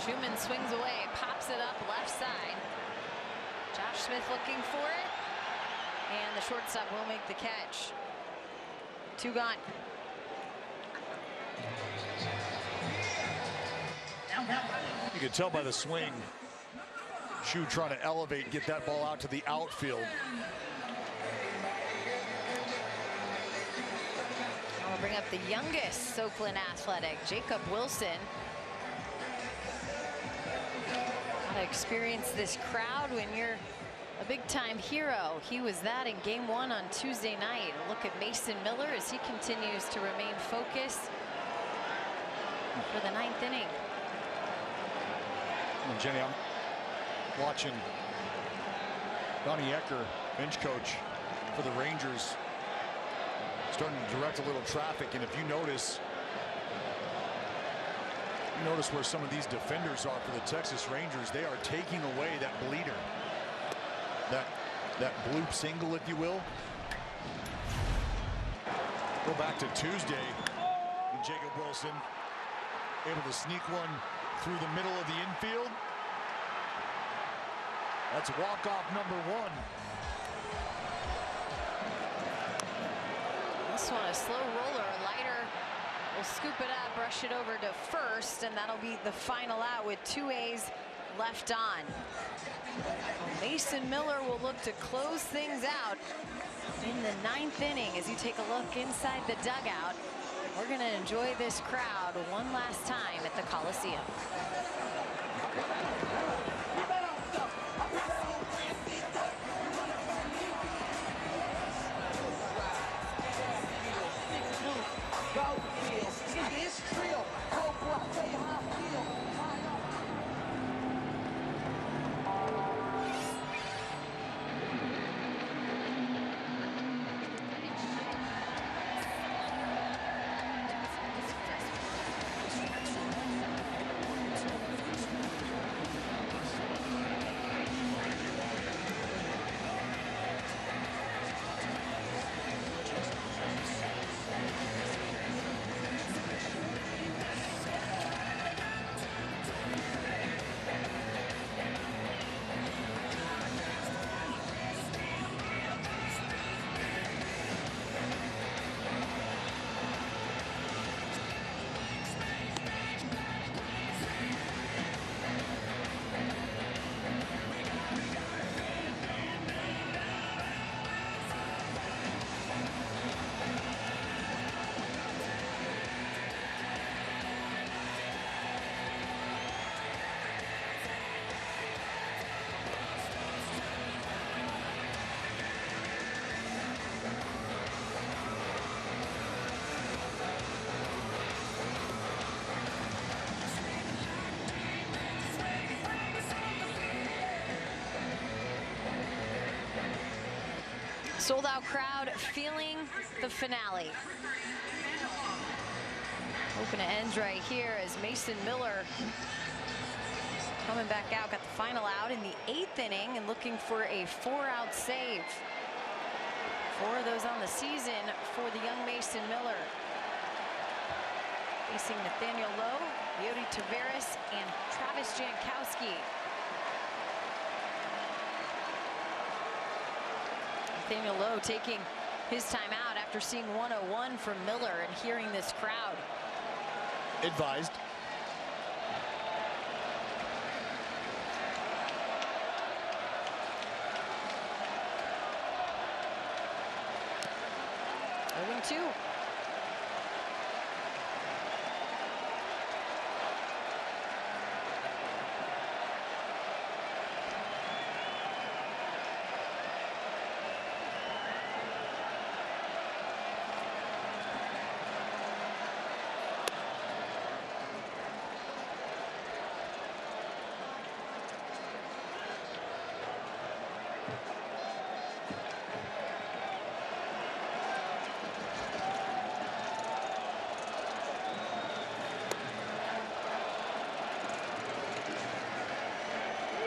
Schumann swings away, pops it up left side. Josh Smith looking for it, and the shortstop will make the catch. 2 gone. You could tell by the swing, Shu trying to elevate, get that ball out to the outfield. I'll bring up the youngest Oakland Athletic, Jacob Wilson. Gotta experience this crowd when you're a big-time hero. He was that in Game 1 on Tuesday night. A look at Mason Miller as he continues to remain focused for the 9th inning. And Jenny, I'm watching Donnie Ecker, bench coach for the Rangers, starting to direct a little traffic. And if you notice where some of these defenders are for the Texas Rangers, they are taking away that bleeder, that bloop single, if you will. Go back to Tuesday. And Jacob Wilson able to sneak one through the middle of the infield. That's walk-off number 1. This one, a slow roller, lighter will scoop it up, rush it over to first, and that'll be the final out with 2 A's left on. Mason Miller will look to close things out in the 9th inning as you take a look inside the dugout. We're going to enjoy this crowd one last time at the Coliseum. Sold out crowd feeling the finale. Hoping to end right here as Mason Miller coming back out, got the final out in the 8th inning and looking for a 4-out save. 4 of those on the season for the young Mason Miller. Facing Nathaniel Lowe, Leody Taveras, and Travis Jankowski. Nathaniel Lowe taking his time out after seeing 101 from Miller and hearing this crowd. Advised. Moving 2.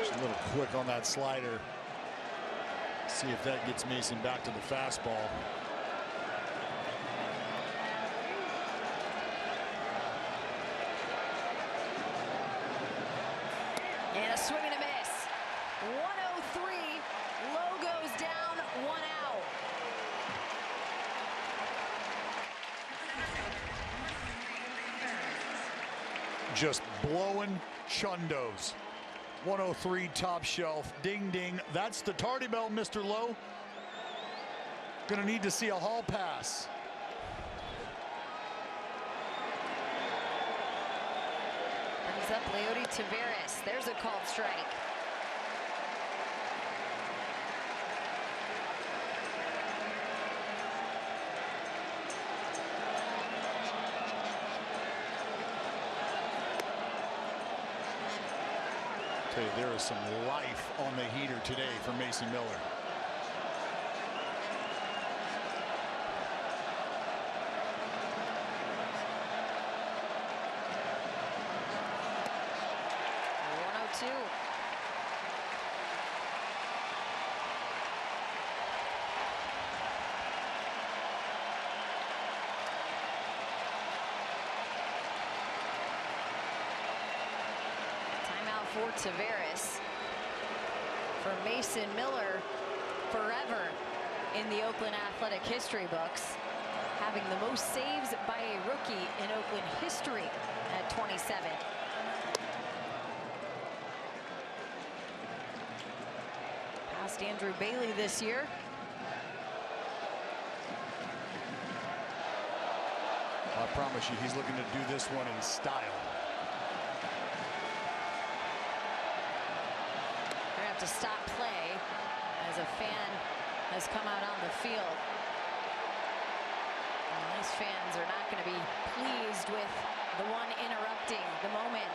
A little quick on that slider. See if that gets Mason back to the fastball. And a swing and a miss. 103. Lowe goes down, 1 out. Just blowing chundos. 103 top shelf. Ding ding. That's the tardy bell, Mr. Lowe. Gonna need to see a hall pass. Brings up Leody Taveras. There's a called strike. Tell you, there is some life on the heater today for Mason Miller. for Taveras. For Mason Miller, forever in the Oakland Athletic history books, having the most saves by a rookie in Oakland history at 27. Past Andrew Bailey this year. I promise you, he's looking to do this one in style. They're gonna have to stop play as a fan has come out on the field. And these fans are not going to be pleased with the one interrupting the moment.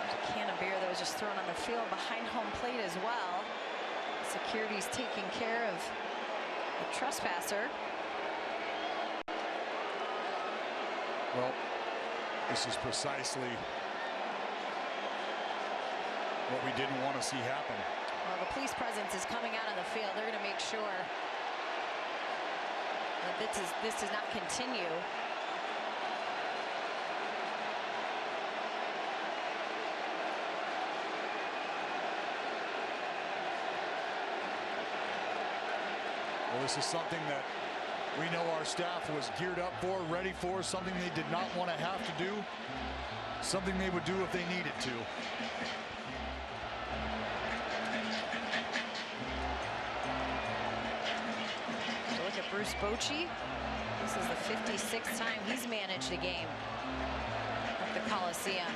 There's a can of beer that was just thrown on the field behind home plate as well. Security's taking care of the trespasser. Well, this is precisely what we didn't want to see happen. Well, the police presence is coming out on the field. They're going to make sure that this does not continue. Well, this is something that we know our staff was geared up for, ready for, something they did not want to have to do, something they would do if they needed to. So look at Bruce Bochy. This is the 56th time he's managed a game at the Coliseum.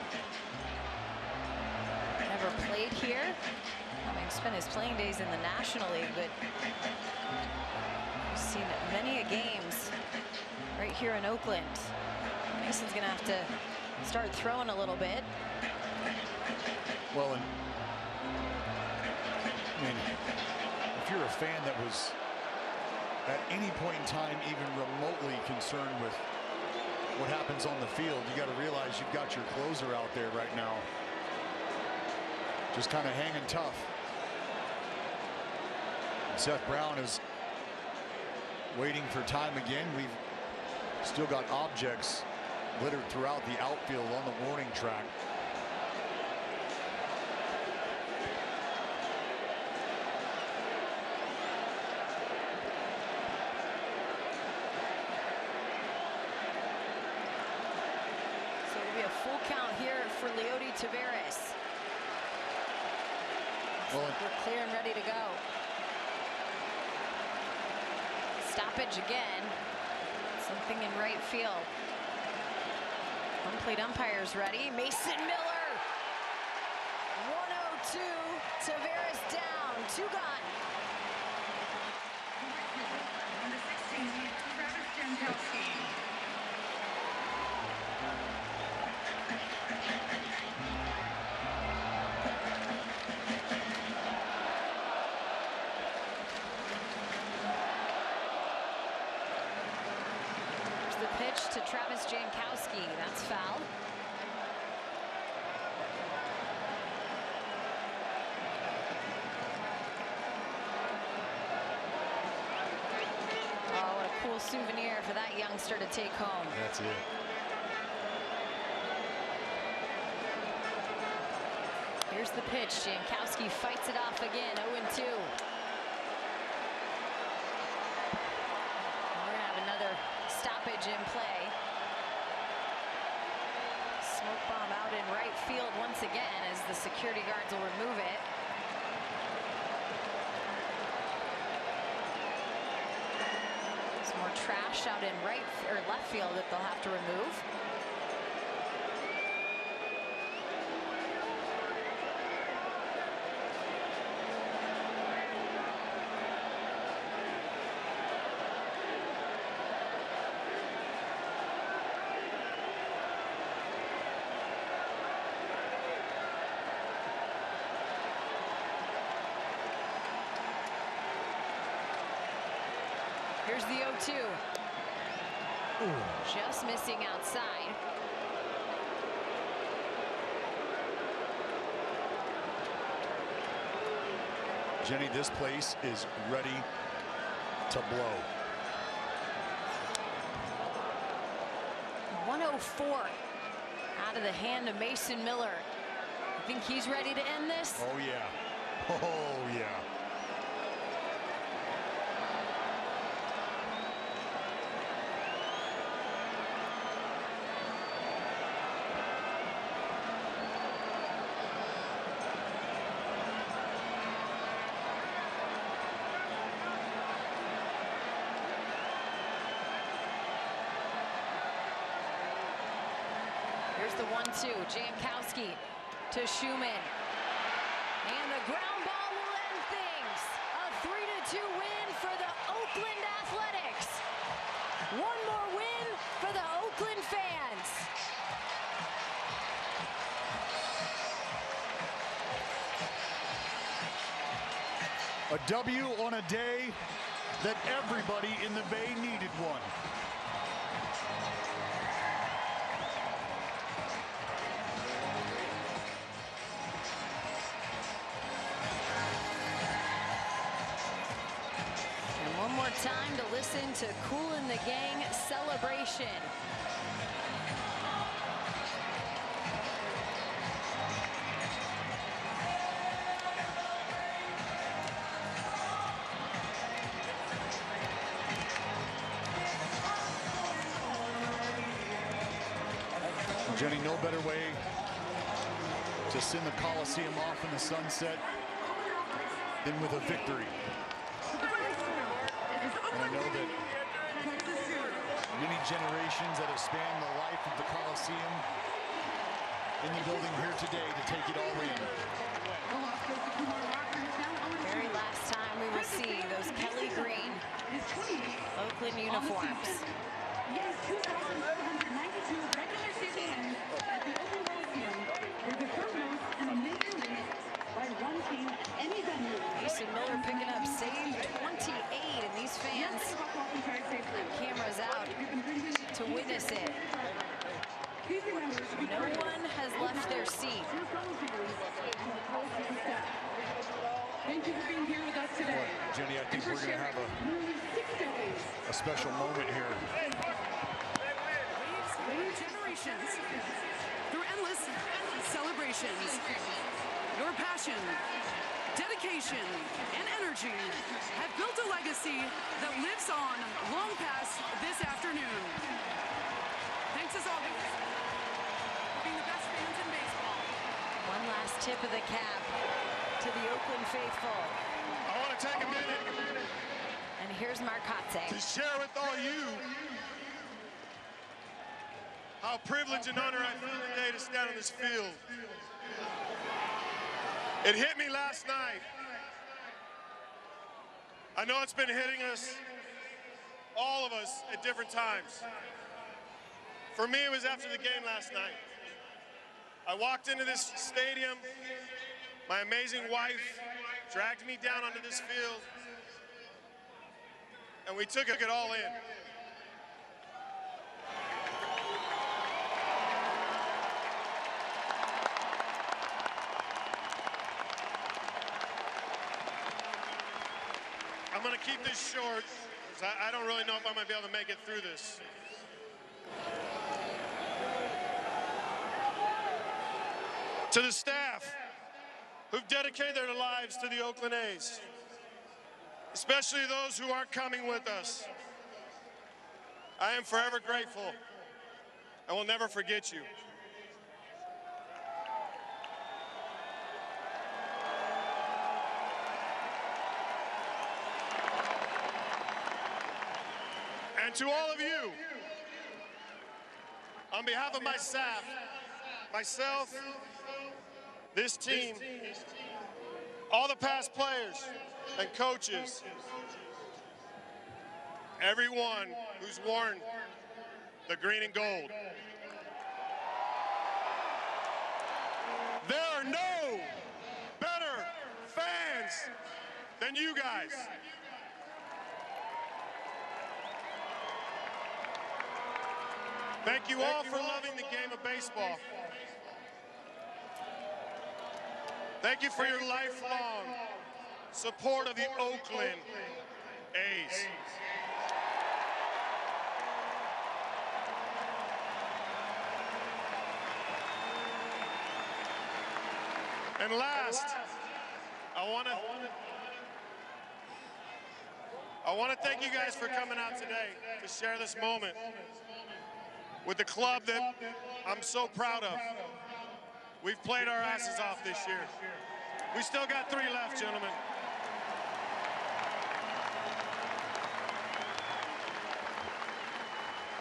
Never played here, having spent his playing days in the National League, but seen many games right here in Oakland. Mason's gonna have to start throwing a little bit. Well, and I mean, if you're a fan that was at any point in time even remotely concerned with what happens on the field, you got to realize you've got your closer out there right now, just kind of hanging tough. And Seth Brown is waiting for time again. We've still got objects littered throughout the outfield on the warning track. So it'll be a full count here for Leody Taveras. Well, we're clear and ready to go. Stoppage again. Something in right field. Home plate umpires ready. Mason Miller. 102. Taveras down. 2 gone. Pitch to Travis Jankowski. That's foul. Oh, what a cool souvenir for that youngster to take home. That's it. Here's the pitch. Jankowski fights it off again. 0-2. Stoppage in play. Smoke bomb out in right field once again as the security guards will remove it. Some more trash out in right or left field that they'll have to remove. Here's the 0-2. Just missing outside. Jenny, this place is ready to blow. 104 out of the hand of Mason Miller. I think he's ready to end this. Oh, yeah. Oh, yeah. Here's the 1-2. Jankowski to Schumann. And the ground ball will end things. A 3-2 win for the Oakland Athletics. One more win for the Oakland fans. A W on a day that everybody in the Bay needed one. One more time to listen to Kool and the Gang celebration. Jenny, no better way to send the Coliseum off in the sunset than with a victory. And I know that many generations that have spanned the life of the Coliseum in the building here today to take it all in. Very last time we will see those Kelly Green Oakland uniforms. Yes, 2,792 regular season wins at the Oakland Coliseum were the third most in a major league by one team any venue. Mason Miller picking up save 28, and these fans have cameras out to witness it. No one has left their seat. Thank you for being here with us today. Boy, Jenny, I think we're going to have a special moment here. Generations through endless celebrations. Your passion, dedication, and energy have built a legacy that lives on long past this afternoon. Thanks as always for being the best fans in baseball. One last tip of the cap to the Oakland faithful. I want to take a minute And here's Marcotte. to share with all you how privileged and honored I feel today to stand on this field. It hit me last night. I know it's been hitting us, all of us, at different times. For me, it was after the game last night. I walked into this stadium. My amazing wife dragged me down onto this field, and we took it all in. I'm going to keep this short, because I don't really know if I'm going to be able to make it through this. To the staff who've dedicated their lives to the Oakland A's, especially those who aren't coming with us, I am forever grateful and will never forget you. And to all of you, on behalf of my staff, myself, this team, all the past players and coaches, everyone who's worn the green and gold. There are no better fans than you guys. Thank you all for loving the game of baseball. Thank you for your lifelong support of the Oakland A's. And last, I want to thank you guys for coming out today to share this moment with the club that I'm so proud of. We've played our asses off this year. We still got 3 left, gentlemen.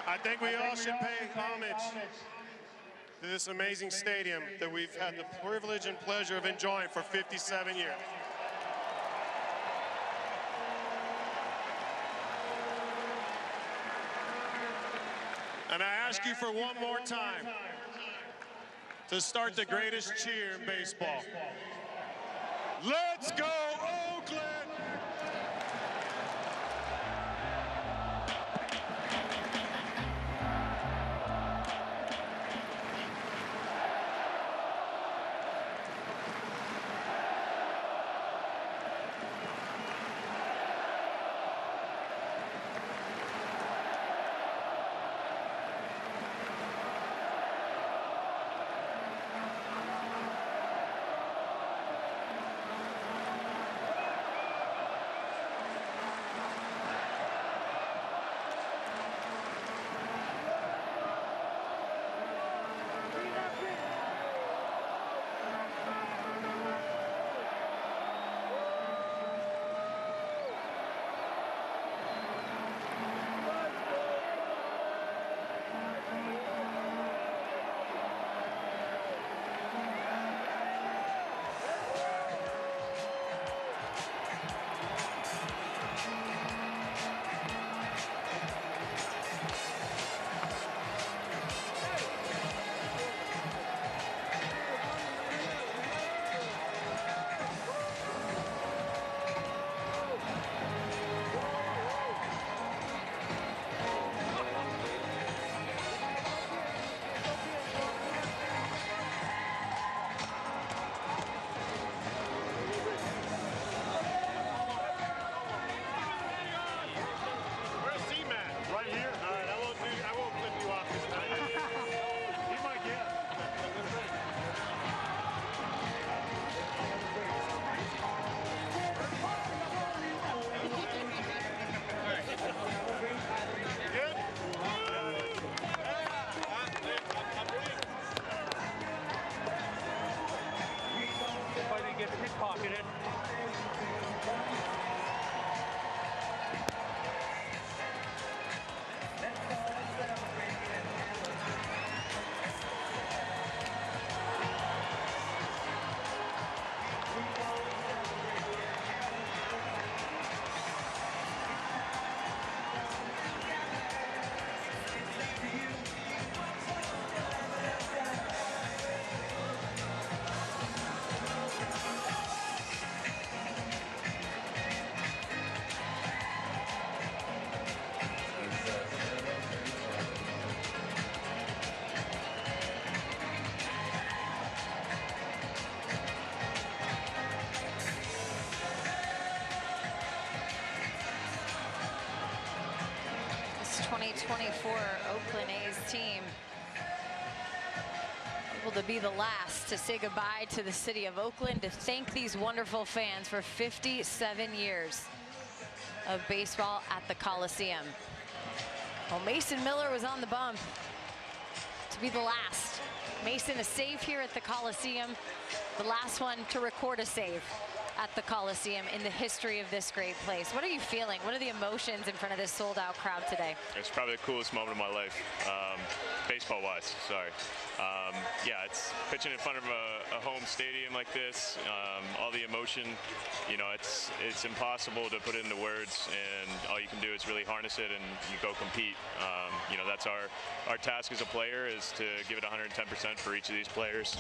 I think we all should pay homage to this amazing stadium that we've had the privilege and pleasure of enjoying for 57 years. And I ask you for one more time to start the greatest cheer in baseball. Let's go, Oakland! This 2024 Oakland A's team able to be the last to say goodbye to the city of Oakland, to thank these wonderful fans for 57 years of baseball at the Coliseum. Well, Mason Miller was on the bump to be the last. Mason, a save here at the Coliseum, the last one to record a save at the Coliseum in the history of this great place. What are you feeling? What are the emotions in front of this sold-out crowd today? It's probably the coolest moment of my life, baseball-wise, sorry. Yeah, it's pitching in front of a home stadium like this, all the emotion, you know, it's impossible to put it into words, and all you can do is really harness it and you go compete. You know, that's our task as a player, is to give it 110% for each of these players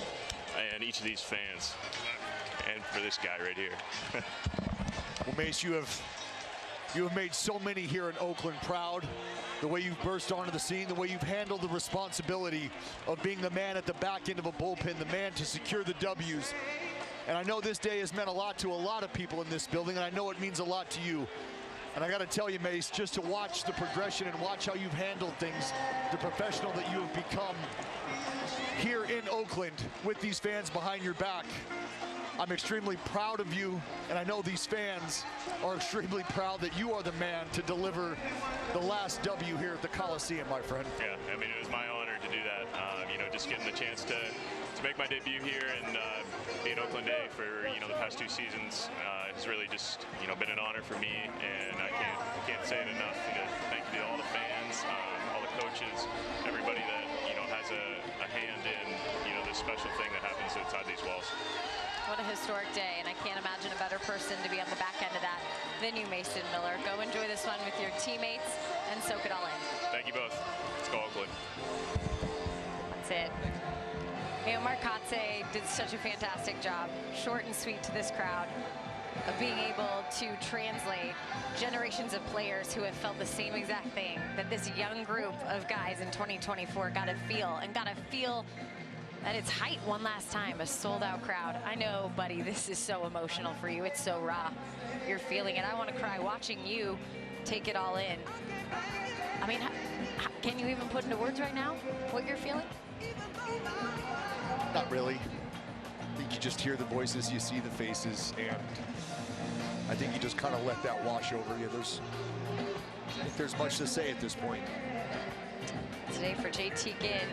and each of these fans. And for this guy right here. Well, Mace, you have made so many here in Oakland proud. The way you've burst onto the scene, the way you've handled the responsibility of being the man at the back end of a bullpen, the man to secure the W's. And I know this day has meant a lot to a lot of people in this building, and I know it means a lot to you. And I got to tell you, Mace, just to watch the progression and watch how you've handled things, the professional that you have become here in Oakland with these fans behind your back. I'm extremely proud of you, and I know these fans are extremely proud that you are the man to deliver the last W here at the Coliseum, my friend. Yeah, I mean, it was my honor to do that. You know, just getting the chance to make my debut here and be an Oakland A for, you know, the past 2 seasons has really just, you know, been an honor for me, and I can't say it enough. Thank you to all the fans, all the coaches, everybody that, you know, has a hand in, you know, this special thing that happens inside these walls. What a historic day, and I can't imagine a better person to be on the back end of that than you, Mason Miller. Go enjoy this one with your teammates and soak it all in. Thank you both. Let's go Oakland. That's it. You know, Marcotte did such a fantastic job, short and sweet to this crowd, of being able to translate generations of players who have felt the same exact thing that this young group of guys in 2024 got to feel, and got to feel at its height one last time, a sold-out crowd. I know, buddy, this is so emotional for you. It's so raw. You're feeling it. I want to cry watching you take it all in. I mean, can you even put into words right now what you're feeling? Not really. I think you just hear the voices, you see the faces, and I think you just kind of let that wash over you. I think there's much to say at this point. Today for JT Ginn,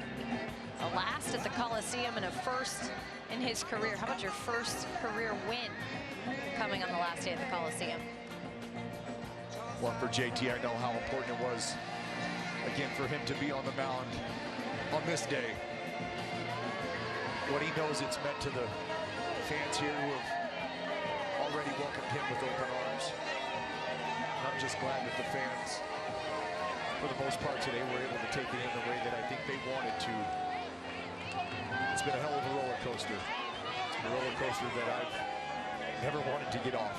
a last at the Coliseum and a first in his career. How about your first career win coming on the last day at the Coliseum? Well, for JT, I know how important it was, again, for him to be on the mound on this day. What he knows it's meant to the fans here who have already welcomed him with open arms. And I'm just glad that the fans, for the most part today, were able to take it in the way that I think they wanted to. It's been a hell of a roller coaster. A roller coaster that I've never wanted to get off.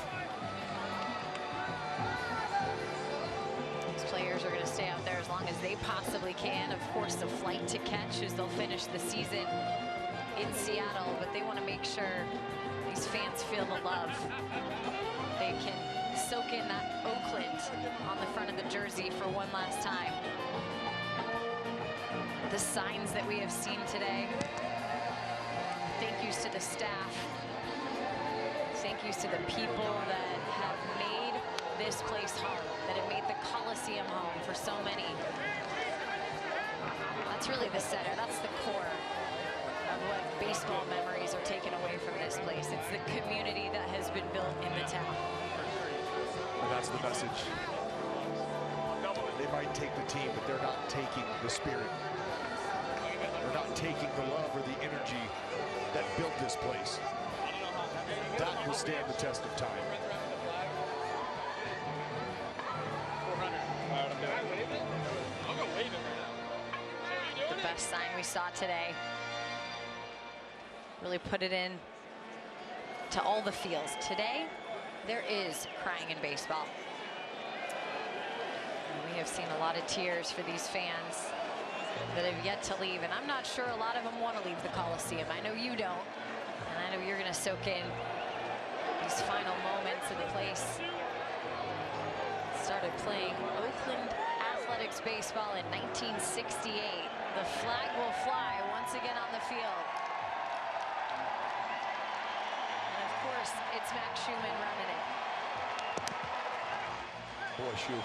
These players are going to stay out there as long as they possibly can. Of course, the flight to catch as they'll finish the season in Seattle, but they want to make sure these fans feel the love. They can soak in that Oakland on the front of the jersey for one last time. The signs that we have seen today. Thank yous to the staff. Thank yous to the people that have made this place home, that have made the Coliseum home for so many. That's really the center. That's the core of what baseball memories are taken away from this place. It's the community that has been built in the town. And that's the message. They might take the team, but they're not taking the spirit. They're not taking the love or the energy that built this place. That will stand the test of time. The best sign we saw today. Really put it in to all the feels. Today, there is crying in baseball. And we have seen a lot of tears for these fans that have yet to leave, and I'm not sure a lot of them want to leave the Coliseum. I know you don't, and I know you're going to soak in these final moments of the place. Started playing Oakland Athletics baseball in 1968. The flag will fly once again on the field. And of course, it's Max Schumann running it. Boy, Schu.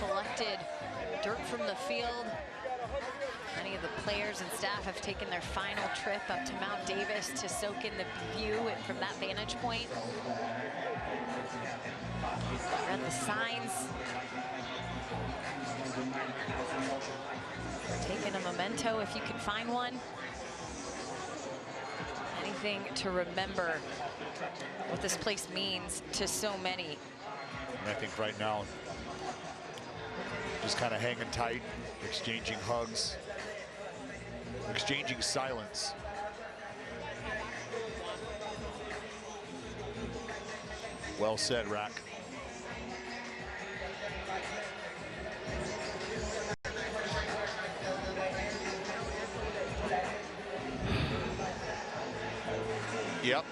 collected dirt from the field. Many of the players and staff have taken their final trip up to Mount Davis to soak in the view from that vantage point. Read the signs. Taking a memento if you can find one. Anything to remember what this place means to so many. And I think right now, just kind of hanging tight, exchanging hugs, exchanging silence. Well said, Rack. Yep.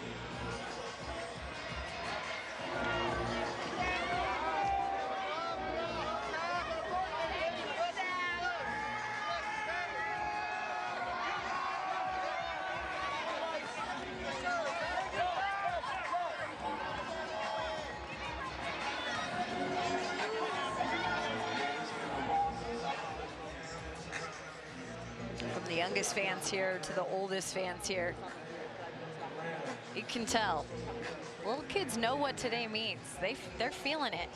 From the youngest fans here to the oldest fans here, you can tell little kids know what today means. They're feeling it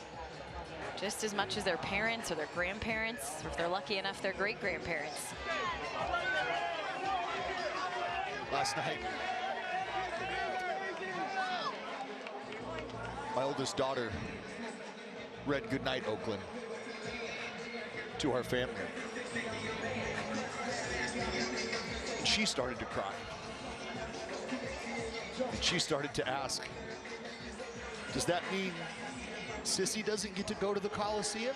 just as much as their parents or their grandparents, or if they're lucky enough, their great-grandparents. Last night, my oldest daughter read "Goodnight, Oakland" to our family. And she started to cry. And she started to ask, does that mean Sissy doesn't get to go to the Coliseum?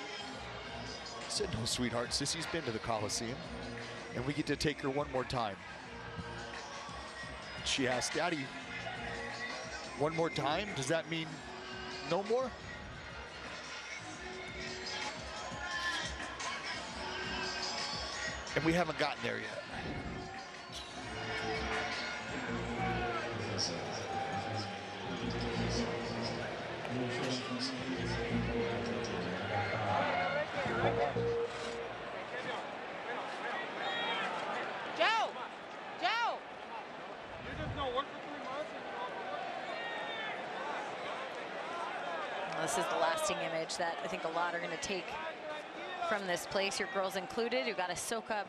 I said, no, sweetheart, Sissy's been to the Coliseum, and we get to take her one more time. She asked, Daddy, one more time? Does that mean no more? And we haven't gotten there yet. This is the lasting image that I think a lot are going to take from this place, your girls included, who got to soak up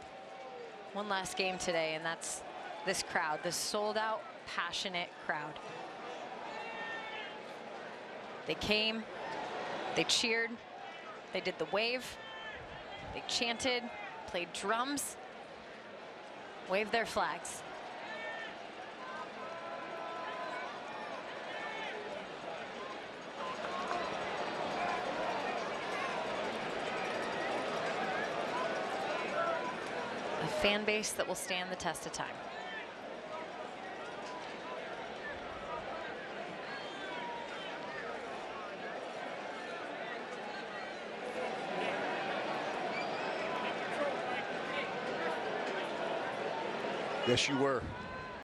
one last game today, and that's this crowd, this sold-out, passionate crowd. They came, they cheered, they did the wave, they chanted, played drums, waved their flags. A fan base that will stand the test of time. Yes, you were.